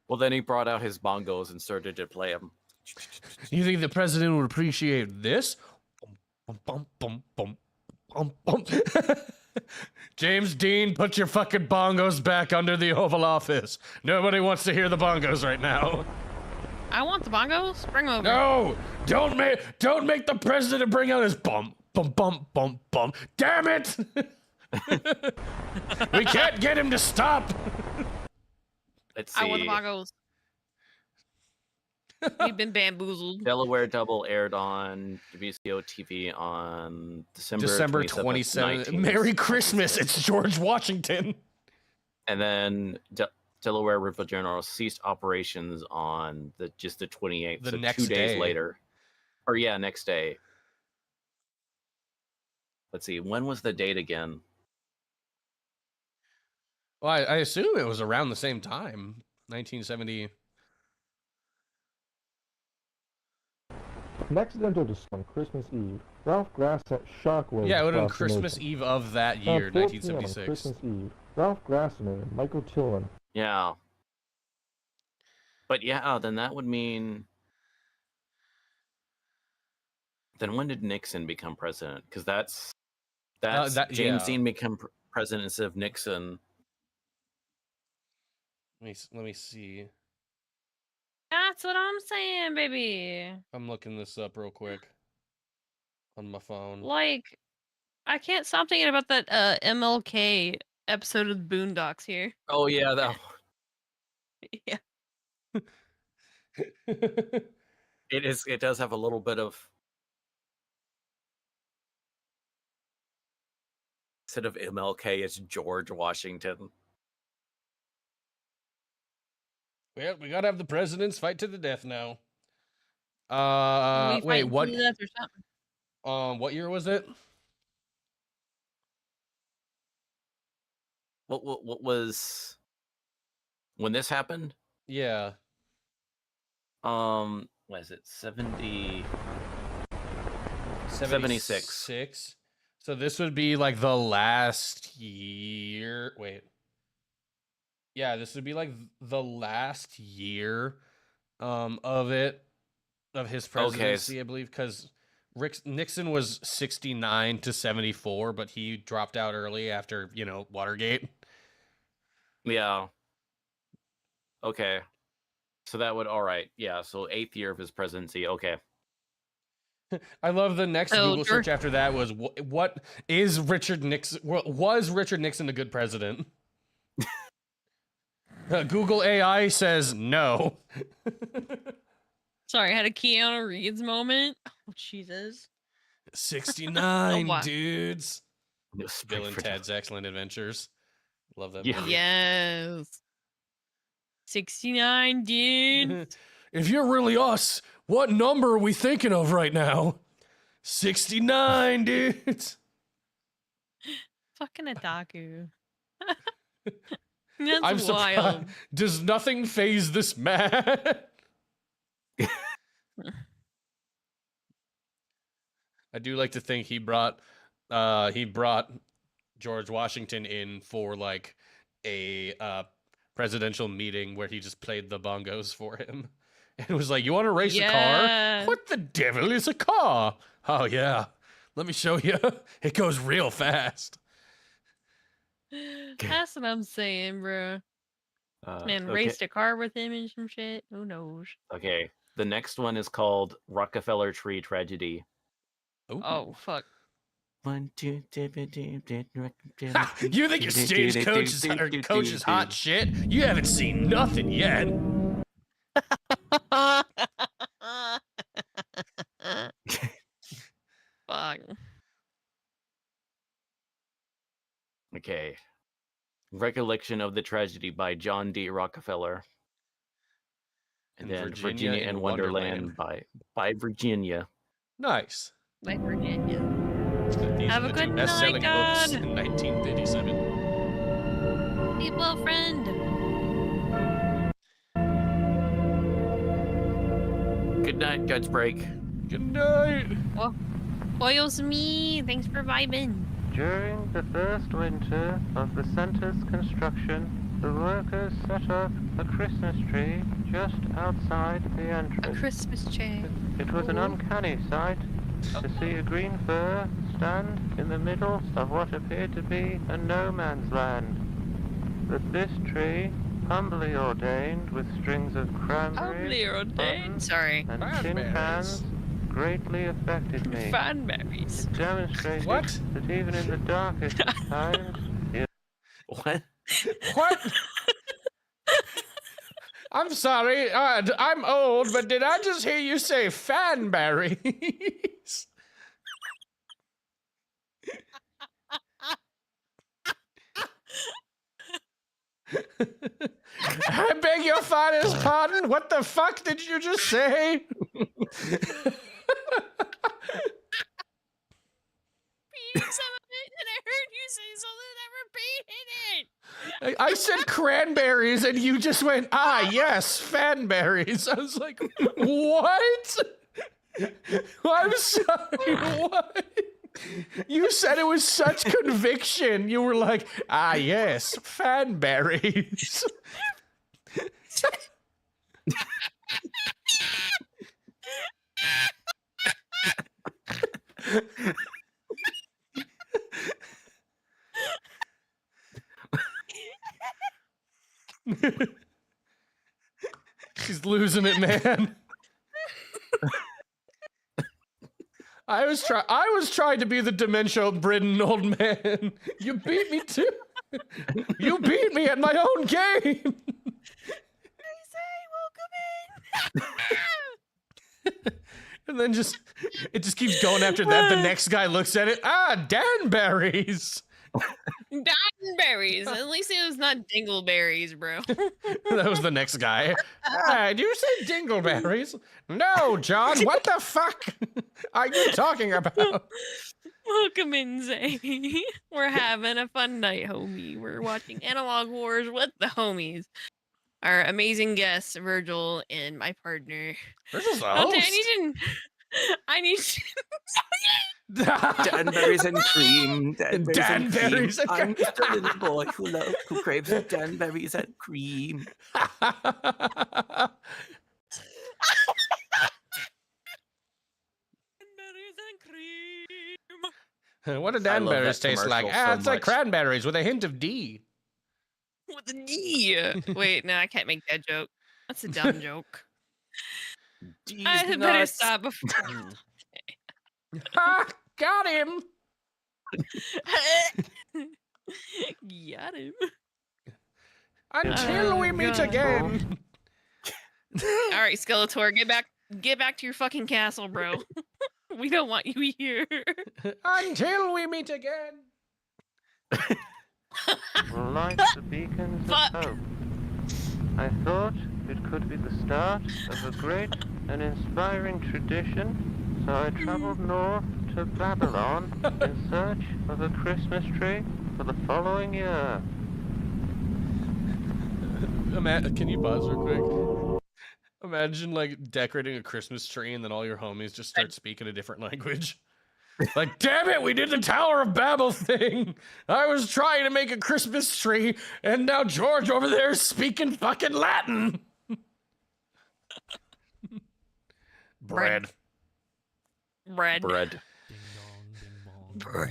Well, then he brought out his bongos and started to play them. You think the president would appreciate this? Bum, bum, bum, bum, bum, bum. James Dean, put your fucking bongos back under the Oval Office. Nobody wants to hear the bongos right now. I want the bongos. Bring 'em over. No, don't make the president bring out his bum bum bum bum bum. Damn it! We can't get him to stop. Let's see. I want the bongos. We've been bamboozled. Delaware Double aired on WCO TV on December 27th. Merry Christmas! It's George Washington. And then Delaware River General ceased operations on the 28th, The so next 2 days day. later. Or yeah, next day. Let's see, when was the date again? Well, I assume it was around the same time, 1970. An accidental discovery on Christmas Eve. Ralph Grass sent shockwaves. Yeah, it would have been across the Christmas nation. Eve of that Around year, 4 p.m. on 1976. Christmas Eve, Ralph Grassman and Michael Tillman. Yeah. But yeah, then that would mean. Then when did Nixon become president? Because that's James Dean become president instead of Nixon. Let me see. That's what I'm saying, baby. I'm looking this up real quick on my phone. Like, I can't stop thinking about that MLK episode of Boondocks here. Oh yeah, that one. Yeah. It does have a little bit of. Instead of MLK, it's George Washington. Well, we gotta have the presidents fight to the death now. We Wait, fight what? to the death or something. What year was it? what was when this happened? Yeah. What is it? 76. 76. So this would be like the last year. Wait. Yeah, this would be like the last year of his presidency, I believe, because Nixon was 69 to 74, but he dropped out early after, Watergate. Yeah. Okay. So that would all right. Yeah, so 8th year of his presidency. Okay. I love the next Google search after that was what is Richard Nixon? Was Richard Nixon a good president? Google AI says no. Sorry, I had a Keanu Reeves moment. Oh, Jesus. 69 wow. dudes. Bill and Ted's Excellent Adventures. Love that movie. Yes. 69 dudes. If you're really us, what number are we thinking of right now? 69 dudes. Fucking otaku. That's I'm surprised. wild. Does nothing phase this man? I do like to think he brought George Washington in for like a presidential meeting where he just played the bongos for him. And was like, you want to race a car? What the devil is a car? Oh, yeah. Let me show you. It goes real fast. That's what I'm saying, bro. Man, raced a car with him and some shit. Who knows? Okay. The next one is called Rockefeller Tree Tragedy. Ooh. Oh, fuck. 1, 2, 3. You think your stagecoach is hot shit? You haven't seen nothing yet. Fuck. Okay. Recollection of the Tragedy by John D. Rockefeller. And then Virginia and Wonderland by Virginia. Nice. By Virginia. These Have are a the good two night, best-selling books God. in 1957. Be well, friend. Good night, Guts Break. Good night. Oh, oils me. Thanks for vibing. During the first winter of the center's construction, the workers set up a Christmas tree just outside the entrance. A Christmas tree. It was an uncanny sight to see a green fir stand in the middle of what appeared to be a no man's land. But this tree, humbly ordained with strings of cranberries, buttons, and tin cans, greatly affected me. Fanberries. It demonstrated that even in the darkest of times, What? What? I'm sorry. I'm old, but did I just hear you say fanberries? I beg your finest pardon. What the fuck did you just say? Some of it, and I heard you say something that repeated it. I said cranberries, and you just went, yes, fanberries. I was like, what? I'm sorry, what? You said it with such conviction. You were like, yes, fanberries. She's losing it, man. I was trying to be the dementia-ridden old man. You beat me too. You beat me at my own game. I say, welcome in. And then it just keeps going after that. The next guy looks at it. Danberries. Danberries. At least it was not dingleberries, bro. That was the next guy. Do you say dingleberries? No, John. What the fuck are you talking about? Fuck Welcome in, Zay. We're having a fun night, homie. We're watching Analog Wars with the homies. Our amazing guests, Virgil and my partner. Virgil's a Dante, host. I need Danberries and cream. Danberries and I'm cream. just a little boy who craves danberries and cream. What do I love danberries that taste like? commercial so It's like much. cranberries with a hint of D. with a D. Wait, no, I can't make that joke. That's a dumb joke. I had better nuts. stop before. Ha! Got him. Got him. Until we meet God. again. All right, Skeletor, get back to your fucking castle, bro. We don't want you here. Until we meet again. Lights the beacons of hope. I thought it could be the start of a great and inspiring tradition, so I traveled north to Babylon in search of a Christmas tree for the following year. Can you pause real quick? Imagine like decorating a Christmas tree and then all your homies just start speaking a different language. Like, damn it, we did the Tower of Babel thing. I was trying to make a Christmas tree, and now George over there is speaking fucking Latin. Bread. Bread. Bread. Bread.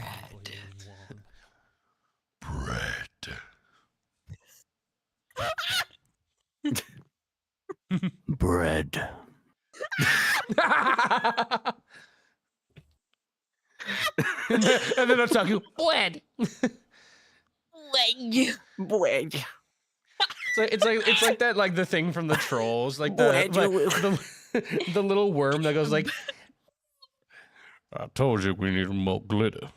Bread. And then I'm talking bread. Bread. It's like that, like the thing from the Trolls, like the little worm that goes like, I told you we need more glitter.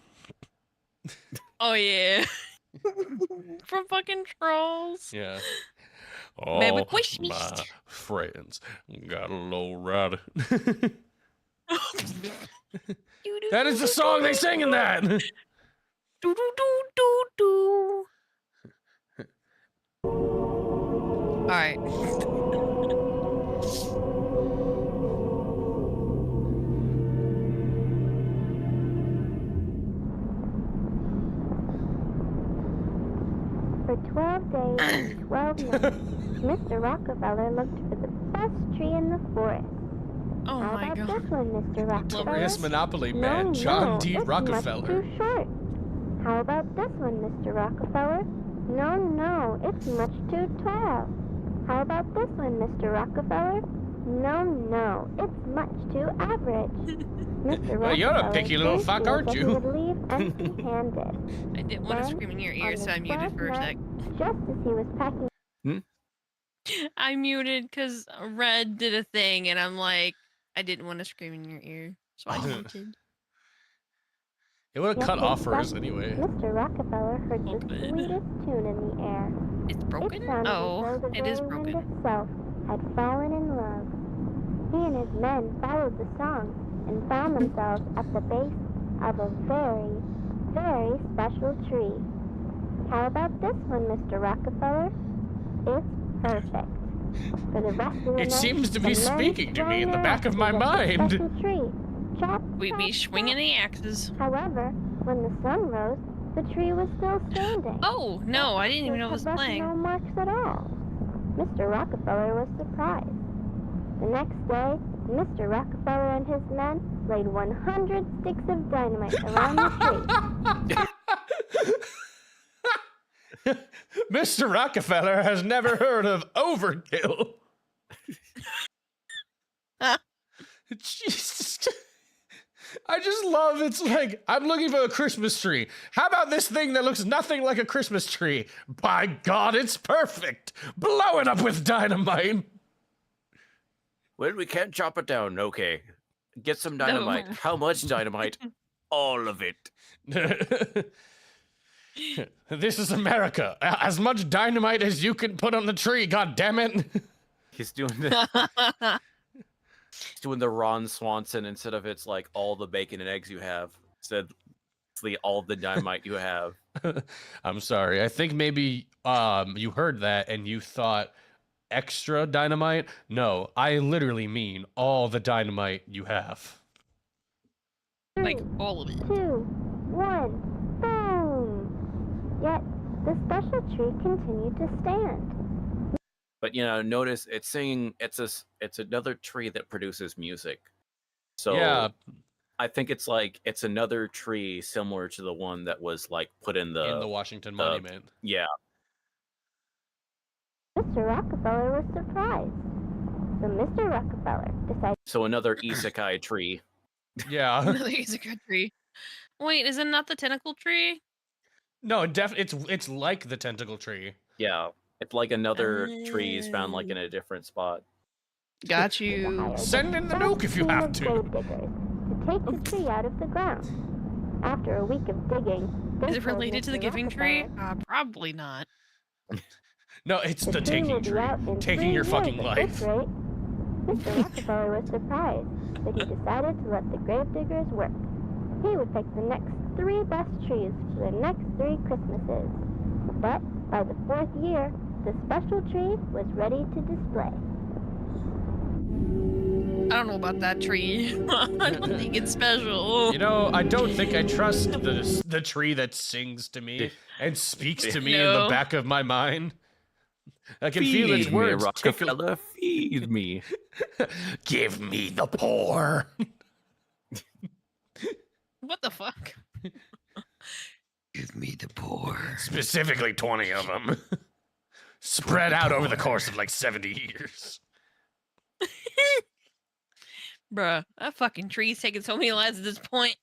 Oh yeah. From fucking Trolls. Yeah. Man, we All wish me- my friends got a low rider. That is the song they sing in that. Do do do do do. All right. For 12 days and 12 nights, Mr. Rockefeller looked for the best tree in the forest. Oh How my about god. this one, Mr. Rockefeller? Notorious Monopoly man, No, John no, D. it's Rockefeller. much too short. How about this one, Mr. Rockefeller? No, no, it's much too tall. How about this one, Mr. Rockefeller? No, no, it's much too average. Mr. Well, you're a Rockefeller picky little first fuck, knew aren't that you? He would leave empty-handed. I didn't want to Then, scream in your on ear, so I his muted first for a night, sec. Just as he was packing I muted because Red did a thing, and I'm like, I didn't want to scream in your ear, so I muted. It would have Yet cut his off for us son, anyway. Mr. Rockefeller heard the Open. sweetest tune in the air. It's broken? It sounded Oh, as though the it is very wind broken. itself had fallen in love. He and his men followed the song and found themselves at the base of a very, very special tree. How about this one, Mr. Rockefeller? It's perfect. For the rest of the It night, seems to be the men speaking to me in the swung back their of my axes at the mind. special tree. Chop, We be chop, swinging chop. the axes. However, when the sun rose, the tree was still standing. Oh, no, I didn't even know it was Had left playing. no marks at all. Mr. Rockefeller was surprised. The next day, Mr. Rockefeller and his men laid 100 sticks of dynamite around the tree. Mr. Rockefeller has never heard of overkill. Jesus. I just love it's like, I'm looking for a Christmas tree. How about this thing that looks nothing like a Christmas tree? By God, it's perfect. Blow it up with dynamite. Well, we can't chop it down. Okay. Get some dynamite. No. How much dynamite? All of it. This is America. As much dynamite as you can put on the tree, God damn it. He's doing he's doing the Ron Swanson instead of it's like all the bacon and eggs you have. Said all the dynamite you have. I'm sorry. I think maybe you heard that and you thought extra dynamite. No, I literally mean all the dynamite you have. Like all of it. 2, 1, boom! Yet the special tree continued to stand. But notice it's singing. It's another tree that produces music. So Yeah. I think it's another tree similar to the one that was like put in the Washington Monument. Yeah. Mr. Rockefeller was surprised. So Mr. Rockefeller decided. So another isekai tree. Yeah. Another isekai tree. Wait, is it not the tentacle tree? No, it's like the tentacle tree. Yeah, it's like another tree is found like in a different spot. Got you. Send in the nuke if you have to. Grave diggers to take the tree out of the ground. After a week of digging, Is it related to the Mr. giving tree? Rockefeller, Probably not. No, it's the tree taking will be tree. out in Taking 3 your years fucking at this life. rate. Mr. Rockefeller was surprised, but he decided to let the grave diggers work. He would pick the next 3 best trees for the next 3 Christmases. But by the 4th year, the special tree was ready to display. I don't know about that tree. I don't think it's special. You know, I don't think I trust the tree that sings to me and speaks to me in the No. back of my mind. I can feel its Feed me, words. Rockefeller, feed me. Give me the poor. What the fuck? Give me the poor. Specifically 20 of them. Spread out over the course of like 70 years. Bruh, that fucking tree's taking so many lives at this point.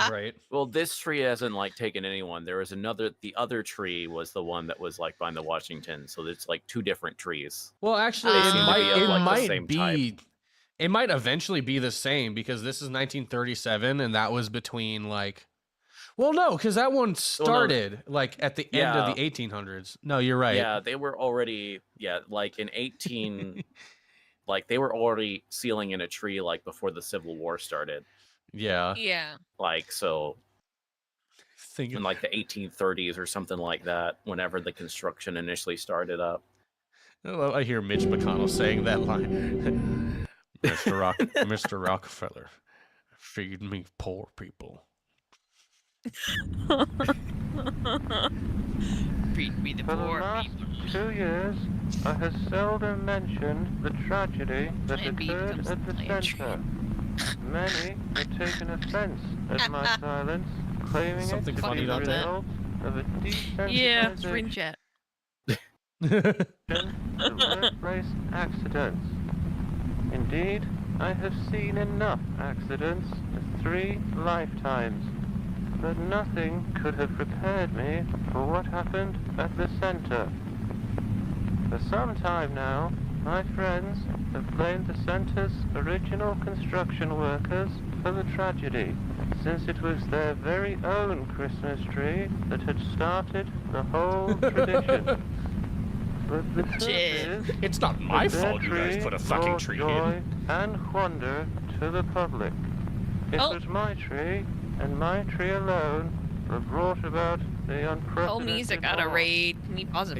Right. Well, this tree hasn't like taken anyone. There was the other tree was the one that was like behind the Washington. So it's like 2 different trees. Well, actually, They it seem to be of, like, the might same be. type. It might eventually be the same because this is 1937, and that was between like. Well, no, because that one started like at the end of the 1800s. No, you're right. Yeah, they were already like in 18. Like they were already sealing in a tree like before the Civil War started. Yeah. Yeah. Like so. Think In like the 1830s or something like that, whenever the construction initially started up. I hear Mitch McConnell saying that line. Mr. Rockefeller, feed me poor people. Feed me the For the poor last people. 2 years, I have seldom mentioned the tragedy that And B occurred becomes at the the center. Many have taken offense at my silence, claiming Something it to funny be the about that? result of a Yeah, screen desensitization chat. to workplace accidents. Indeed, I have seen enough accidents in 3 lifetimes, but nothing could have prepared me for what happened at the center. For some time now, my friends have blamed the center's original construction workers for the tragedy, since it was their very own Christmas tree that had started the whole tradition. But the truth is, It's not my that their fault you guys tree put a fucking brought tree joy in. and wonder to the public. It Oh. was my tree, and my tree alone, that brought about the unprecedented Homies, I got a loss. raid. Can you pause it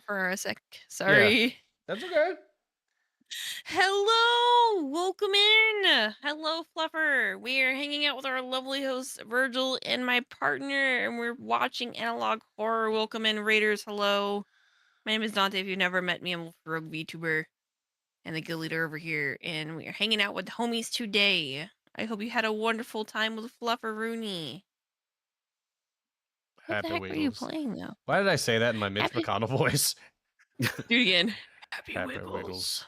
for a sec? Sorry. That's okay. Hello, welcome in. Hello, Fluffer. We are hanging out with our lovely host Virgil and my partner, and we're watching analog horror. Welcome in, Raiders. Hello. My name is Dante. If you've never met me, I'm a rogue VTuber and the guild leader over here, and we are hanging out with the homies today. I hope you had a wonderful time with Fluffer Rooney. What Happy the heck are you Wiggles. playing though? Why did I say that in my Mitch Happy- McConnell voice? Do it again. Happy, Happy Wiggles. Wiggles.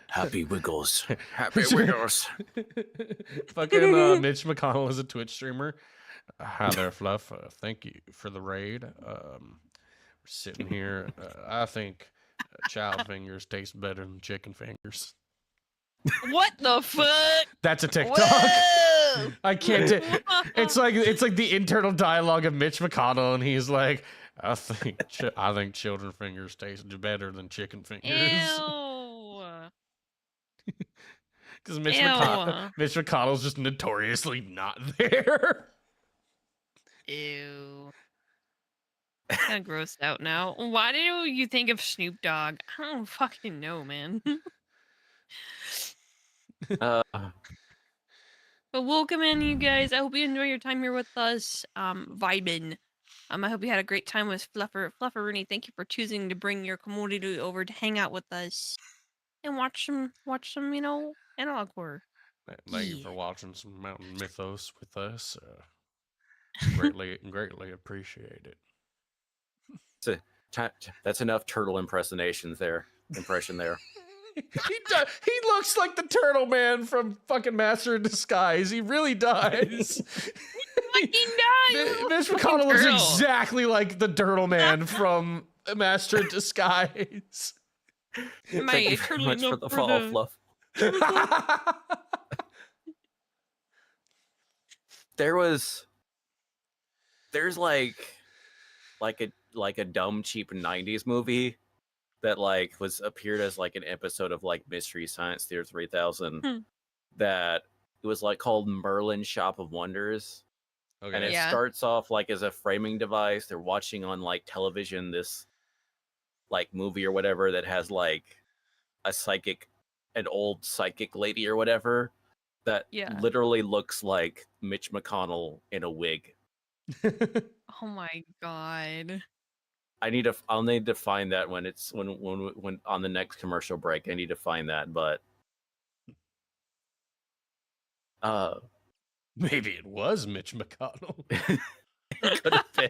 Happy Wiggles. Happy Wiggles. Fucking Mitch McConnell is a Twitch streamer. Hi there, Fluff. Thank you for the raid. We're sitting here. I think child fingers taste better than chicken fingers. What the fuck? That's a TikTok. Whoa! I can't. It's like the internal dialogue of Mitch McConnell, and he's like, I think children fingers taste better than chicken fingers. Ew. Because Ew. Mitch McConnell's just notoriously not there. Ew. Kind of grossed out now. Why do you think of Snoop Dogg? I don't fucking know, man. But welcome in, you guys. I hope you enjoy your time here with us, vibing. I hope you had a great time with Flufferini. Thank you for choosing to bring your community over to hang out with us and watch some, analog horror. Thank you for watching some Mountain Mythos with us. Greatly appreciate it. That's enough turtle impression there. He looks like the Turtle Man from fucking Master of Disguise. He really does. Mitch McConnell looks exactly like the Turtle Man from Master of Disguise. Thank you very much for the fall, Fluff. There's like a dumb cheap 90s movie that like appeared as like an episode of like Mystery Science Theater 3000 that it was like called Merlin Shop of Wonders. Okay. And it starts off like as a framing device. They're watching on like television this like movie or whatever that has like an old psychic lady or whatever that literally looks like Mitch McConnell in a wig. Oh my god. I'll need to find that when on the next commercial break. I need to find that, but maybe it was Mitch McConnell. It could have been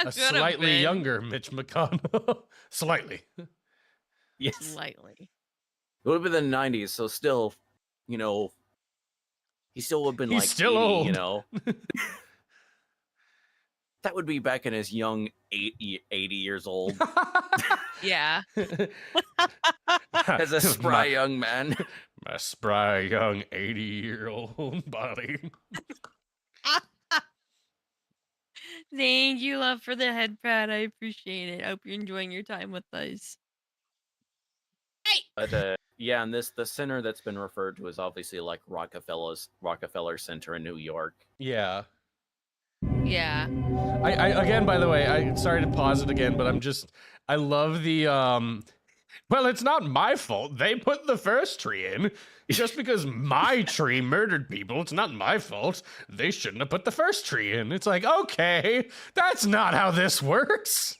a slightly younger Mitch McConnell. Slightly. Yes. Slightly. It would have been the 90s, so still, he still would have been He's still 80, old. That would be back in his young 80 years old. Yeah. As a spry young man. My spry young 80-year-old body. Thank you, love, for the head pat. I appreciate it. I hope you're enjoying your time with us. Hey! But and the center that's been referred to is obviously like Rockefeller Center in New York. Yeah. Yeah. I again, by the way, sorry to pause it again, but I love the well, it's not my fault. They put the first tree in. Just because my tree murdered people, it's not my fault. They shouldn't have put the first tree in. It's like, okay, that's not how this works.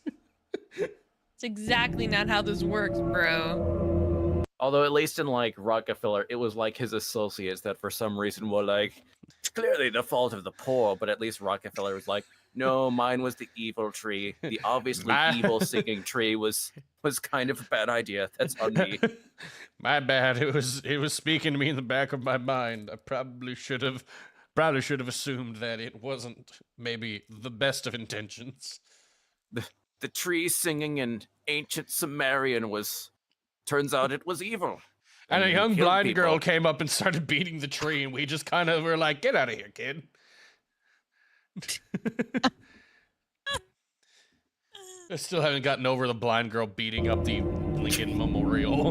It's exactly not how this works, bro. Although at least in like Rockefeller, it was like his associates that for some reason were like, it's clearly the fault of the poor, but at least Rockefeller was like, no, mine was the evil tree. The obviously evil singing tree was kind of a bad idea. That's on me. My bad. It was speaking to me in the back of my mind. I probably should have assumed that it wasn't maybe the best of intentions. The tree singing in ancient Sumerian turns out it was evil. And a young blind girl came up and started beating the tree, and we just kind of were like, get out of here, kid. I still haven't gotten over the blind girl beating up the Lincoln Memorial.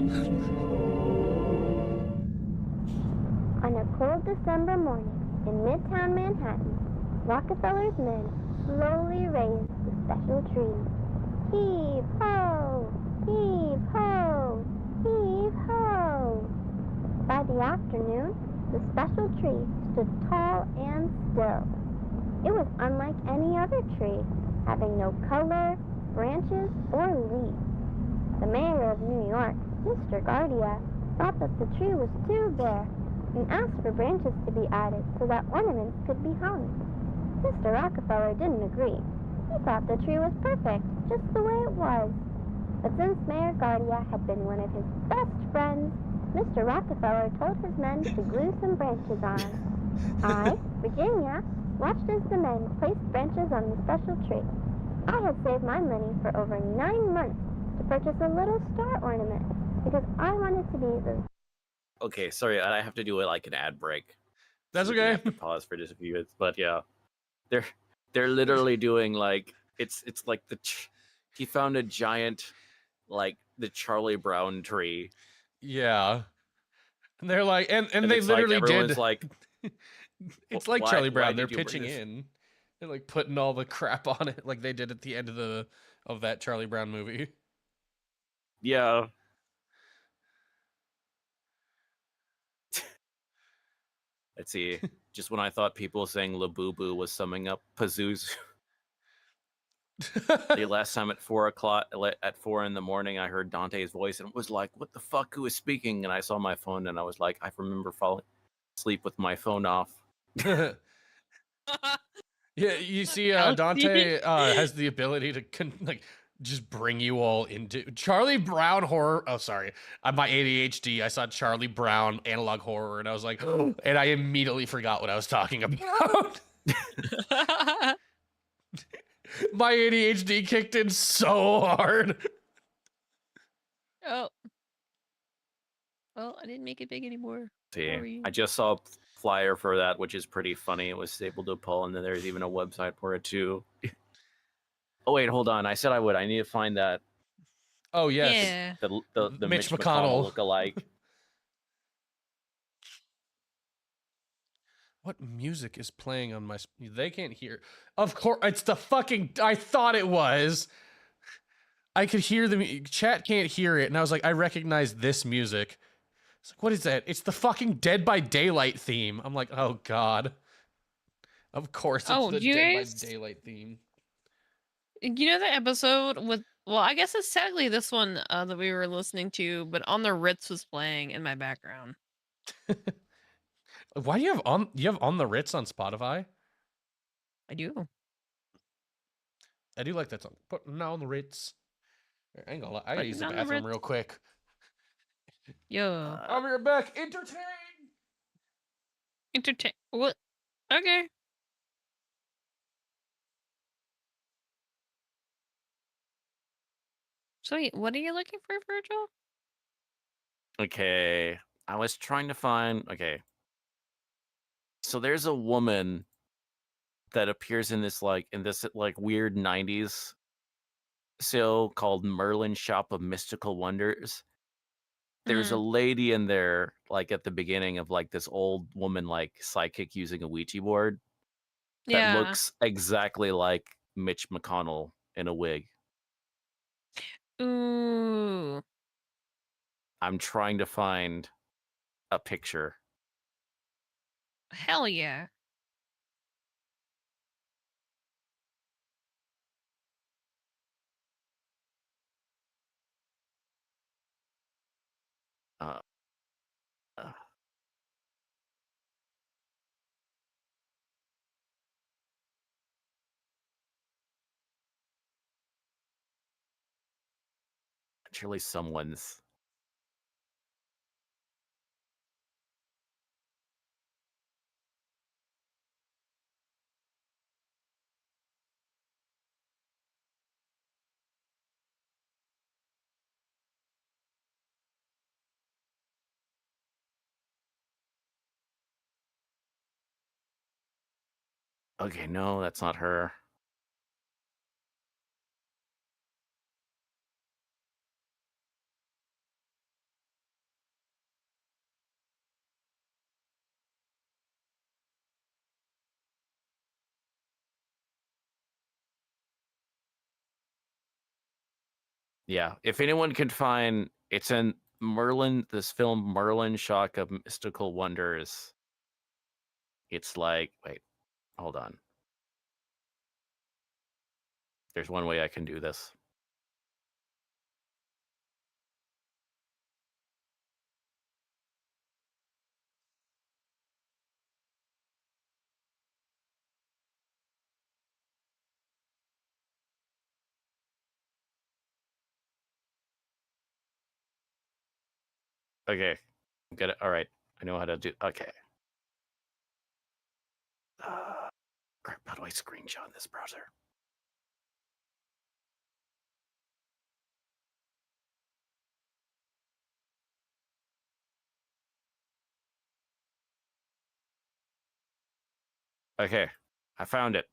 On a cold December morning in Midtown Manhattan, Rockefeller's men slowly raised the special tree. Heave ho! Heave ho! Heave ho! By the afternoon, the special tree stood tall and still. It was unlike any other tree, having no color, branches, or leaves. The mayor of New York, Mr. Guardia, thought that the tree was too bare and asked for branches to be added so that ornaments could be hung. Mr. Rockefeller didn't agree. He thought the tree was perfect, just the way it was. But since Mayor Guardia had been one of his best friends, Mr. Rockefeller told his men to glue some branches on. I, Virginia, watched as the men placed branches on the special tree. I had saved my money for over 9 months to purchase a little star ornament because I wanted to be the... Okay, sorry, I have to do like an ad break. That's okay. I have to pause for just a few minutes, but yeah, they're literally doing like it's like he found a giant like the Charlie Brown tree. Yeah. And they're like, and they it's like literally everyone's did. like, It's like why- Charlie why Brown. They're did you bring pitching this? in. They're like putting all the crap on it, like they did at the end of that Charlie Brown movie. Yeah. Let's see. Just when I thought people saying Labubu was summing up Pazuzu. The last time at 4:00, at 4 in the morning, I heard Dante's voice and was like, "What the fuck? Who is speaking?" And I saw my phone and I was like, I remember falling asleep with my phone off. Yeah, you see, Healthy. Dante has the ability to like just bring you all into Charlie Brown horror. Oh, sorry, my ADHD. I saw Charlie Brown analog horror, and I was like, and I immediately forgot what I was talking about. My ADHD kicked in so hard. Oh. Well, I didn't make it big anymore. See, I just saw a flyer for that, which is pretty funny. It was able to pull, and then there's even a website for it too. Oh wait, hold on. I said I would. I need to find that. Oh yes, Yeah. The Mitch McConnell look-alike. What music is playing on my? They can't hear. Of course, it's the fucking. I thought it was. I could hear the chat can't hear it, and I was like, I recognize this music. It's like, what is that? It's the fucking Dead by Daylight theme. I'm like, oh god. Of course, it's Oh, the do you Dead guys- by Daylight theme. You know the episode with, well, I guess it's sadly this one that we were listening to, but On the Ritz was playing in my background. Why do you have on the Ritz on Spotify? I do. I do like that song. Putting on the Ritz. I ain't gonna lie. I gotta Putting use the on the bathroom Ritz. real quick. Yo. I'll be right back. Entertain. Entertain. What? Okay. So wait, what are you looking for, Virgil? Okay, I was trying to find. Okay, so there's a woman that appears in this weird '90s show called Merlin Shop of Mystical Wonders. There's a lady in there, like at the beginning of like this old woman, like psychic using a Ouija board that Yeah. looks exactly like Mitch McConnell in a wig. Ooh. I'm trying to find a picture. Hell yeah. Uh, Surely someone's. Okay, no, that's not her. Yeah, if anyone can find, it's in this film Merlin Shock of Mystical Wonders. It's like, wait, hold on. There's one way I can do this. Okay, get it. All right, I know how to do. Okay. Crap, how do I screenshot this browser? Okay, I found it.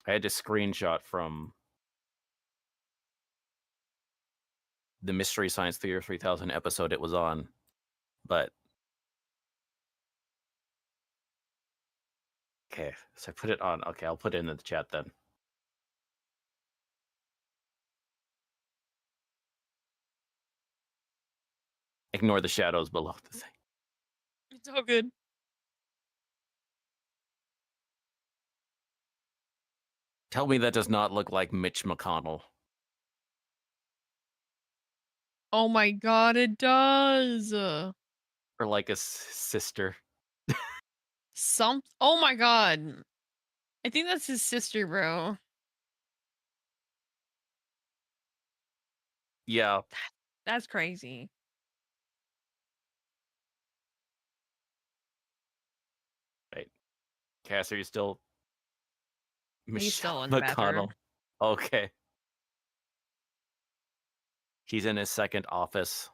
I had to screenshot from the Mystery Science Theater 3000 episode it was on, but okay, so I put it on. Okay, I'll put it in the chat then. Ignore the shadows below the thing. It's all good. Tell me that does not look like Mitch McConnell. Oh my god, it does. Or like a sister. Oh my god. I think that's his sister, bro. Yeah. That's crazy. Right. Cass, are you still He's still Michelle in the bathroom. McConnell? Okay. He's in his second office.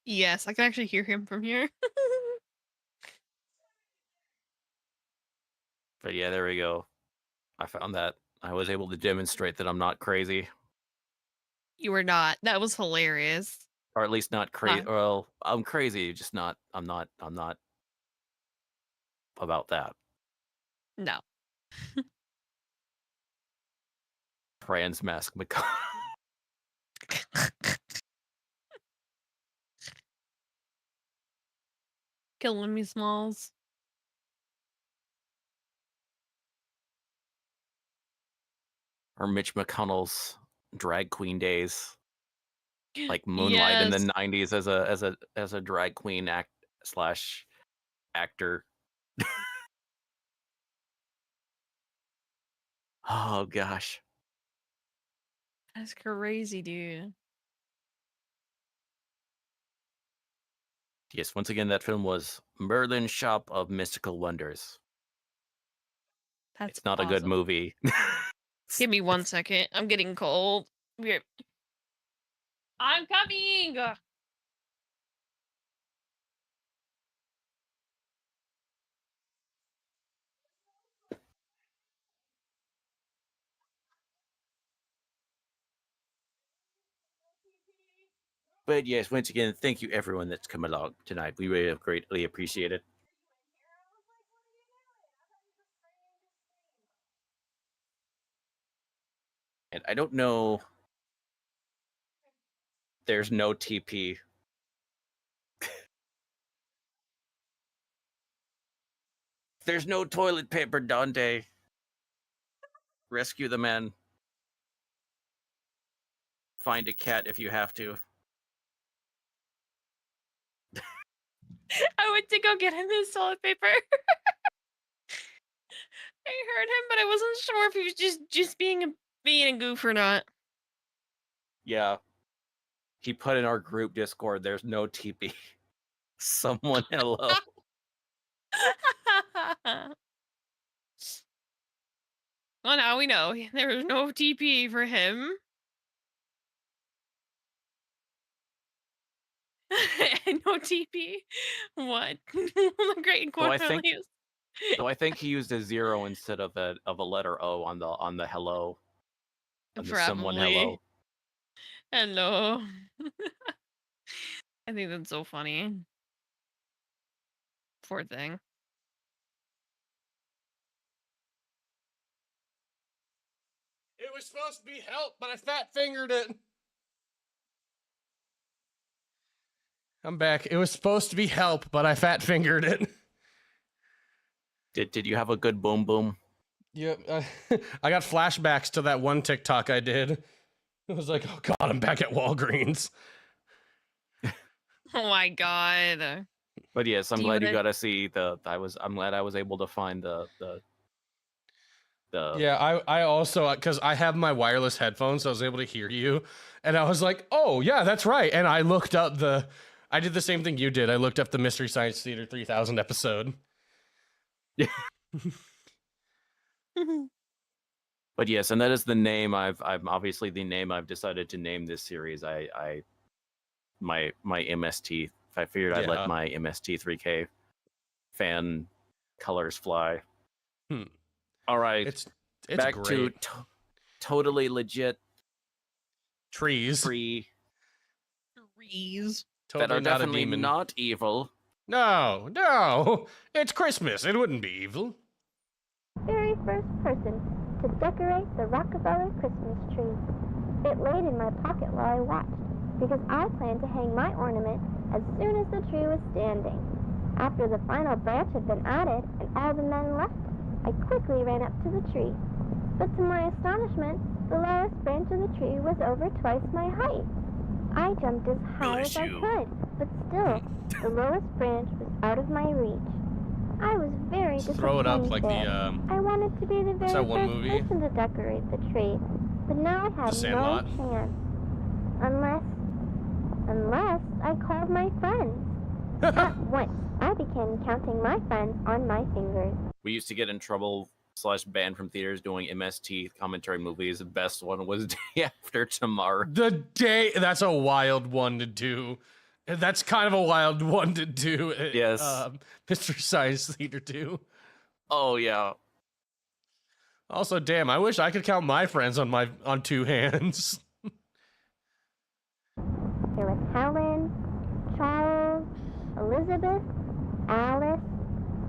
Yes, I can actually hear him from here. But yeah, there we go. I found that. I was able to demonstrate that I'm not crazy. You were not. That was hilarious. Or at least not crazy. Well, I'm crazy, just not I'm not about that. No. Trans mask McConnell. Killing me, Smalls. Or Mitch McConnell's drag queen days. Like Moonlight in the 90s as a drag queen actor. Oh gosh. That's crazy, dude. Yes, once again, that film was Merlin's Shop of Mystical Wonders. That's It's not a good awesome. movie. Give me 1 second. I'm getting cold. I'm coming. But yes, once again, thank you everyone that's come along tonight. We really greatly appreciate it. And I don't know. There's no TP. There's no toilet paper, Dante. Rescue the man. Find a cat if you have to. I went to go get him his toilet paper. I heard him, but I wasn't sure if he was just being a goof or not. Yeah. He put in our group Discord, there's no TP. Someone hello. Well, now we know there was no TP for him. No TP. What? The Great Cornelius. So I think he used a 0 instead of a letter O on the hello. On the someone hello. Hello. I think that's so funny. Poor thing. It was supposed to be help, but I fat fingered it. I'm back. It was supposed to be help, but I fat fingered it. Did you have a good boom boom? Yep. I got flashbacks to that one TikTok I did. It was like, oh god, I'm back at Walgreens. Oh my god. But yes, I'm glad you got to see I'm glad I was able to find the Yeah, I also, because I have my wireless headphones, so I was able to hear you, and I was like, oh yeah, that's right. And I looked up I did the same thing you did. I looked up the Mystery Science Theater 3000 episode. But yes, and that is the name I've obviously the name I've decided to name this series. My MST. I figured I'd let my MST 3K fan colors fly. All right, it's back great. to totally legit trees. Tree trees. that Totally are not a definitely demon. not evil. No, it's Christmas. It wouldn't be evil. Very first person to decorate the Rockefeller Christmas tree. It laid in my pocket while I watched, because I planned to hang my ornament as soon as the tree was standing. After the final branch had been added and all the men left, I quickly ran up to the tree. But to my astonishment, the lowest branch of the tree was over twice my height. I jumped as high as I could, but still, the lowest branch was out of my reach. I was very Just disappointed throw it up like there. the I wanted to be the what's very that one first movie? person to decorate the tree, but now I had The no Sandlot. chance. Unless I called my friends. At once, I began counting my friends on my fingers. We used to get in trouble / banned from theaters doing MST commentary movies. The best one was Day After Tomorrow. That's a wild one to do. That's kind of a wild one to do. Yes. Mr. Science Theater 2. Oh yeah. Also, damn, I wish I could count my friends on two hands. There was Helen, Charles, Elizabeth, Alice,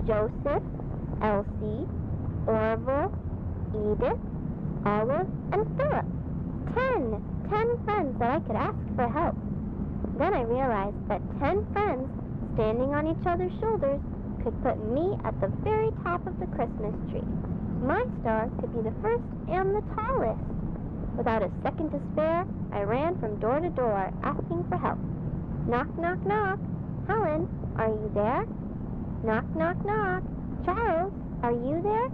Joseph, Elsie, Orville, Edith, Olive, and Philip. 10 friends that I could ask for help. Then I realized that 10 friends standing on each other's shoulders could put me at the very top of the Christmas tree. My star could be the first and the tallest. Without a second to spare, I ran from door to door, asking for help. Knock, knock, knock. Helen, are you there? Knock, knock, knock. Charles, are you there?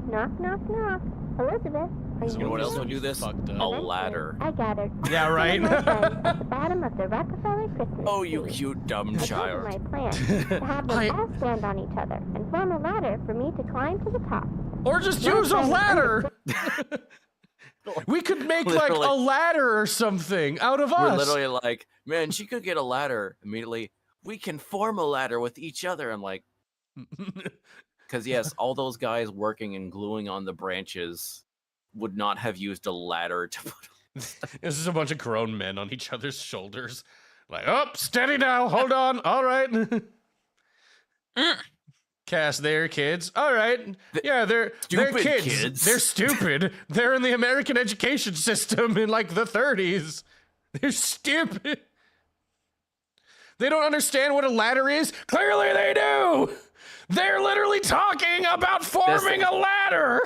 Knock, knock, knock. Elizabeth, are You know what else there? would do this? A ladder. I gathered Yeah, right? my friends at the bottom of the Rockefeller Christmas Oh, you tree. cute dumb I told child. them my plan to have them all stand on each other and form a ladder for me to climb to the top. Or just My use a friends ladder. We could make like Literally. a ladder or something out of We're us. literally like, man, she could get a ladder. Immediately, we can form a ladder with each other. I'm like, because yes, all those guys working and gluing on the branches would not have used a ladder to put. This is a bunch of grown men on each other's shoulders. Like, oh, steady now. Hold on. All right. Cast their kids. All right. Yeah, they're Stupid kids. kids. They're stupid. They're in the American education system in like the 30s. They're stupid. They don't understand what a ladder is. Clearly they do. They're literally talking about forming a ladder.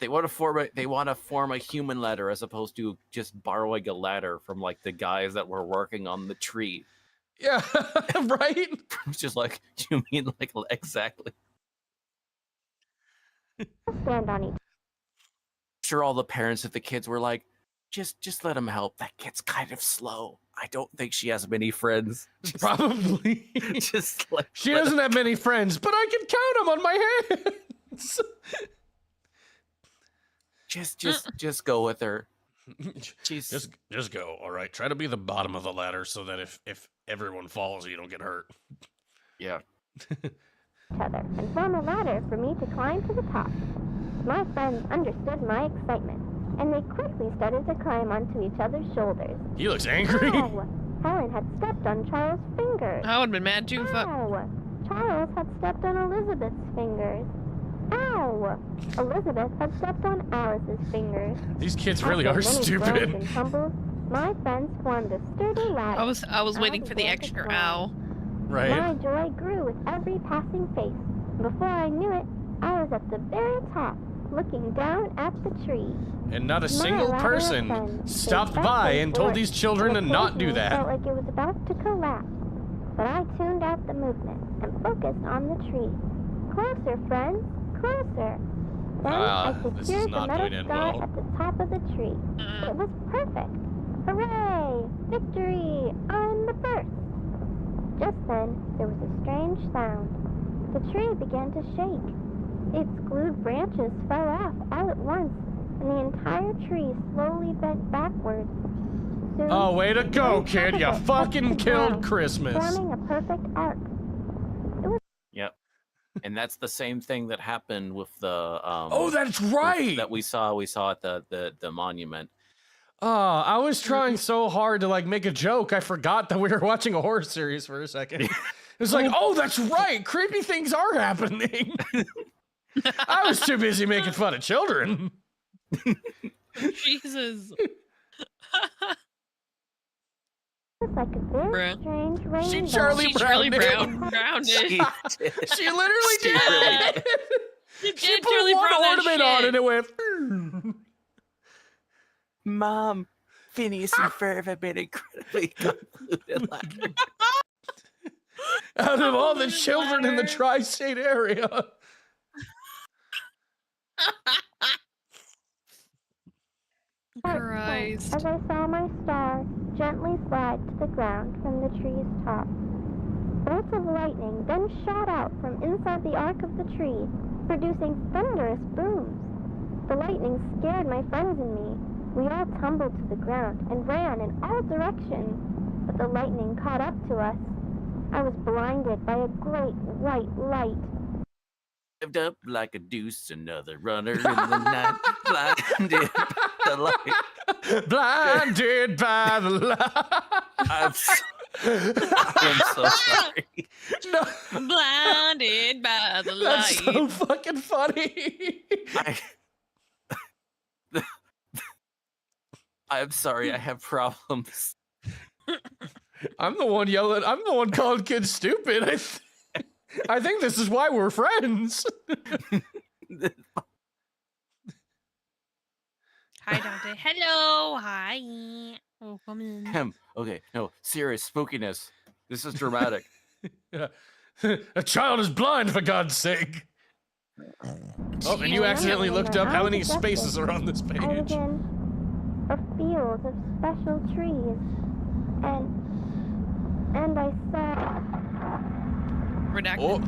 They want to form a human ladder as opposed to just borrowing a ladder from like the guys that were working on the tree. Yeah, right? It's just like, you mean like exactly? Stand on each. Sure, all the parents of the kids were like, just let him help. That kid's kind of slow. I don't think she has many friends. Probably. Just like She doesn't have many friends, but I can count them on my hands. Just go with her. Just go. All right. Try to be the bottom of the ladder so that if everyone falls, you don't get hurt. Yeah. Each other and form a ladder for me to climb to the top. My friends understood my excitement, and they quickly started to climb onto each other's shoulders. He looks angry. Ow! Helen had stepped on Charles' fingers. I would have been mad too. Ow! Charles had stepped on Elizabeth's fingers. Ow! Elizabeth had stepped on Alice's fingers. These kids really After are many stupid. blows and tumbles, my friends formed a sturdy ladder. I was waiting for the began to extra climb. ow. Right. My joy grew with every passing face. Before I knew it, I was at the very top, looking down at the tree. And not a My single ladder of person friends stopped stayed by back and told forth, these children to and not do occasionally felt that. like it was about to collapse. But I tuned out the movement and focused on the tree. Closer, friends, closer. Then I This is secured the not metal going in star well. at the top of the tree. It was perfect. Hooray! Victory! I'm the first! Just then, there was a strange sound. The tree began to shake. Its glued branches fell off all at once, and the entire tree slowly bent backwards. Soon, Oh, way to the go, very top kid. of You it touched fucking the killed ground, Christmas. forming a perfect arc. Yep. And that's the same thing that happened with the Oh, that's right. that we saw at the monument. Oh, I was trying so hard to like make a joke. I forgot that we were watching a horror series for a second. It's like, oh, that's right. Creepy things are happening. I was too busy making fun of children. Jesus. It's like a very strange rainbow. She Charlie Browned it. She literally did. She put Charlie one Brown that ornament on shit. and it went. Mom, Phineas and Ferb have been incredibly convoluted. Out of all the children in the tri-state area. Christ. As I saw my star gently slide to the ground from the tree's top. Bolts of lightning then shot out from inside the arc of the tree, producing thunderous booms. The lightning scared my friends and me. We all tumbled to the ground and ran in all directions, but the lightning caught up to us. I was blinded by a great white light. Lived up like a deuce, another runner in the night, blinded by the light. Blinded by the light. I'm so sorry. No. Blinded by the light. That's so fucking funny. I'm sorry, I have problems. I'm the one yelling. I'm the one calling kids stupid. I think this is why we're friends. Hi, Dante. Hello. Hi. Oh, come in. Okay, no, serious spookiness. This is dramatic. A child is blind, for God's sake. Oh, and you accidentally looked up how many spaces are on this I was page. in a field of special trees, and I saw... Redacted.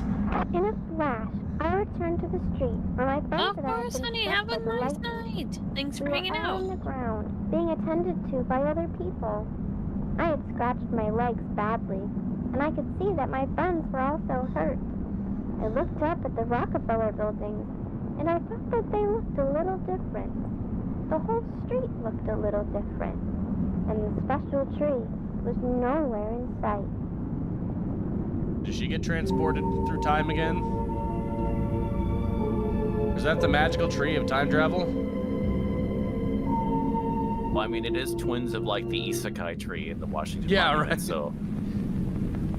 In a flash, I returned to the street where my friends Of course, honey. Have a nice night. Thanks for hanging out. on the ground, being attended to by other people. I had scratched my legs badly, and I could see that my friends were also hurt. I looked up at the Rockefeller buildings, and I thought that they looked a little different. The whole street looked a little different, and the special tree was nowhere in sight. Did she get transported through time again? Is that the magical tree of time travel? Well, I mean, it is twins of like the Isekai tree in the Washington Monument, right. So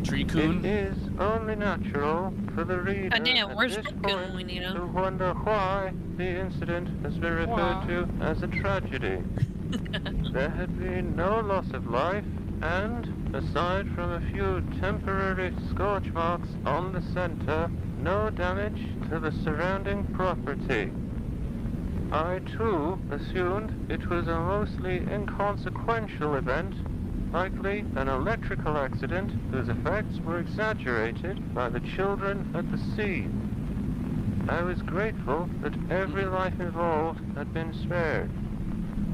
Tree-kun? It is only natural for the reader God damn, at where's this Tree-kun? point We need him. to wonder why the incident has been referred to as a tragedy. There had been no loss of life, and, aside from a few temporary scorch marks on the center, no damage to the surrounding property. I, too, assumed it was a mostly inconsequential event, likely an electrical accident whose effects were exaggerated by the children at the scene. I was grateful that every life involved had been spared.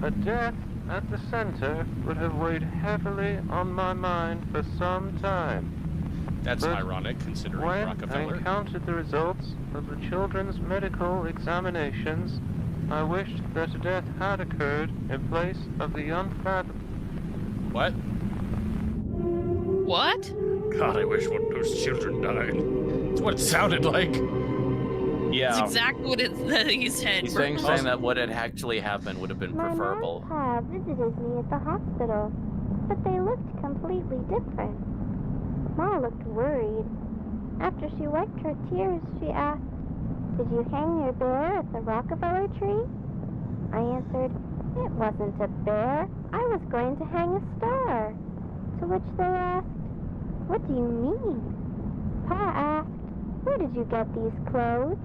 A death at the center would have weighed heavily on my mind for some time. That's But ironic, considering when I Rockefeller. encountered the results of the children's medical examinations, I wished that a death had occurred in place of the unfathomable. What? What? God, I wish one of those children died. That's what it sounded like. yeah, That's exactly what he said. he's bro. saying that what had actually happened would have been My preferable. mom had visited me at the hospital, but they looked completely different. Ma looked worried. After she wiped her tears, she asked, "Did you hang your bear at the Rockefeller tree?" I answered, "It wasn't a bear. I was going to hang a star." To which they asked, "What do you mean?" Pa asked, "Where did you get these clothes?"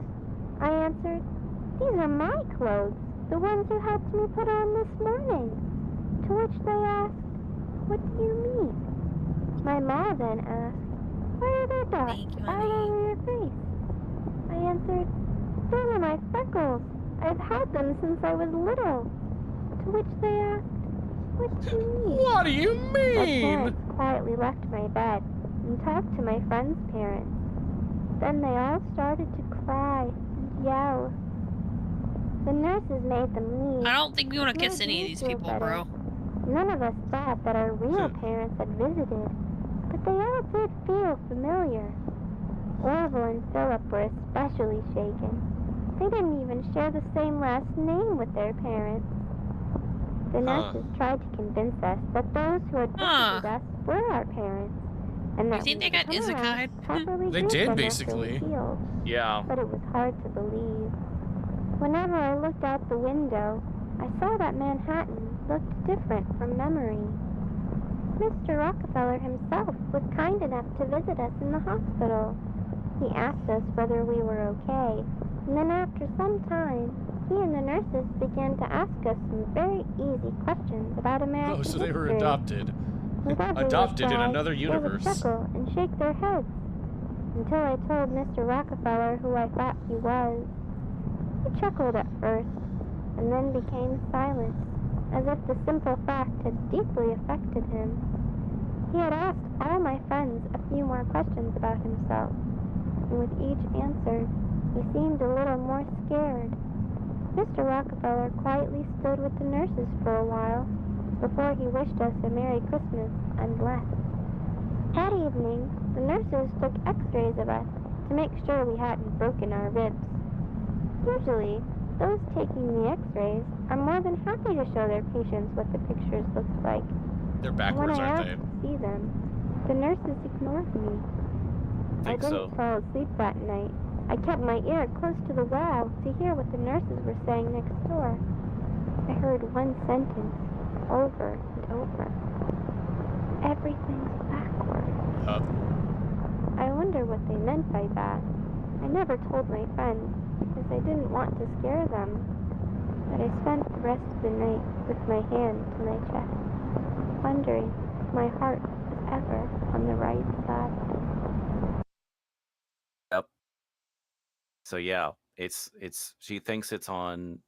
I answered, "These are my clothes, the ones you helped me put on this morning." To which they asked, "What do you mean?" My ma then asked, "Why are there dots all over your face?" I answered, "Those are my freckles. I've had them since I was little." To which they asked, "What do you mean?" What do you My mean? parents quietly left my bed and talked to my friend's parents. Then they all started to cry and yell. The nurses made them leave. I don't think we want to kiss Made any of me these feel people, better. bro. None of us thought that our real parents had visited, but they all did feel familiar. Orville and Philip were especially shaken. They didn't even share the same last name with their parents. The nurses tried to convince us that those who had visited us were our parents, and that You think we they got should come around, properly They greet did, them after we basically. healed. Yeah. But it was hard to believe. Whenever I looked out the window, I saw that Manhattan looked different from memory. Mr. Rockefeller himself was kind enough to visit us in the hospital. He asked us whether we were okay, and then after some time, he and the nurses began to ask us some very easy questions about American Oh, so they were history. adopted. Whenever we Adopted in replied, another they would universe. chuckle and shake their heads, until I told Mr. Rockefeller who I thought he was. He chuckled at first, and then became silent, as if the simple fact had deeply affected him. He had asked all my friends a few more questions about himself, and with each answer, he seemed a little more scared. Mr. Rockefeller quietly stood with the nurses for a while, before he wished us a Merry Christmas and left. That evening, the nurses took x-rays of us to make sure we hadn't broken our ribs. Usually, those taking the x-rays are more than happy to show their patients what the pictures looked like. They're When backwards, I aren't asked to see them, the nurses ignored me. I didn't fall asleep that night. I kept my ear close to the wall to hear what the nurses were saying next door. I heard one sentence over and over. Everything's backwards. I wonder what they meant by that. I never told my friends, because I didn't want to scare them. But I spent the rest of the night with my hand to my chest, wondering if my heart was ever on the right side. Yep. So yeah, it's she thinks it's on.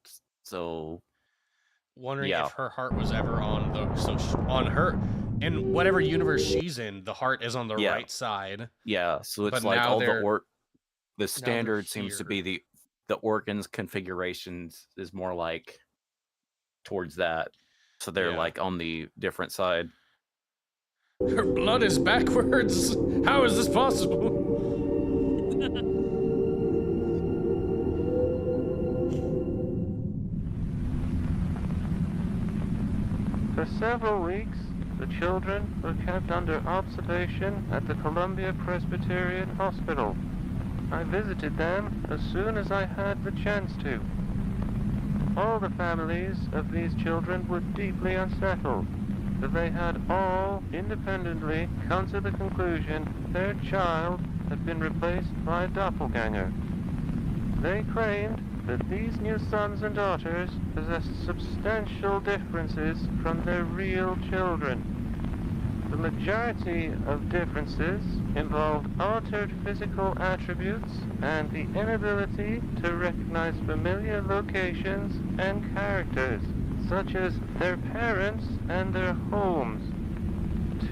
So Wondering yeah. if her heart was ever on on her, in whatever universe she's in, the heart is on the Yeah. right side. Yeah, so it's But like now all they're the standard seems to here. be the organs configurations is more like towards that. So they're like on the different side. Her blood is backwards. How is this possible? For several weeks, the children were kept under observation at the Columbia Presbyterian Hospital. I visited them as soon as I had the chance to. All the families of these children were deeply unsettled, for they had all independently come to the conclusion their child had been replaced by a doppelganger. They claimed that these new sons and daughters possessed substantial differences from their real children. The majority of differences involved altered physical attributes and the inability to recognize familiar locations and characters, such as their parents and their homes.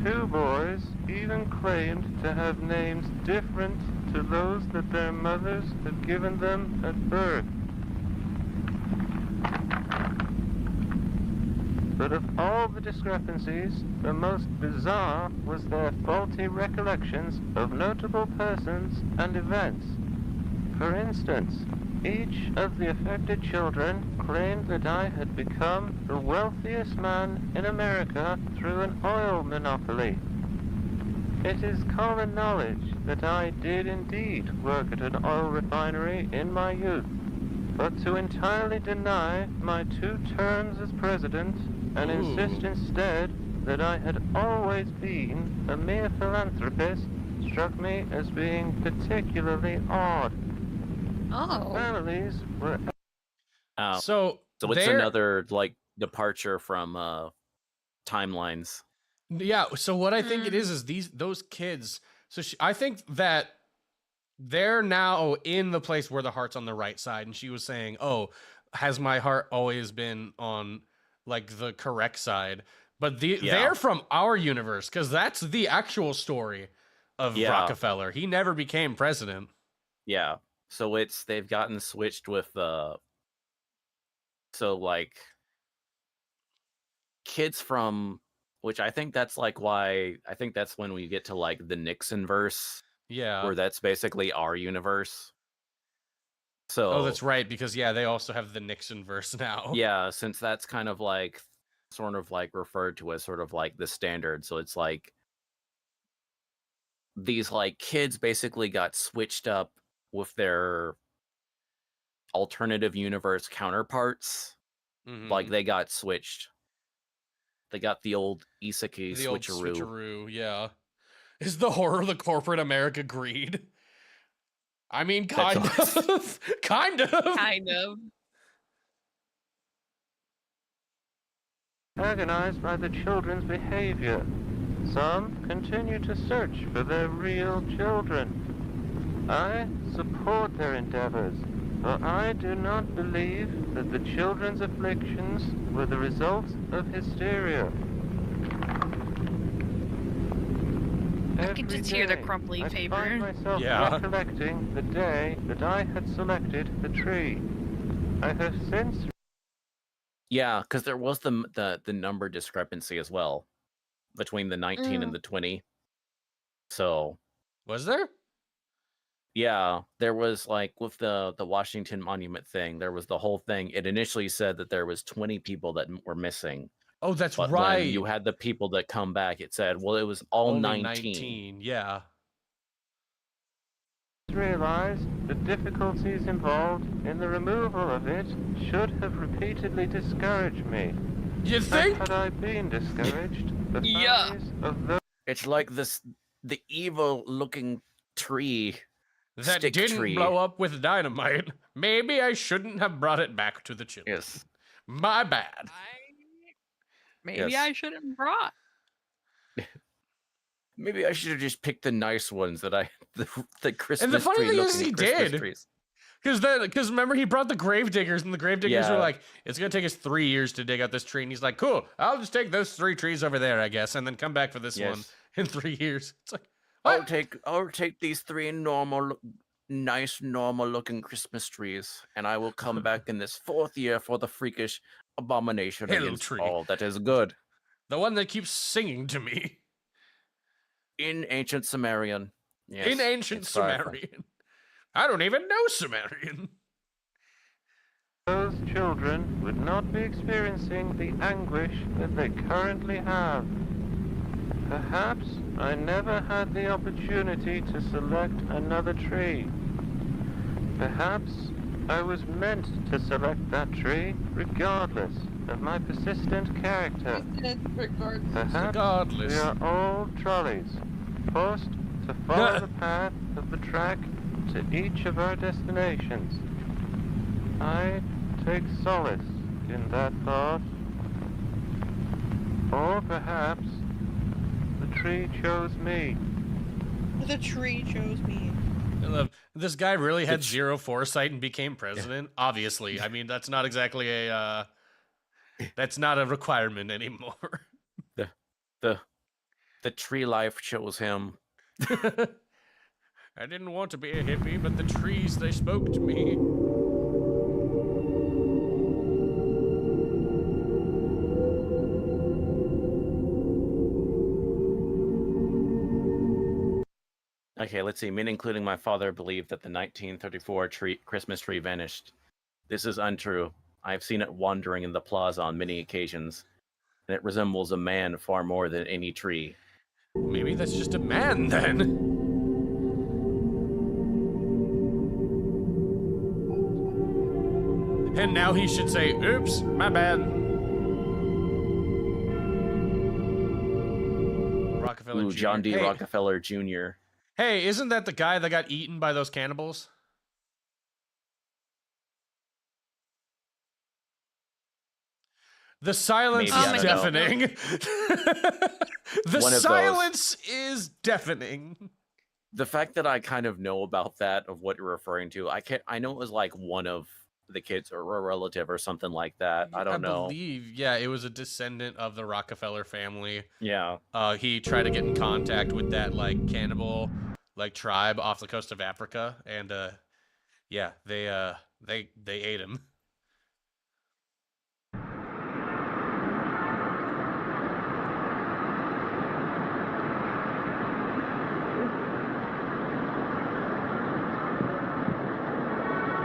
Two boys even claimed to have names different to those that their mothers had given them at birth. But of all the discrepancies, the most bizarre was their faulty recollections of notable persons and events. For instance, each of the affected children claimed that I had become the wealthiest man in America through an oil monopoly. It is common knowledge that I did indeed work at an oil refinery in my youth, but to entirely deny my 2 terms as president and insist instead that I had always been a mere philanthropist struck me as being particularly odd. Oh. Families were... So it's they're- another like departure from timelines. Yeah, so what I think it is those kids. So I think that they're now in the place where the heart's on the right side, and she was saying, "Oh, has my heart always been on like the correct side?" But they're from our universe, because that's the actual story of Rockefeller. He never became president. Yeah, so they've gotten switched with so like kids from, which I think that's like why, I think that's when we get to like the Nixon verse, Yeah. where that's basically our universe. So Oh, that's right, because yeah, they also have the Nixon verse now. yeah, since that's kind of like sort of like referred to as sort of like the standard. So it's like these like kids basically got switched up with their alternative universe counterparts. Like they got switched. They got the old isekai The old switcheroo. switcheroo, yeah. Is the horror of the corporate America greed? I mean, kind of. Kind of. Kind of. Agonized by the children's behavior. Some continue to search for their real children. I support their endeavors, for I do not believe that the children's afflictions were the result of hysteria. I can just hear the crumply I paper. find myself recollecting the day that I had selected the tree. I have since... Yeah, because there was the number discrepancy as well between the 19 and the 20. So was there? Yeah, there was like with the Washington Monument thing, there was the whole thing. It initially said that there was 20 people that were missing. Oh, that's but right. When you had the people that come back, it said, well, it was all Only 19. Yeah. Realized the difficulties involved in the removal of it should have repeatedly discouraged me. You think? Had I been discouraged, the families of those... It's like the evil-looking tree. That stick didn't tree. blow up with dynamite. Maybe I shouldn't have brought it back to the children. Yes. My bad. Maybe Yes. I shouldn't brought. Maybe I should have just picked the nice ones that the Christmas And the funny tree thing is, looking he Christmas did. trees. Because remember, he brought the gravediggers, and the gravediggers were Yeah. like, it's going to take us 3 years to dig out this tree. And he's like, cool, I'll just take those 3 trees over there, I guess, and then come back for this one Yes. in 3 years. It's like, I'll take these 3 nice normal looking Christmas trees, and I will come back in this 4th year for the freakish abomination Hill against tree. all that is good. the one that keeps singing to me. In ancient Sumerian. Yes, in ancient it's powerful. Sumerian. I don't even know Sumerian. Those children would not be experiencing the anguish that they currently have. Perhaps I never had the opportunity to select another tree. Perhaps I was meant to select that tree regardless of my persistent character. Perhaps we are all trolleys, forced to follow the path of the track to each of our destinations. I take solace in that thought. Or perhaps the tree chose me. The tree chose me. I love, this guy really had zero foresight and became president. Obviously, I mean that's not exactly a that's not a requirement anymore. The tree life chose him. I didn't want to be a hippie, but the trees, they spoke to me. Okay, let's see. Men, including my father, believe that the 1934 Christmas tree vanished. This is untrue. I have seen it wandering in the plaza on many occasions, and it resembles a man far more than any tree. Maybe that's just a man then. And now he should say, oops, my bad. Rockefeller Ooh, Jr. John D. Hey, Rockefeller Jr. hey, isn't that the guy that got eaten by those cannibals? The silence Maybe, I is don't know. deafening. The One of those. silence is deafening. The fact that I kind of know about that, of what you're referring to, I know it was like one of the kids or a relative or something like that. I don't know. Believe, yeah, it was a descendant of the Rockefeller family. Yeah. He tried to get in contact with that like cannibal like tribe off the coast of Africa, and yeah, they ate him.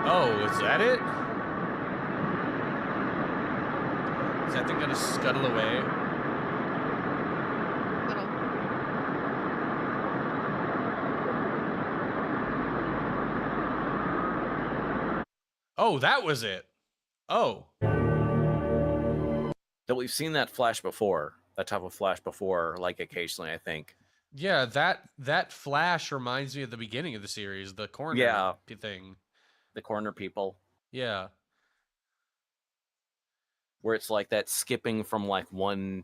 Oh, is that it? Is that thing gonna scuttle away? Oh, that was it. Oh. So we've seen that flash before. That type of flash before, like occasionally, I think. Yeah, that flash reminds me of the beginning of the series, the corner thing. The corner people. Yeah. Where it's like that skipping from like one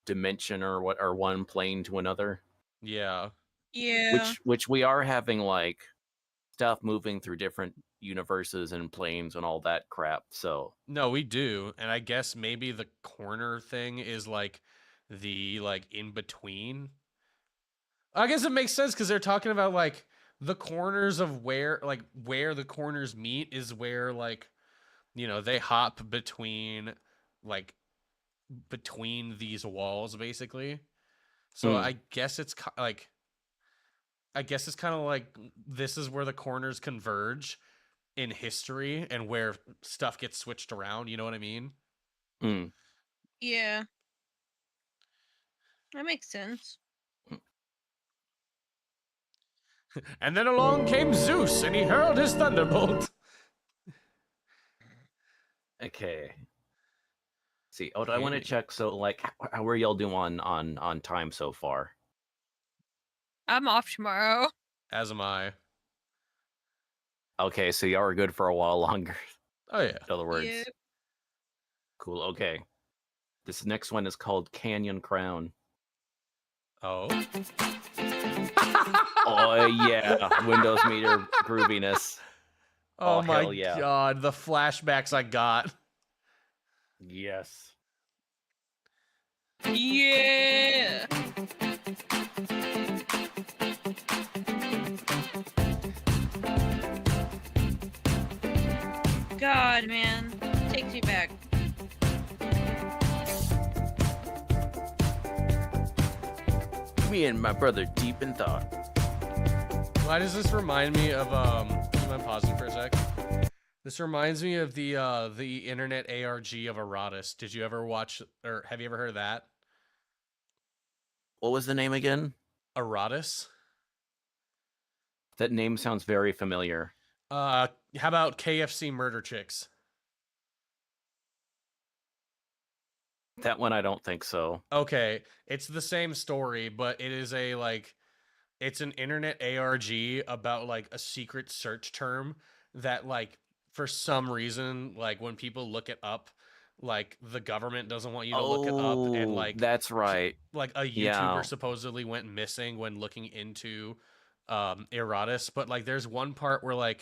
dimension or one plane to another. Yeah. Yeah. Which we are having like stuff moving through different universes and planes and all that crap. So no, we do, and I guess maybe the corner thing is like the in between. I guess it makes sense because they're talking about like the corners of where the corners meet is where they hop between these walls basically. So I guess it's like kind of like this is where the corners converge in history and where stuff gets switched around, you know what I mean? Yeah. That makes sense. And then along came Zeus and he hurled his thunderbolt. Okay. See, I want to check. So, like, how are y'all doing on time so far? I'm off tomorrow. As am I. Okay, so y'all are good for a while longer. Oh yeah. In other words. Yep. Cool. Okay. This next one is called Canyon Crown. Oh. Oh yeah, Windows meter grooviness. Oh my hell yeah. god, the flashbacks I got. Yes. Yeah. God, man, takes me back. Me and my brother deep in thought. Why does this remind me of do you mind pausing for a sec? This reminds me of the internet ARG of Erotis. Did you ever watch or have you ever heard of that? What was the name again? Erotis. That name sounds very familiar. How about KFC Murder Chicks? That one I don't think so. Okay, it's the same story, but it is it's an internet ARG about like a secret search term that for some reason when people look it up, the government doesn't want you to look it up, and that's right. A YouTuber supposedly went missing when looking into Erotis, but there's one part where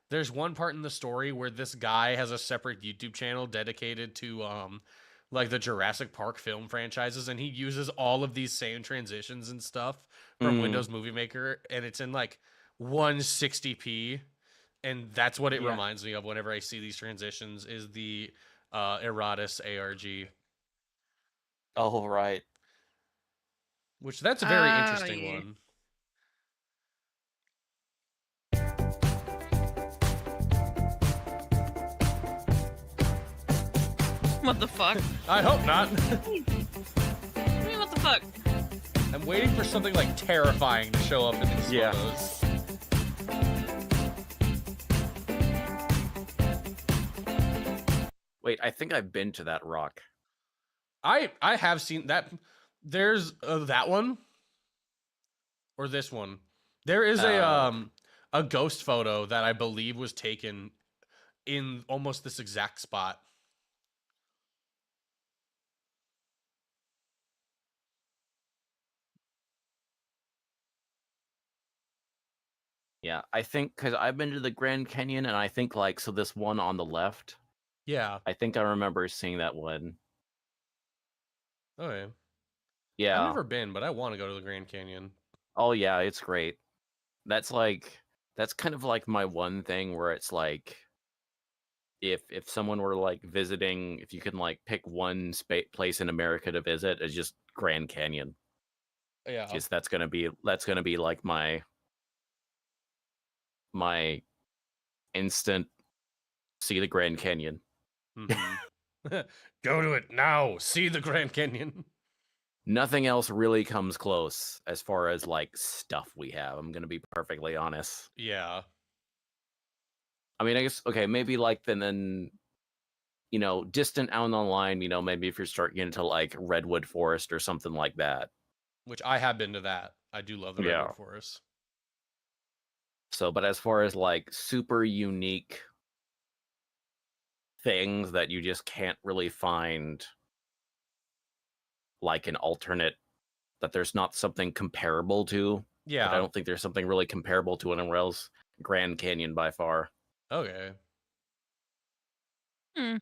there's one part in the story where this guy has a separate YouTube channel dedicated to the Jurassic Park film franchises, and he uses all of these same transitions and stuff from Windows Movie Maker, and it's in 160p, and that's what it reminds me of whenever I see these transitions is the Erotis ARG. Oh, right. Which that's a very interesting one. What the fuck? I hope not. I mean, what the fuck? I'm waiting for something terrifying to show up in these photos. Wait, I think I've been to that rock. I have seen that. There's that one or this one. There is a ghost photo that I believe was taken in almost this exact spot. Yeah, I think because I've been to the Grand Canyon, and I think so this one on the left. Yeah, I think I remember seeing that one. Okay. Yeah. I've never been, but I want to go to the Grand Canyon. Oh yeah, it's great. That's kind of my one thing where it's if someone were visiting, if you can pick one place in America to visit, it's just Grand Canyon. Yeah. Just that's gonna be my instant see the Grand Canyon. Mm-hmm. Go to it now. See the Grand Canyon. Nothing else really comes close as far as like stuff we have. I'm gonna be perfectly honest. Yeah. I mean, I guess okay, maybe like then distant out on the line. Maybe if you're starting into like Redwood Forest or something like that. Which I have been to that. I do love the Redwood Forest. So, but as far as like super unique things that you just can't really find, like an alternate, that there's not something comparable to. Yeah. But I don't think there's something really comparable to anywhere else. Grand Canyon by far. Okay. Hmm.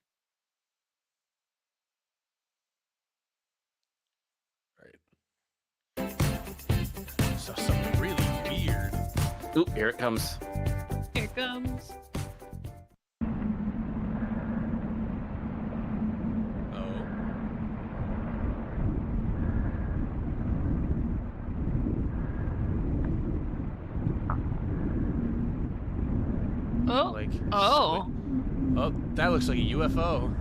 So something really weird. Oop, here it comes. Here it comes. Oh. Like, oh. Oh, that looks like a UFO.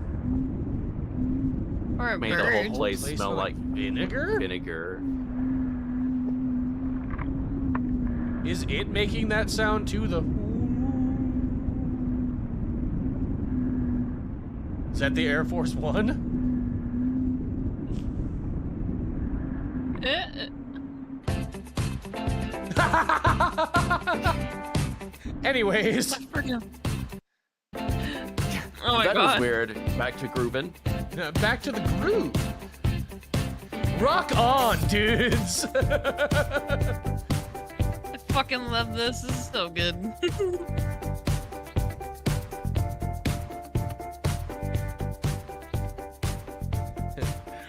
Or a Made bird. the whole place smell like vinegar? Vinegar. Is it making that sound too? Is that the Air Force One? Anyways. Oh my that god. was weird. Back to grooving. Back to the groove. Rock on, dudes. I fucking love this. This is so good.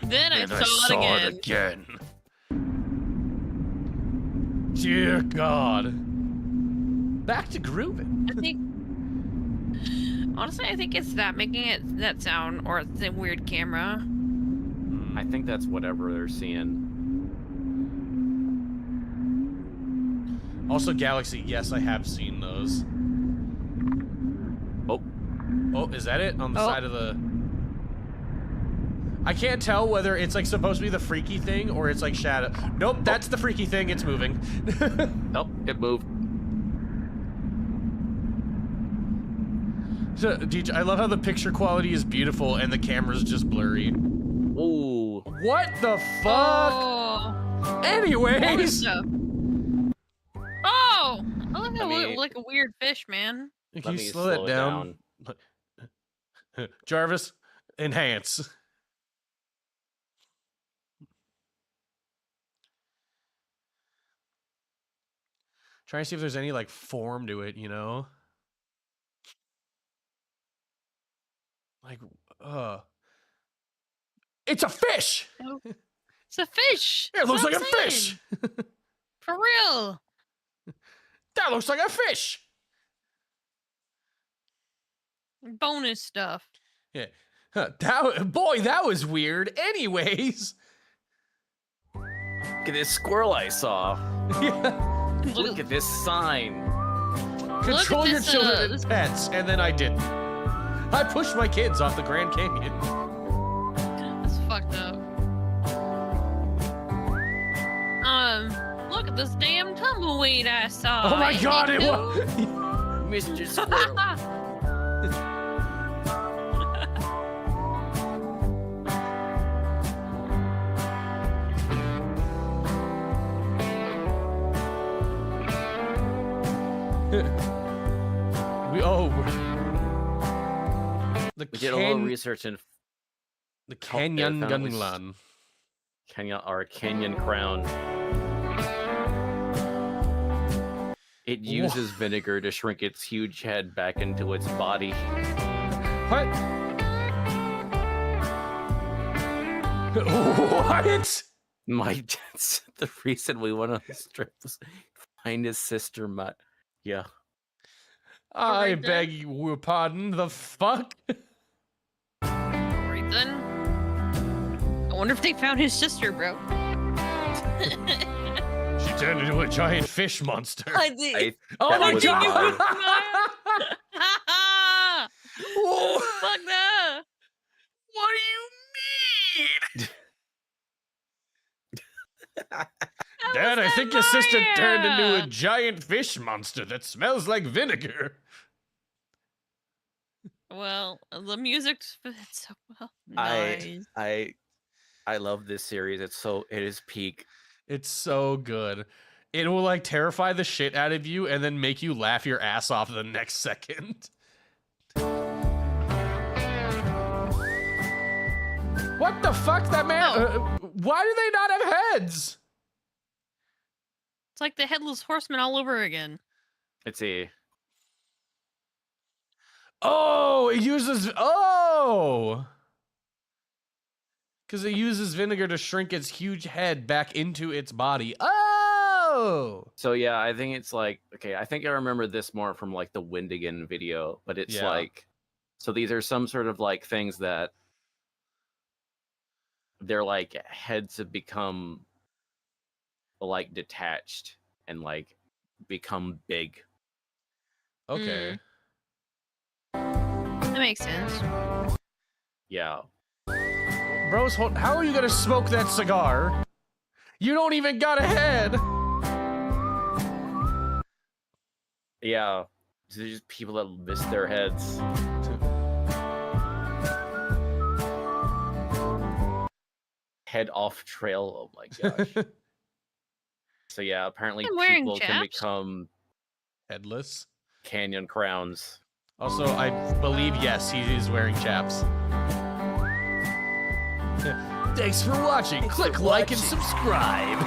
Then I saw it again. Dear God. Back to grooving. I think, honestly, I think it's that making it that sound, or it's a weird camera. I think that's whatever they're seeing. Also, Galaxy. Yes, I have seen those. Oh. Oh, is that it? On the side of the... I can't tell whether it's like supposed to be the freaky thing or it's like shadow. Nope, that's the freaky thing. It's moving. Nope, it moved. So, DJ, I love how the picture quality is beautiful and the camera's just blurry. Ooh. What the fuck? Oh. Anyways. Oh! I look like a weird fish, man. Can you slow that down? Jarvis, enhance. Trying to see if there's any like form to it, you know? Like, it's a fish! It's a fish! It looks like a fish! For real! That looks like a fish! Bonus stuff. Yeah. That was weird. Anyways. Look at this squirrel I saw. Look at this sign. Control your children and pets, and then I didn't. I pushed my kids off the Grand Canyon. That's fucked up. Look at this damn tumbleweed I saw. Oh my god, it was Mr. Squirrel. We did a little research in the Canyon Gunlan. Canyon Crown. It uses vinegar to shrink its huge head back into its body. What? What? That's the reason we went on this trip was find his sister, Matt. Yeah. I beg your pardon, the fuck? Reason? I wonder if they found his sister, bro. She turned into a giant fish monster. I did. Oh my god! think your sister turned into a fire! giant fish monster that smells like vinegar. Well, the music fits so well. I Nice. I love this series. It is peak. It's so good. It will like terrify the shit out of you and then make you laugh your ass off the next second. What the fuck, that man? Why do they not have heads? It's like the Headless Horseman all over again. Let's see. Oh, it uses. Oh! Because it uses vinegar to shrink its huge head back into its body. Oh! So yeah, I think it's like, okay, I think I remember this more from like the Windigan video, but it's Yeah. like, so these are some sort of like things that their like heads have become like detached and like become big. Okay. That makes sense. Yeah. Bros, how are you gonna smoke that cigar? You don't even got a head! Yeah. There's just people that miss their heads. Head off trail. Oh my gosh. So yeah, apparently I'm wearing people can chaps. become headless canyon crowns. Also, I believe, yes, he is wearing chaps. Thanks for watching. Click like and subscribe.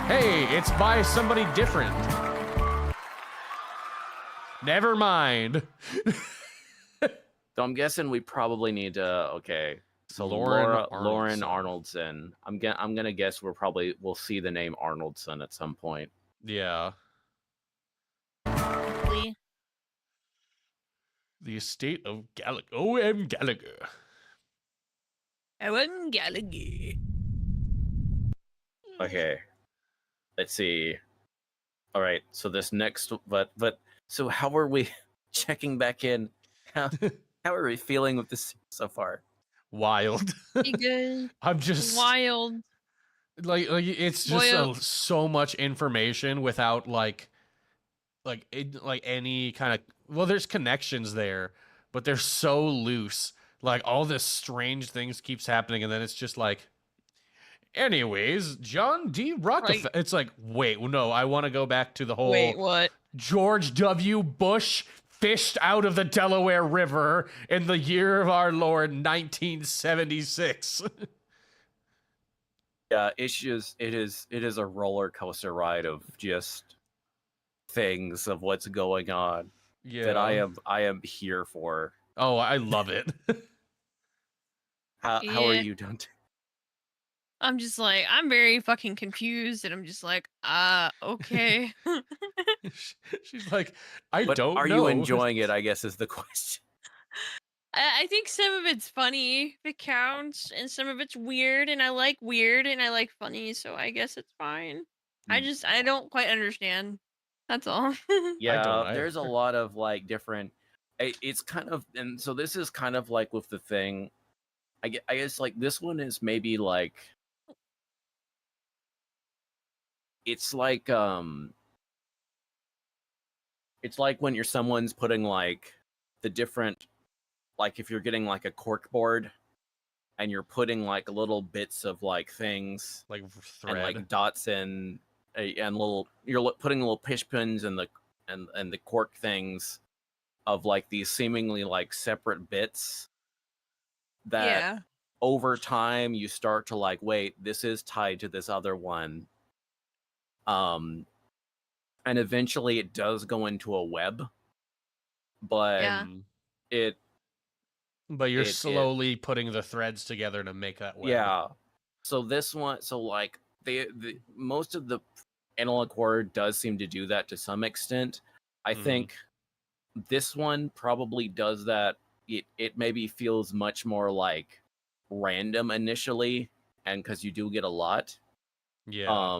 Hey, it's by somebody different. Never mind. So I'm guessing we probably need to. Okay, so Lauren Lauren Arnoldson. I'm gonna guess we'll see the name Arnoldson at some point. Yeah. Probably. The estate of O.M. Gallagher. O.M. Gallagher. Okay, let's see. All right, so this next, but so how are we checking back in? How are we feeling with this so far? Wild. Pretty good. I'm just wild. Like it's just so much information without like any kind of, well, there's connections there, but they're so loose. Like all this strange things keeps happening, and then it's just like, anyways, John D. Rockefeller. It's like, wait, no, I want to go back to the whole. Wait, what? George W. Bush fished out of the Delaware River in the year of our Lord 1976. Yeah, it is a roller coaster ride of just things of what's going on. Yeah. That I am here for. Oh, I love it. How are you, Dante? I'm just like, I'm very fucking confused, and I'm just like, okay. She's like, I But don't know. Are you enjoying it, I guess, is the question. I think some of it's funny, if it counts, and some of it's weird, and I like weird, and I like funny, so I guess it's fine. I don't quite understand. That's all. Yeah, there's a lot of like different. It's kind of, and so this is kind of like with the thing. I guess like this one is maybe like. It's like when someone's putting like the different, like if you're getting like a cork board and you're putting like little bits of like things like thread and like dots and little, you're putting little push pins and the cork things of like these seemingly like separate bits that over time you start to like, wait, this is tied to this other one. And eventually it does go into a web, but you're slowly putting the threads together to make that web. Yeah. So this one, so like the most of the analog horror does seem to do that to some extent. I think this one probably does that. It maybe feels much more like random initially, and because you do get a lot. Yeah.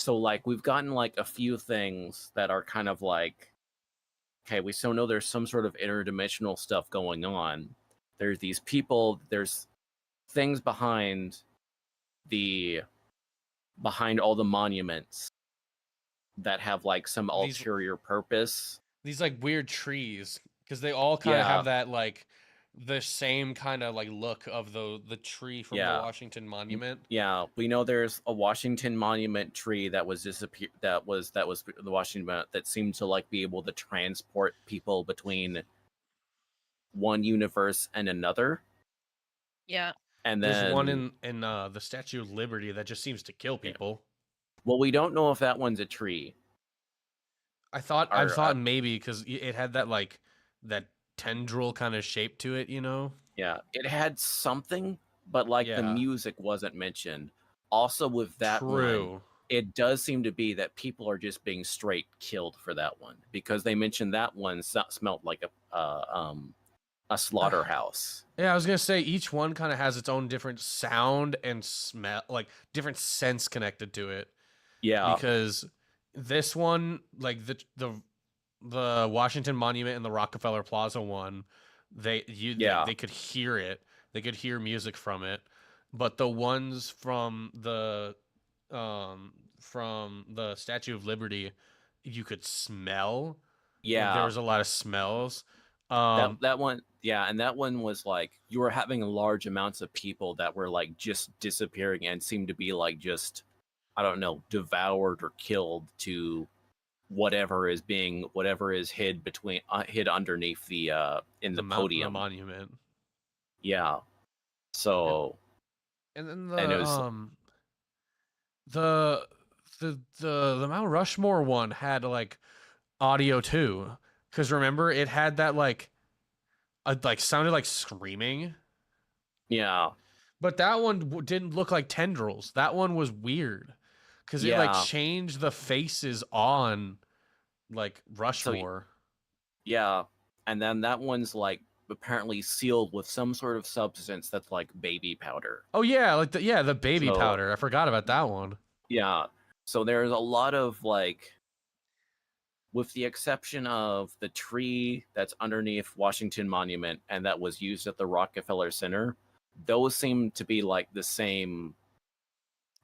So like we've gotten like a few things that are kind of like, okay, we still know there's some sort of interdimensional stuff going on. There's these people, there's things behind the behind all the monuments that have like some ulterior purpose. These like weird trees, because they all kind of have that like the same kind of like look of the tree from the Washington Monument. Yeah, we know there's a Washington Monument tree that was that was the Washington Monument that seemed to like be able to transport people between one universe and another. Yeah. And then there's one in the Statue of Liberty that just seems to kill people. Well, we don't know if that one's a tree. I thought maybe because it had that like that tendril kind of shape to it, you know? Yeah, it had something, but like the music wasn't mentioned. Also, with that one, it does seem to be that people are just being straight killed for that one, because they mentioned that one smelled like a slaughterhouse. Yeah, I was gonna say each one kind of has its own different sound and smell, like different sense connected to it. Yeah, because this one, like the Washington Monument and the Rockefeller Plaza one, they could hear it. They could hear music from it. But the ones from the Statue of Liberty, you could smell. Yeah, like, there was a lot of smells. That one, yeah, and that one was like you were having large amounts of people that were like just disappearing and seemed to be like just, I don't know, devoured or killed to whatever is hid underneath the in the podium, the monument. Yeah. So and then the Mount Rushmore one had like audio too, because remember it had that like sounded like screaming. Yeah. But that one didn't look like tendrils. That one was weird because it like changed the faces on like Rushmore. Yeah, and then that one's like apparently sealed with some sort of substance that's like baby powder. Oh yeah, like the baby powder. I forgot about that one. Yeah. So there's a lot of like, with the exception of the tree that's underneath Washington Monument and that was used at the Rockefeller Center, those seem to be like the same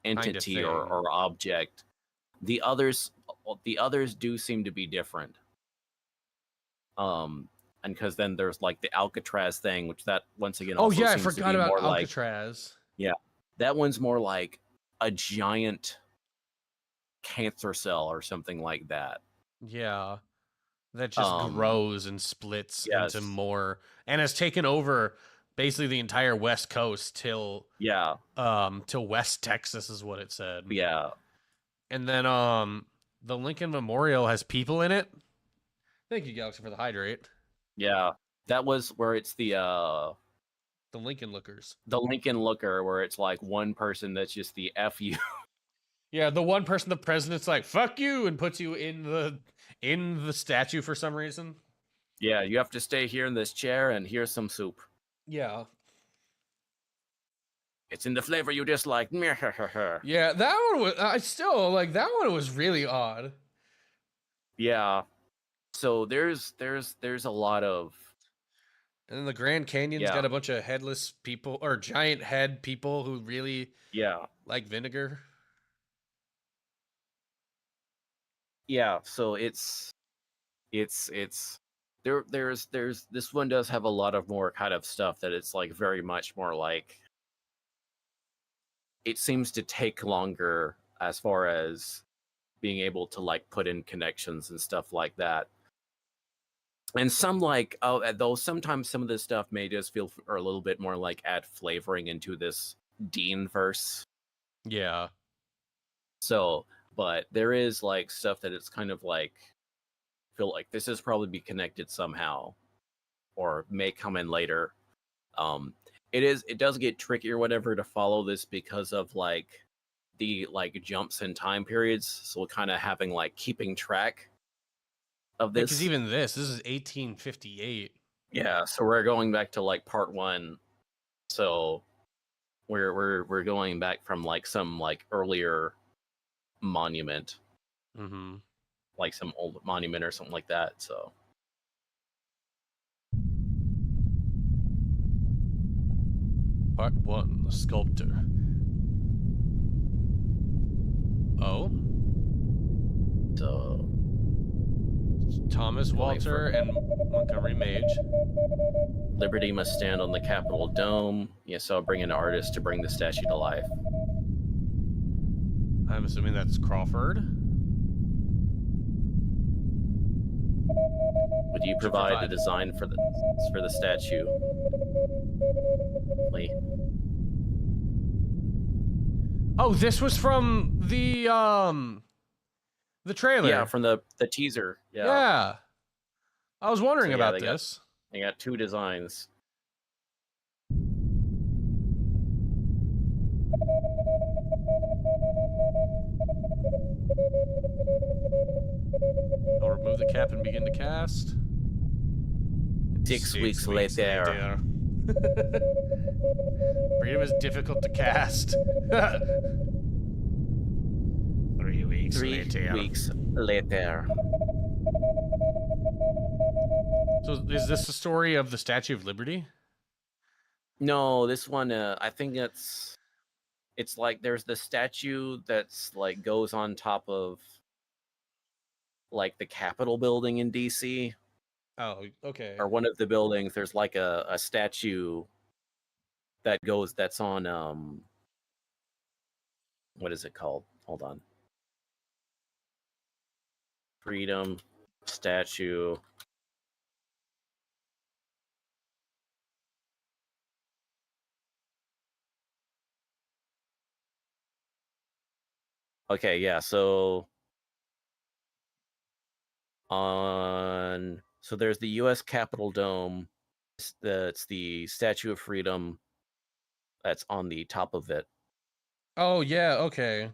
entity or object. The others do seem to be different. And because then there's like the Alcatraz thing, which that once again also I seems forgot to be about more Alcatraz. Like, that one's more like a giant cancer cell or something like that. Yeah, that just grows and splits into more, and has taken over basically the entire West Coast till West Texas is what it said. Yeah, and then the Lincoln Memorial has people in it. Thank you, Galaxy, for the hydrate. Yeah, that was where it's the Lincoln Lookers. The Lincoln Looker, where it's like one person that's just the F you. Yeah, the one person the president's like, fuck you, and puts you in the statue for some reason. Yeah, you have to stay here in this chair and here's some soup. Yeah. It's in the flavor you dislike. Yeah, that one was that one was really odd. Yeah. So there's a lot of, and then the Grand Canyon's got a bunch of headless people or giant head people who really like vinegar. Yeah, so it's there's this one does have a lot of more kind of stuff that it's like very much more like, it seems to take longer as far as being able to like put in connections and stuff like that. And some like, though sometimes some of this stuff may just feel a little bit more like add flavoring into this Dean verse. Yeah. So, but there is like stuff that it's kind of like, feel like this is probably be connected somehow, or may come in later. It does get tricky or whatever to follow this because of like the like jumps in time periods. So kind of having like keeping track of this. Because even this is 1858. Yeah, so we're going back to like part 1. So we're going back from like some like earlier monument. Mm-hmm. Like some old monument or something like that. So Part 1, the sculptor. Oh. So Thomas Walter and Montgomery Mage. Liberty must stand on the Capitol dome. Yes, so I'll bring an artist to bring the statue to life. I'm assuming that's Crawford. Would you provide a design for the statue? Lee? Oh, this was from the trailer. Yeah, from the teaser. Yeah. Yeah. I was wondering about they this. They got 2 designs. I'll remove the cap and begin to cast. 6 weeks later. Freedom is difficult to cast. 3 weeks 3 later. weeks later. So is this the story of the Statue of Liberty? No, this one, I think it's like there's the statue that's like goes on top of like the Capitol building in DC. Oh, okay. Or one of the buildings. There's like a statue that's on what is it called? Hold on. Freedom statue. Okay, yeah, so there's the US Capitol Dome. That's the Statue of Freedom that's on the top of it. Oh, yeah, okay.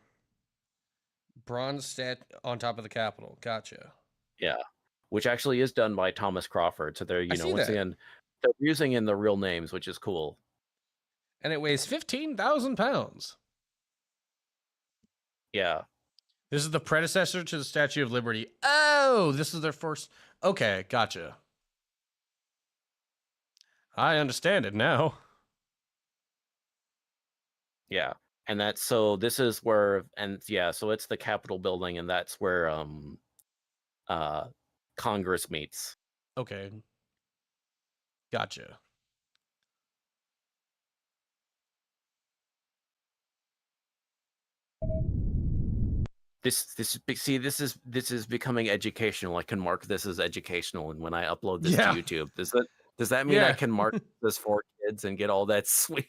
Bronze stat on top of the Capitol. Gotcha. Yeah, which actually is done by Thomas Crawford. So they're, once again, they're using in the real names, which is cool. And it weighs 15,000 pounds. Yeah. This is the predecessor to the Statue of Liberty. Oh, this is their first. Okay, gotcha. I understand it now. Yeah. And this is where, so it's the Capitol building, and that's where Congress meets. Okay. Gotcha. This is becoming educational. I can mark this as educational, and when I upload this to YouTube, does that mean I can mark this for kids and get all that sweet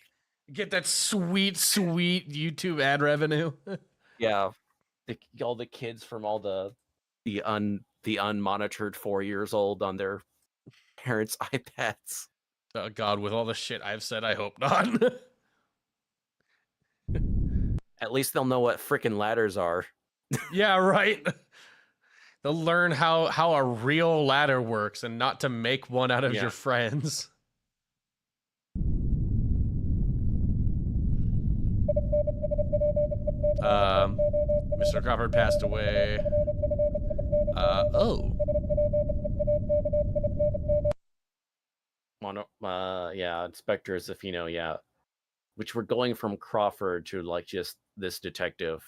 YouTube ad revenue? Yeah, all the kids from all the unmonitored 4 years old on their parents' iPads. Oh God, with all the shit I've said, I hope not. At least they'll know what frickin' ladders are. Yeah, right. They'll learn how a real ladder works and not to make one out of your friends. Mr. Crawford passed away. Inspector Zafino, yeah. Which we're going from Crawford to like just this detective.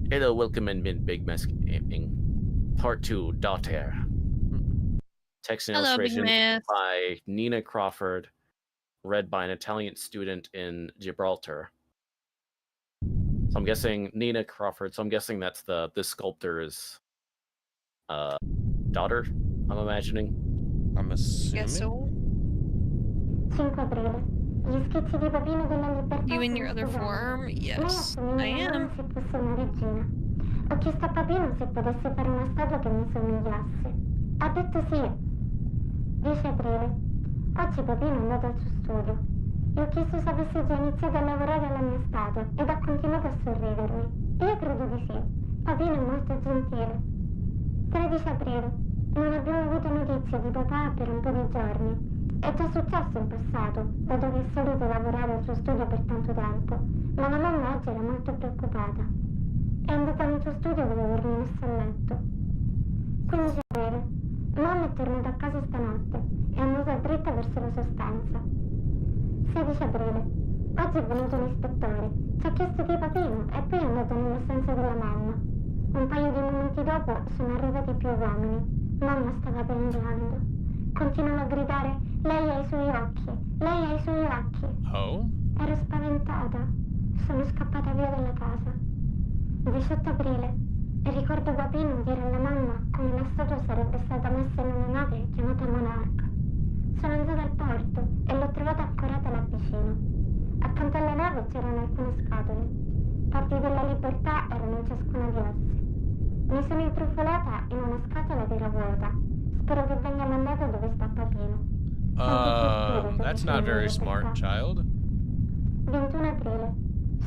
Hello, welcome and Big Mess Part 2, Dante. Text and illustration by Nina Crawford, read by an Italian student in Gibraltar. So I'm guessing Nina Crawford, so I'm guessing that's the sculptor's daughter, I'm imagining. I'm assuming. Guess so. You in your other form? Yes, I am. Ho chiesto a Papino se potesse fare una statua che mi somigliasse. Ha detto sì. 10 aprile. Oggi Papino è andato al suo studio. Gli ho chiesto se avesse già iniziato a lavorare alla mia statua ed ha continuato a sorridermi. Io credo di sì. Papino è molto gentile. 13 aprile. Non abbiamo avuto notizie di papà per un po' di giorni. È già successo in passato, dato che è solito lavorare al suo studio per tanto tempo, ma la mamma oggi era molto preoccupata. È andata nel suo studio dopo avermi messo a letto. 15 aprile. Mamma è tornata a casa stanotte e è andata dritta verso la sua stanza. 16 aprile. Oggi è venuto un ispettore, ci ha chiesto di papino e poi è andato nella stanza della mamma. Un paio di minuti dopo sono arrivati più uomini. Mamma stava piangendo. Continuano a gridare, lei ha i suoi occhi, lei ha i suoi occhi. Oh? Ero spaventata. Sono scappata via dalla casa. 18 aprile. E ricordo Papino dire alla mamma come la statua sarebbe stata messa in una nave chiamata Monarch. Sono andata al porto e l'ho trovata accorata là vicino. Accanto alla nave c'erano alcune scatole. Parti della libertà erano in ciascuna di esse. Mi sono intrufolata in una scatola che era vuota. Spero che venga mandato dove sta Papino. That's not very smart, child. 21 aprile.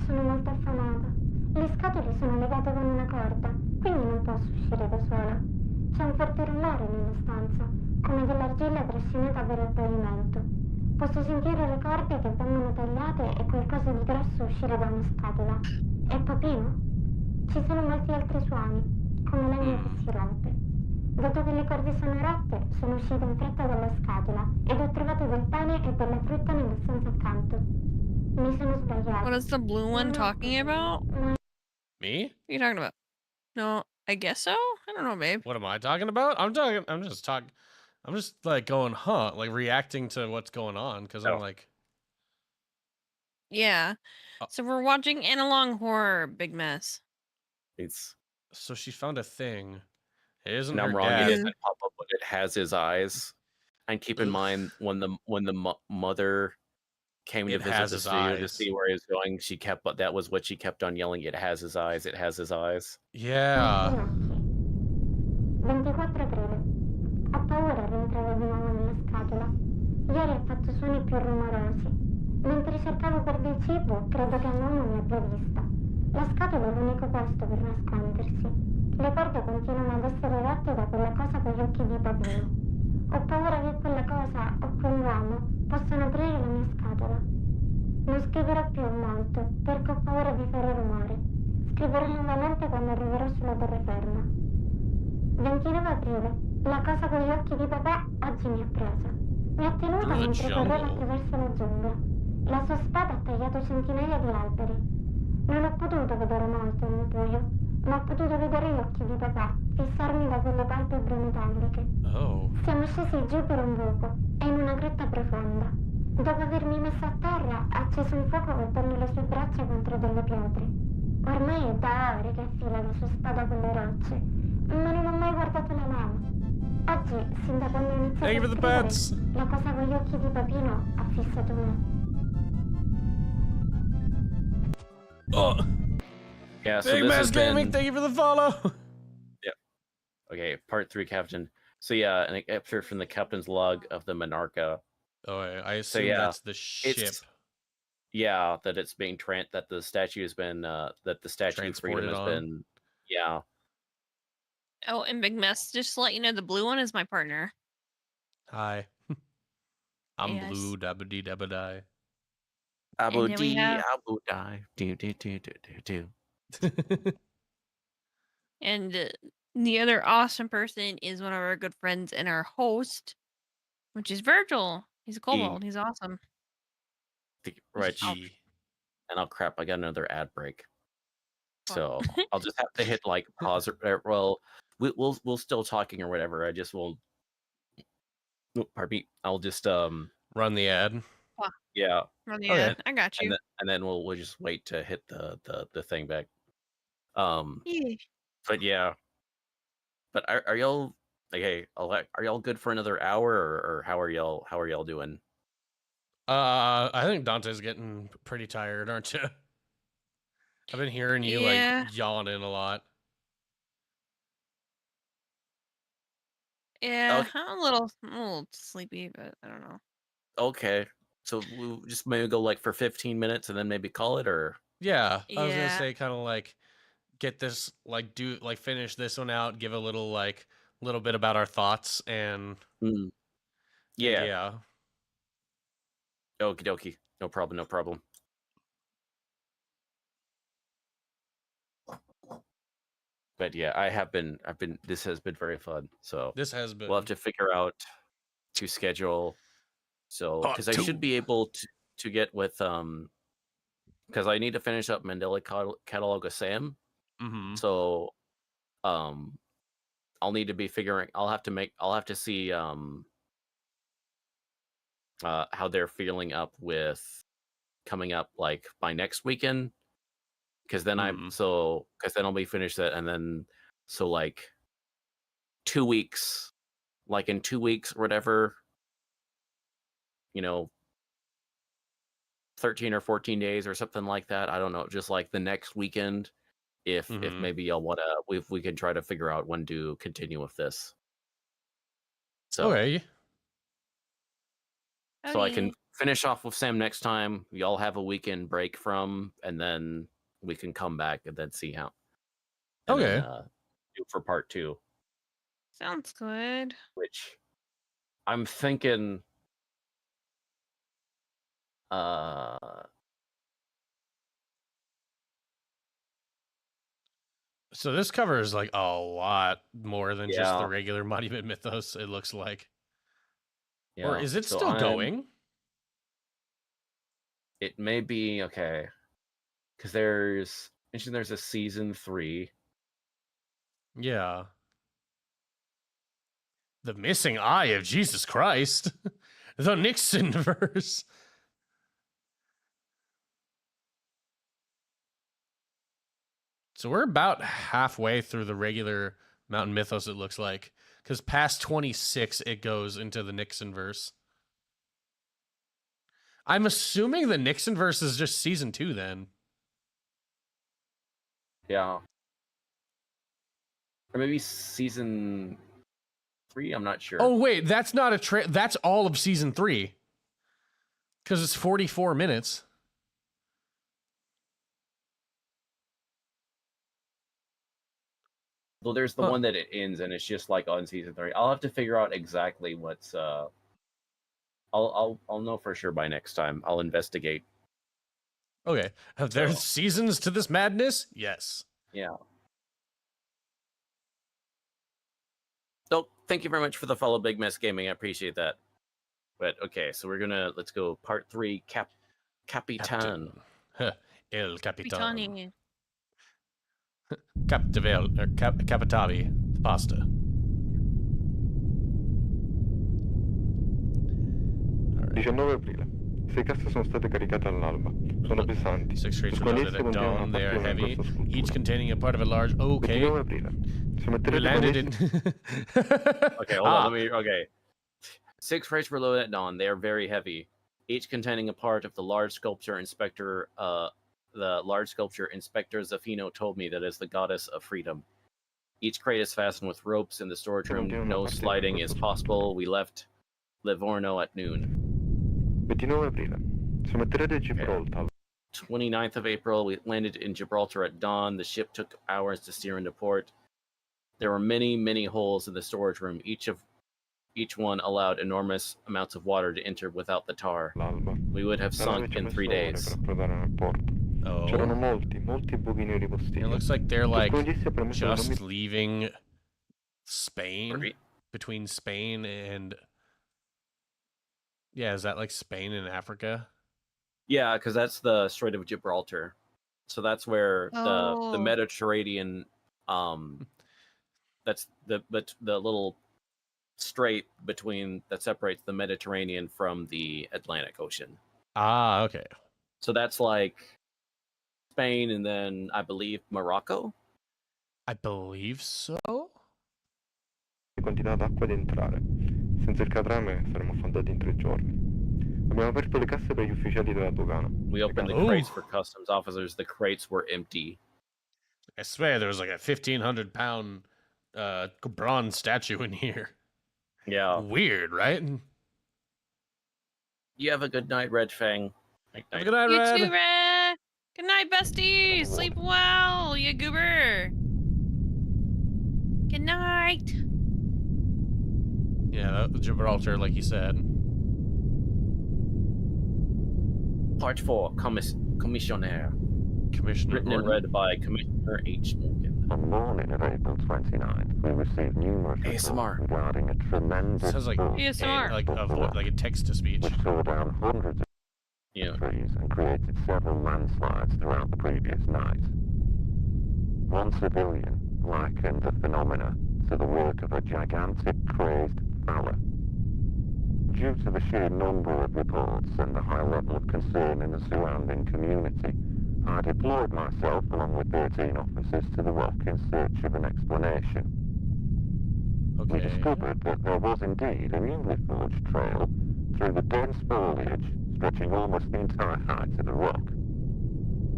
Sono molto affamata. Le scatole sono legate con una corda, quindi non posso uscire da sola. C'è un forte rumore nella stanza, come dell'argilla trascinata per il pavimento. Posso sentire le corde che vengono tagliate e qualcosa di grosso uscire da una scatola. È Papino? Ci sono molti altri suoni, come legno che si rompe. Dato che le corde sono rotte, sono uscita in fretta dalla scatola ed ho trovato del pane e della frutta nella stanza accanto. Mi sono sbagliata. What is the blue one talking about? What Me? are you talking about? No, I guess so? I don't know, babe. What am I talking about? I'm just like going, huh? Like reacting to what's going on because I'm like, Yeah. So we're watching analog horror, big mess. It's so she found a thing. It isn't and I'm her wrong. dad. It doesn't pop up, but it has his eyes. And keep in mind when the mother came to It visit has the his studio to eyes. see where he's going, that was what she kept on yelling. It has his eyes. It has his eyes. Yeah. 24 aprile. Ho paura di entrare di nuovo nella scatola. Ieri ha fatto suoni più rumorosi. Mentre cercavo per del cibo, credo che l'uomo mi abbia vista. La scatola è l'unico posto per nascondersi. Le corde continuano ad essere rotte da quella cosa con gli occhi di Papino. Ho paura che quella cosa o quell'uomo possano aprire la mia scatola. Non scriverò più molto, perché ho paura di fare rumore. Scriverò nuovamente quando arriverò sulla terraferma. 29 aprile. La cosa con gli occhi di papà oggi mi ha presa. Mi ha tenuta Through the mentre correva jungle. attraverso la giungla. La sua spada ha tagliato centinaia di alberi. Non ho potuto vedere molto nel buio, ma ho potuto vedere gli occhi di papà fissarmi da quelle palpebre metalliche. Oh. Siamo scesi giù per un buco e in una grotta profonda. Dopo avermi messo a terra, ha acceso un fuoco colpendo le sue braccia contro delle pietre. Ormai è da ore che affila la sua spada con le rocce, ma non ho mai guardato la lama. Oggi, sin da quando ho iniziato Thank you a for the scrivere, pets. la cosa con gli occhi di Papino ha fissato me. Oh. Yeah. So Big this Mass has Gaming, been. thank you for the follow. Yep. Okay. Part 3, Captain. So yeah, an excerpt from the captain's log of the Monarcha. Oh, I assume yeah, that's the ship. Yeah, that it's being that the statue has been that the Statue of Freedom Transported has on. been Oh, and big mess. Just to let you know, the blue one is my partner. Hi. I'm Yes. blue, dabba-dee, dabba-die. Abu then we D, have- Abu Die. Do. And the other awesome person is one of our good friends and our host, which is Virgil. He's a kobold. He's awesome. Right. Gee. And oh crap, I got another ad break. So I'll just have to hit like pause. Well, we'll still talking or whatever. I just will. Pardon me. I'll just run the ad. Yeah. Run the ad. I got you. And then we'll just wait to hit the thing back. Yeah. But yeah. But are y'all okay? Are y'all good for another hour, or how are y'all doing? I think Dante's getting pretty tired, aren't you? I've been hearing you like yawning a lot. Yeah, I'm a little sleepy, but I don't know. Okay, so we'll just maybe go like for 15 minutes and then maybe call it, or Yeah, I was gonna Yeah. say kind of like get this finish this one out, give a little bit about our thoughts and yeah. Okie dokie, no problem. But yeah, I've been. This has been very fun. So this has been. We'll have to figure out to schedule. So because I should be able to get with because I need to finish up Mandela Catalog of Sam. Mm-hmm. So, I'll need to be figuring. I'll have to see how they're feeling up with coming up like by next weekend. Because then I'll be finished that, and then like 2 weeks, like in 2 weeks or whatever, 13 or 14 days or something like that. I don't know, just like the next weekend. If maybe y'all wanna, if we can try to figure out when to continue with this. So Okay. So I can finish off with Sam next time. Y'all have a weekend break from, and then we can come back and then see how. And Okay. Then, do for part 2. Sounds good. Which I'm thinking. So this covers like a lot more than just the Yeah. regular Monument Mythos, it looks like. Yeah. Or is it so still going? It may be okay. Because there's a season 3. Yeah. The Missing Eye of Jesus Christ. The Nixon verse. So we're about halfway through the regular Mountain Mythos, it looks like. Because past 26, it goes into the Nixon verse. I'm assuming the Nixon verse is just season 2 then. Yeah. Or maybe season 3, I'm not sure. Oh, wait, that's not that's all of season 3. Because it's 44 minutes. Well, there's the one that it ends, and it's just like on season 3. I'll have to figure out exactly what's. I'll know for sure by next time. I'll investigate. Okay. Have there seasons to this madness? Yes. Yeah. So thank you very much for the follow, Big Mess Gaming. I appreciate that. But okay, so let's go part 3. Capitan. El Capitan. Capitani. Capitavi. The pasta. 19 aprile. 6 casse sono state caricate all'alba. Sono pesanti. 6 crates were loaded at dawn. They are heavy, each containing a part of a large. Okay. 29 aprile. Se We metterete landed in. Okay, hold on. Okay. 6 crates were loaded at dawn. They are very heavy, each containing a part of the large sculpture inspector. The large sculpture Inspector Zafino told me that is the goddess of freedom. Each crate is fastened with ropes in the storage room. No sliding is possible. We left Livorno at noon. 29 aprile. Se metterete Gibraltar. 29th of April, we landed in Gibraltar at dawn. The ship took hours to steer into port. There were many, many holes in the storage room. Each one allowed enormous amounts of water to enter without the tar. We would have sunk in 3 days. Oh. C'erano molti buchi neri postini. It looks like they're like Just just leaving Spain, between Spain and is that like Spain and Africa? Yeah, because that's the Strait of Gibraltar. So that's where the Mediterranean, that's the little strait that separates the Mediterranean from the Atlantic Ocean. Ah, okay. So that's like Spain, and then I believe Morocco. I believe so. Continuato acqua ad entrare. Senza il catrame saremmo affondati in 3 giorni. Abbiamo aperto le casse per gli ufficiali della dogana. We opened the crates for customs officers. The crates were empty. I swear there was like a 1,500-pound bronze statue in here. Yeah. Weird, right? You have a good night, Red Fang. Have a good night, You Red. too, Red. Good night, bestie. Sleep well, you goober. Good night. Yeah, Gibraltar, like you said. Part 4, Commissionaire. Commissioner Written and Gordon. read by Commissioner H. Morgan. On the morning of April 29th, we received numerous ASMR. reports regarding a tremendous ASMR. like a text to speech. which saw down hundreds of Yeah. trees and created several landslides throughout the previous night. One civilian likened the phenomena to the work of a gigantic crazed fella. Due to the sheer number of reports and the high level of concern in the surrounding community, I deployed myself along with 13 officers to the rock in search of an explanation. Okay. We discovered that there was indeed a newly forged trail through the dense foliage stretching almost the entire height of the rock.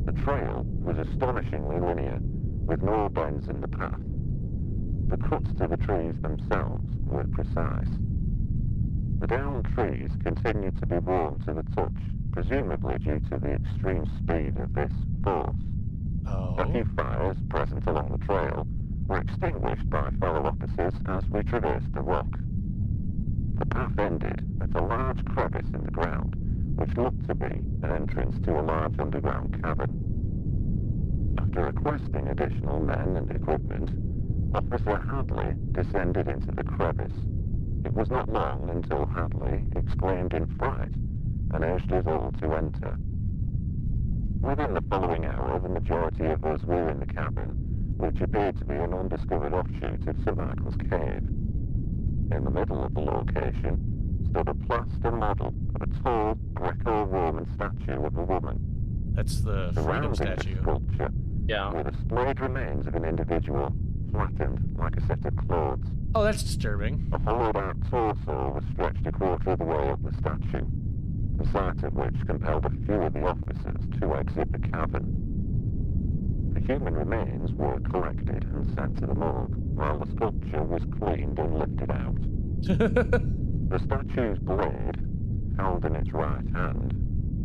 The trail was astonishingly linear, with no bends in the path. The cuts to the trees themselves were precise. The downed trees continued to be warm to the touch, presumably due to the extreme speed of this force. A few fires present along the trail were extinguished by fellow officers as we traversed the rock. The path ended at a large crevice in the ground, which looked to be an entrance to a large underground cavern. After requesting additional men and equipment, Officer Hadley descended into the crevice. It was not long until Hadley exclaimed in fright and urged us all to enter. Within the following hour, the majority of us were in the cavern, which appeared to be an undiscovered offshoot of St. Michael's Cave. In the middle of the location stood a plaster model of a tall Greco-Roman statue of a woman. That's the freedom statue. The sculpture were the splayed remains of an individual, flattened like a set of clothes. Oh, that's disturbing. A hollowed-out torso was stretched a quarter of the way up the statue, the sight of which compelled a few of the officers to exit the cavern. The human remains were collected and sent to the morgue, while the sculpture was cleaned and lifted out. The statue's blade, held in its right hand,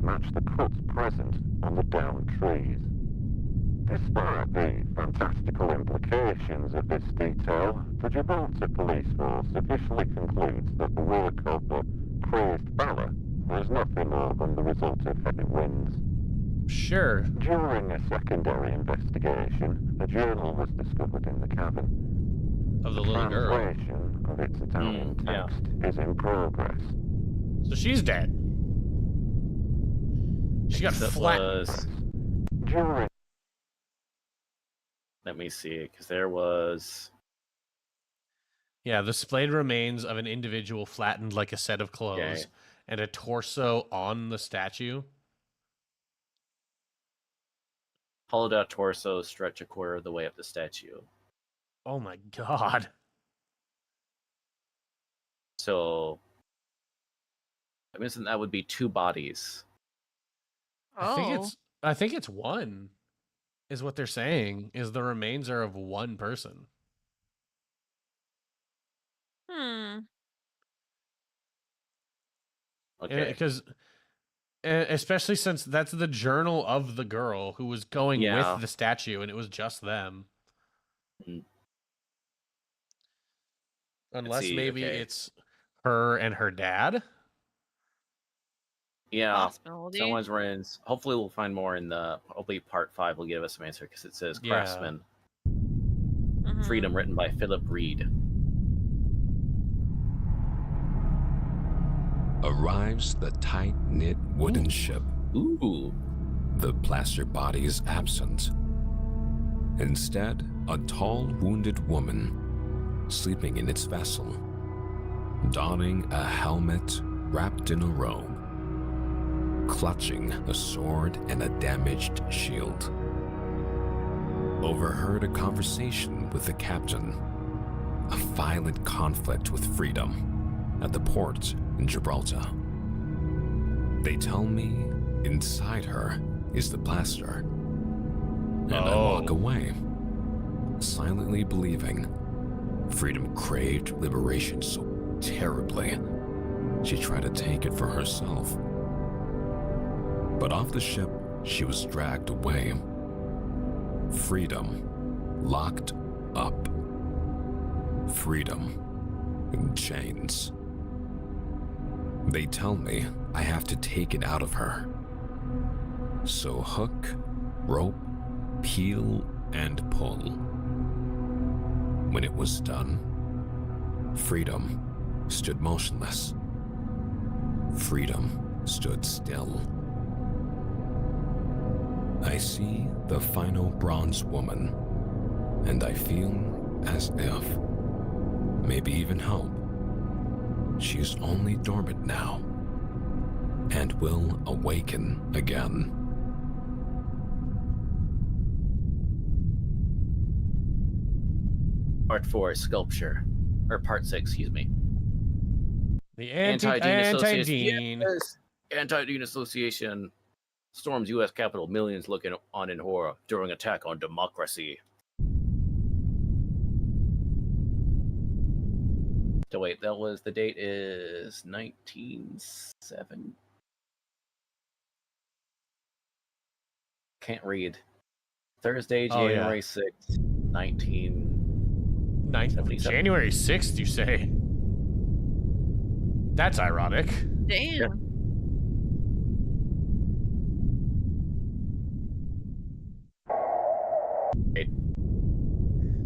matched the cuts present on the downed trees. Despite the fantastical implications of this detail, the Gibraltar police force officially concludes that the work of the crazed fella was nothing more than the result of heavy winds. Sure. During a secondary investigation, a journal was discovered in the cavern. Of the little girl. Translation of its Italian text is in progress. So she's dead. She got flattened. During... Let me see, because there was... Yeah, the splayed remains of an individual flattened like a set of clothes, and a torso on the statue. Hollowed out torso stretch a quarter of the way up the statue. Oh my god. So, I mean, that would be two bodies. I think it's one, is what they're saying, is the remains are of one person. Okay. Because, especially since that's the journal of the girl who was going with the statue, and it was just them. Unless maybe it's her and her dad. Yeah, someone's runs. Hopefully, we'll find more in the. Hopefully, part 5 will give us some answer because it says Craftsman. Freedom, written by Philip Reed. Arrives the tight-knit wooden ship. Ooh. The plaster body is absent. Instead, a tall, wounded woman sleeping in its vessel, donning a helmet wrapped in a robe, clutching a sword and a damaged shield. Overheard a conversation with the captain. A violent conflict with Freedom at the port in Gibraltar. They tell me inside her is the plaster. And I walk away, silently believing Freedom craved liberation so terribly, she tried to take it for herself. But off the ship, she was dragged away. Freedom locked up. Freedom in chains. They tell me I have to take it out of her. So hook, rope, peel, and pull. When it was done, Freedom stood motionless. Freedom stood still. I see the final bronze woman, and I feel as if, maybe even hope, she's only dormant now and will awaken again. Part 4, sculpture. Or part 6, excuse me. The Anti-Dean Anti-Dean. Yes. Anti-Dean Association storms U.S. Capitol, millions looking on in horror during attack on democracy. So wait, that was, the date is 1907. Can't read. Thursday, Oh, yeah. January 6th, 1977. January 6th, you say? That's ironic. Damn.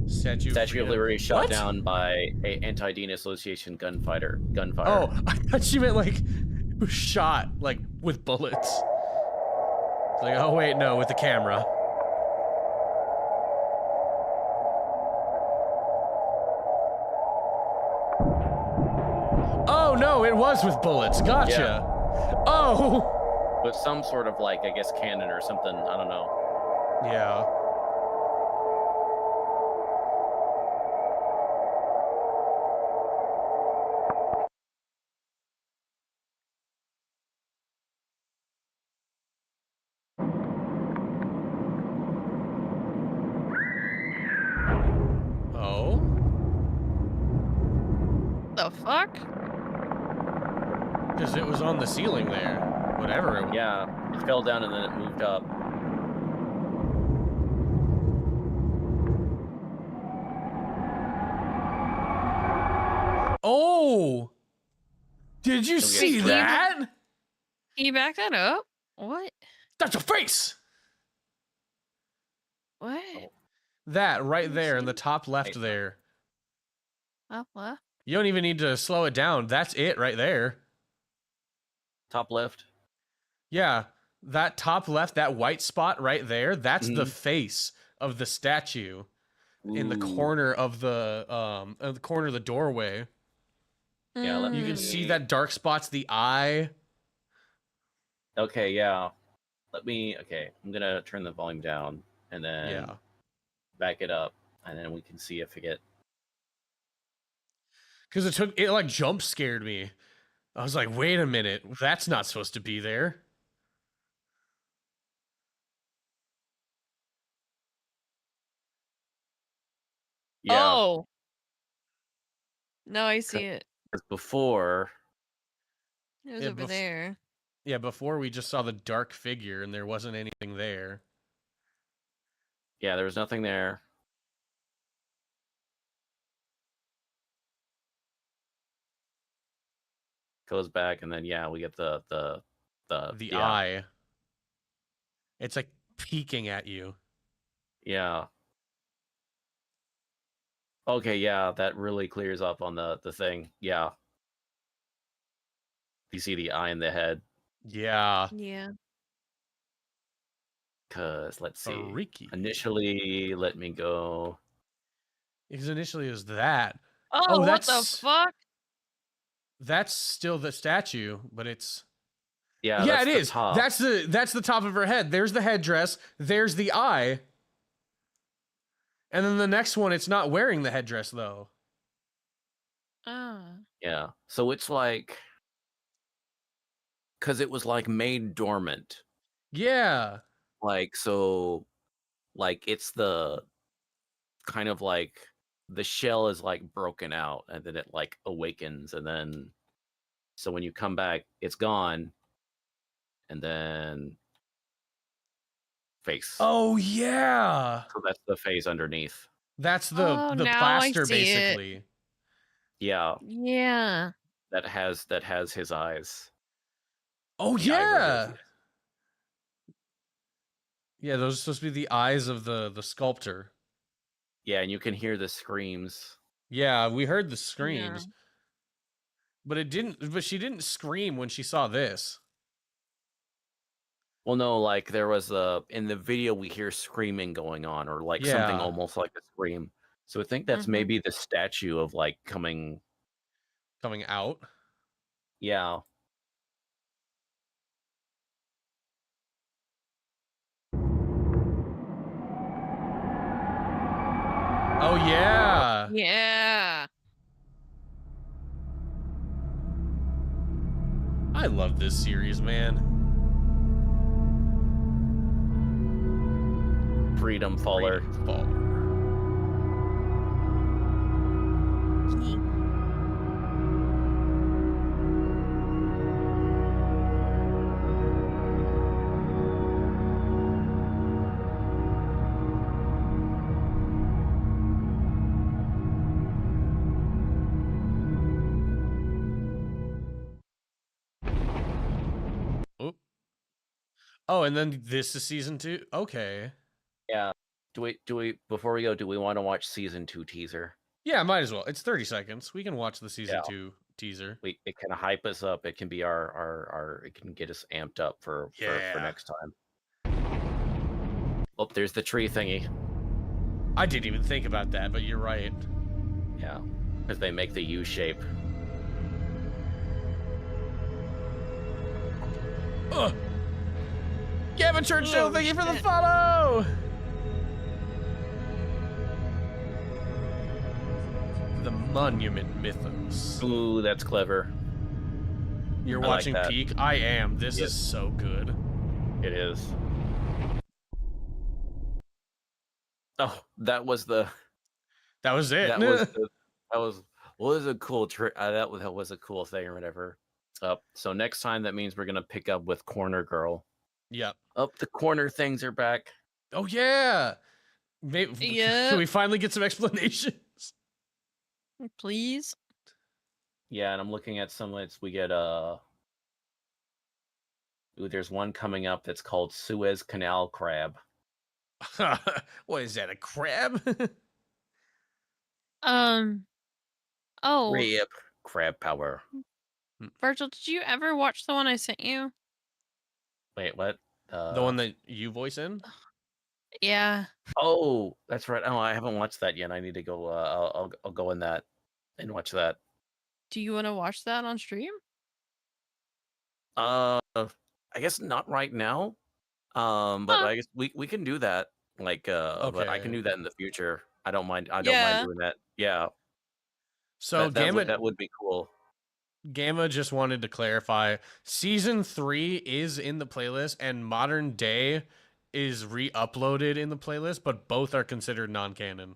Statue of Liberty shot What? down by a anti-Dean Association gunfighter. Oh, I thought she meant like shot like with bullets. It's like, oh wait, no, with the camera. Oh no, it was with bullets. Gotcha. Yeah. Oh. With some sort of like, I guess, cannon or something. I don't know. Yeah. Oh? The fuck? Because it was on the ceiling there. Whatever it was. Yeah, it fell down and then it moved up. Oh! Did you see that? Can you back that up? What? That's a face! What? That right there in the top left there. Oh, what? You don't even need to slow it down. That's it right there. Top left? Yeah. That top left, that white spot right there, that's the face of the statue in the corner of the doorway. Yeah, you can see that dark spot's the eye. Okay, yeah. Okay, I'm gonna turn the volume down and then back it up, and then we can see if it get. Because it like jump scared me. I was like, wait a minute, that's not supposed to be there. Yeah. Oh. No, I see it. Because before. It was over there. Yeah, before we just saw the dark figure and there wasn't anything there. Yeah, there was nothing there. Goes back and then we get the eye. It's like peeking at you. Yeah. Okay, yeah, that really clears up on the thing. Yeah. You see the eye in the head. Yeah. Yeah. Cause let's see. Freaky. Initially, let me go. Because initially it was that. Oh, what the fuck? That's still the statue, but it's yeah, it the is. Top. That's the top of her head. There's the headdress. There's the eye. And then the next one, it's not wearing the headdress though. Yeah. So it's like, because it was like made dormant. Yeah. Like, so, like it's the kind of like the shell is like broken out and then it like awakens. And then, so when you come back, it's gone. And then face. Oh, yeah. So that's the face underneath. That's the plaster, basically. It. Yeah. Yeah. That has his eyes. Oh, yeah. Yeah, those are supposed to be the eyes of the sculptor. Yeah, and you can hear the screams. Yeah, we heard the screams. Yeah. But she didn't scream when she saw this. Well, no, like there was in the video we hear screaming going on, or like something Yeah. almost like a scream. So I think that's Mhm. maybe the statue of like coming out. Yeah. Oh yeah. Yeah. I love this series, man. Freedom Faller. Oop. Oh, and then this is season 2. Okay. Yeah. Do we before we go, do we want to watch season 2 teaser? Yeah, might as well. It's 30 seconds. We can watch the season Yeah. 2 teaser. It can hype us up. It can be our it can get us amped up for next time. Oh, there's the tree thingy. I didn't even think about that, but you're right. Yeah, because they make the U shape. Ugh. Gavin Churchill, thank you for the follow! The Monument Mythos. Ooh, that's clever. You're I watching like that. Peak? I am. This Yes. is so good. It is. Oh, that was the. That was it. That was the, that was a cool trick. That was a cool thing or whatever. So next time that means we're gonna pick up with Corner Girl. Yep. The corner things are back. Oh yeah. Maybe, Yeah. Can we finally get some explanations? Please. Yeah, and I'm looking at some lists. We get ooh, there's one coming up that's called Suez Canal Crab. What is that? A crab? Oh, Crab power. Virgil, did you ever watch the one I sent you? Wait, what? The one that you voice in? Yeah. Oh, that's right. Oh, I haven't watched that yet. I need to go. I'll go in that and watch that. Do you want to watch that on stream? I guess not right now. But I guess we can do that. Like, but I can do that in the future. I don't mind. I don't mind Yeah. doing that. Yeah. So that would be cool. Gamma just wanted to clarify. Season 3 is in the playlist, and Modern Day is re-uploaded in the playlist, but both are considered non-canon.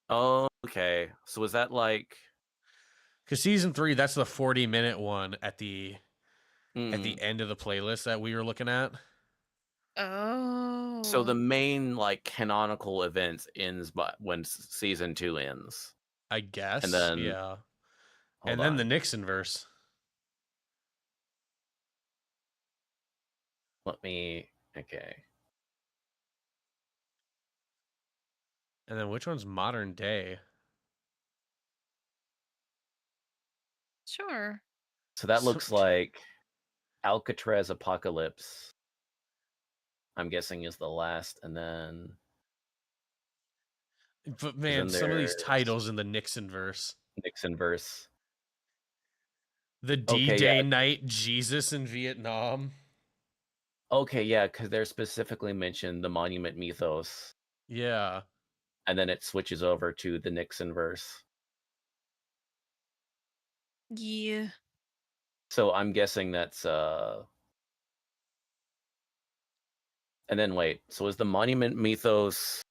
Oh, okay. So is that like? Because season 3, that's the 40-minute one at the end of the playlist that we were looking at. Oh. So the main like canonical events ends when season 2 ends. I guess. And then yeah. Hold and then on. the Nixon verse. Okay. And then which one's Modern Day? Sure. So that looks like Alcatraz Apocalypse. I'm guessing is the last, and then. But man, some of these titles in the Nixon verse. Nixon verse. The D-Day night Jesus in Vietnam. Okay, yeah, because they're specifically mentioned the Monument Mythos. Yeah. And then it switches over to the Nixon verse. Yeah. So I'm guessing that's and then wait, so is the Monument Mythos?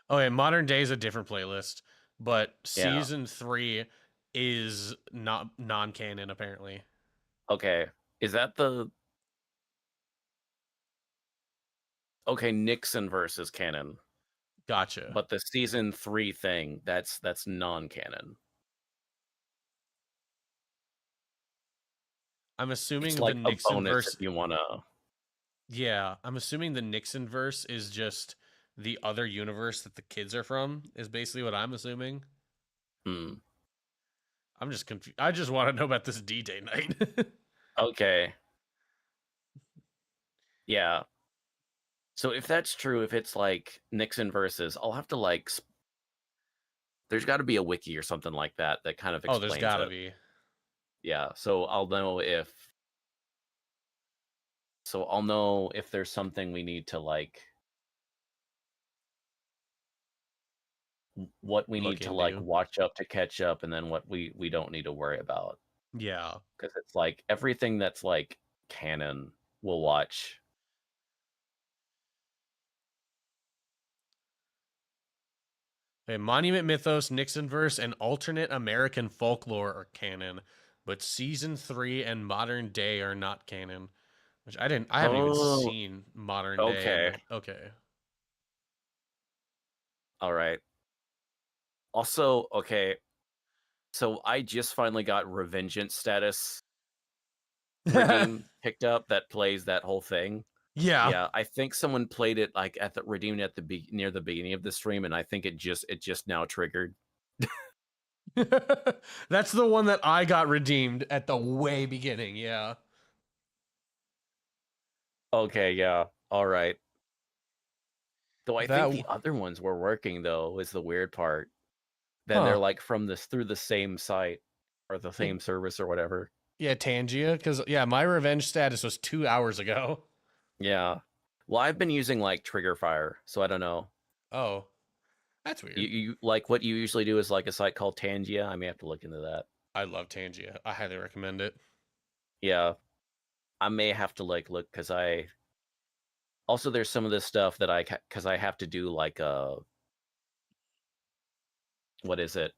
Oh, yeah, Modern Day is a different playlist, but Yeah. season 3 is not non-canon apparently. Okay, is that the? Okay, Nixon versus canon. Gotcha. But the season 3 thing, that's non-canon. I'm assuming It's like the Nixon a bonus verse. if you wanna. Yeah, I'm assuming the Nixon verse is just the other universe that the kids are from. Is basically what I'm assuming. I'm just confused. I just want to know about this D-Day night. Okay. Yeah. So if that's true, if it's like Nixon versus, I'll have to like. There's got to be a wiki or something like that that kind of Oh, explains there's gotta it. be. Yeah. So I'll know if. So I'll know if there's something we need to like. What we Look need to like into. watch up to catch up, and then what we don't need to worry about. Yeah. Because it's like everything that's like canon we'll watch. Okay, Monument Mythos, Nixon verse, and alternate American folklore are canon, but season 3 and modern day are not canon. Which I haven't even Oh, seen modern day. okay. Okay. All right. Also, okay. So I just finally got Revengeance status redeem picked up that plays that whole thing. Yeah. Yeah, I think someone played it like at the redeemed at the near the beginning of the stream, and I think it just now triggered. That's the one that I got redeemed at the way beginning. Yeah. Okay, yeah. All right. Though I think That the other ones were working though, is the weird part. Then Huh. they're like from this through the same site or the same service or whatever. Yeah, Tangia, because yeah, my revenge status was 2 hours ago. Yeah. Well, I've been using like Trigger Fire, so I don't know. Oh, that's weird. You like what you usually do is like a site called Tangia. I may have to look into that. I love Tangia. I highly recommend it. Yeah, I may have to like look because I also there's some of this stuff that because I have to do like what is it?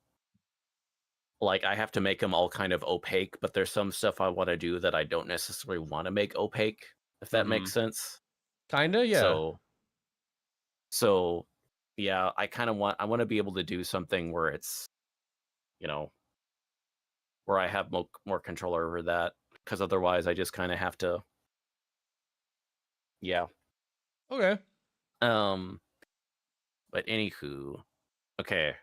Like I have to make them all kind of opaque, but there's some stuff I want to do that I don't necessarily want to make opaque, if that makes sense. Kinda, yeah. So yeah, I want to be able to do something where it's, you know, where I have more control over that, because otherwise I just kind of have to. Yeah. Okay. But anywho, okay.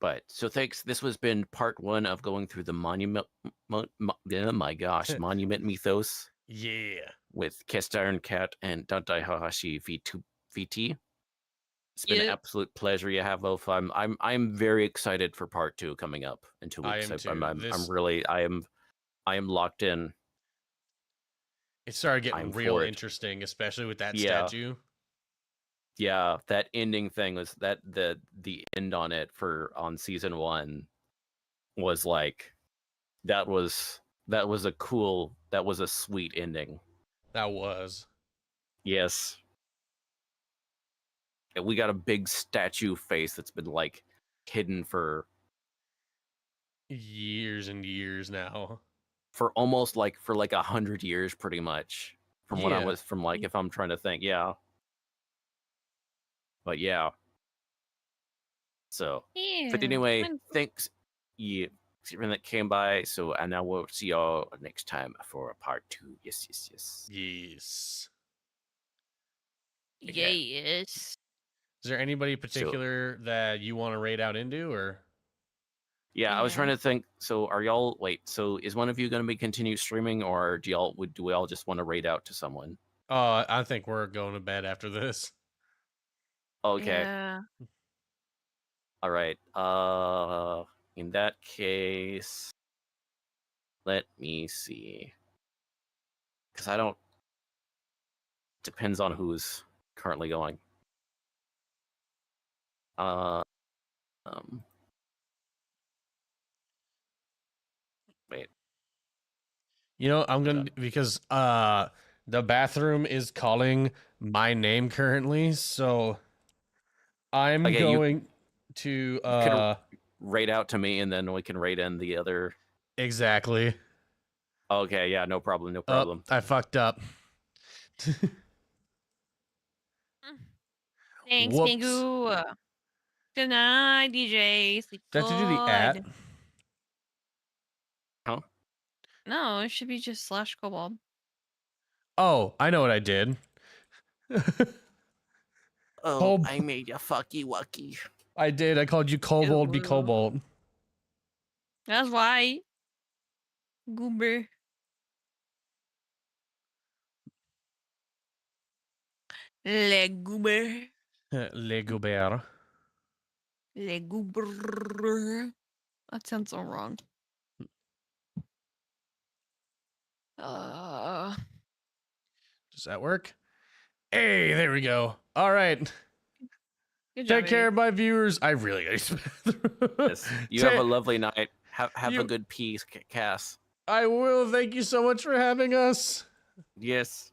But so thanks. This has been part 1 of going through the monument. Oh my gosh, Monument Mythos. Yeah. With Cast Iron Cat and Dante Hahashi VT. It's been an absolute pleasure to have both. I'm very excited for part 2 coming up in 2 weeks. I am too. I am locked in. It started getting real interesting, especially with that statue. Yeah, that ending thing was that the end on it on season 1 was like that was a sweet ending. That was. Yes. And we got a big statue face that's been like hidden for years and years now. For almost like 100 years pretty much. From what I was if I'm trying to think, yeah. But yeah. So, but anyway, thanks everyone that came by. So, and now we'll see y'all next time for part 2. Yes. Yes. Yes. Is there anybody particular that you want to raid out into, or? Yeah, I was trying to think. So, are y'all so is one of you going to be continue streaming, or do we all just want to raid out to someone? I think we're going to bed after this. Okay. Yeah. All right. In that case, let me see. Because I don't. Depends on who's currently going. Wait. You know, I'm gonna because the bathroom is calling my name currently, so I'm going to you can raid out to me, and then we can raid in the other. Exactly. Okay, yeah, no problem. I fucked up. Thanks, Migu. Good night, DJ. Sleep good. Do you have to do the @ Huh? No, it should be just /kobold. Oh, I know what I did. I made you fucky wucky. I did. I called you Kobold be Cobalt. That's why. Goober. Le Goober. Le Goubert. Le Goober. That sounds so wrong. Does that work? Hey, there we go. All right. Good job, Take care, baby. my viewers. I really got to Yes. You have a lovely night. Have a good peace, Cass. I will. Thank you so much for having us. Yes.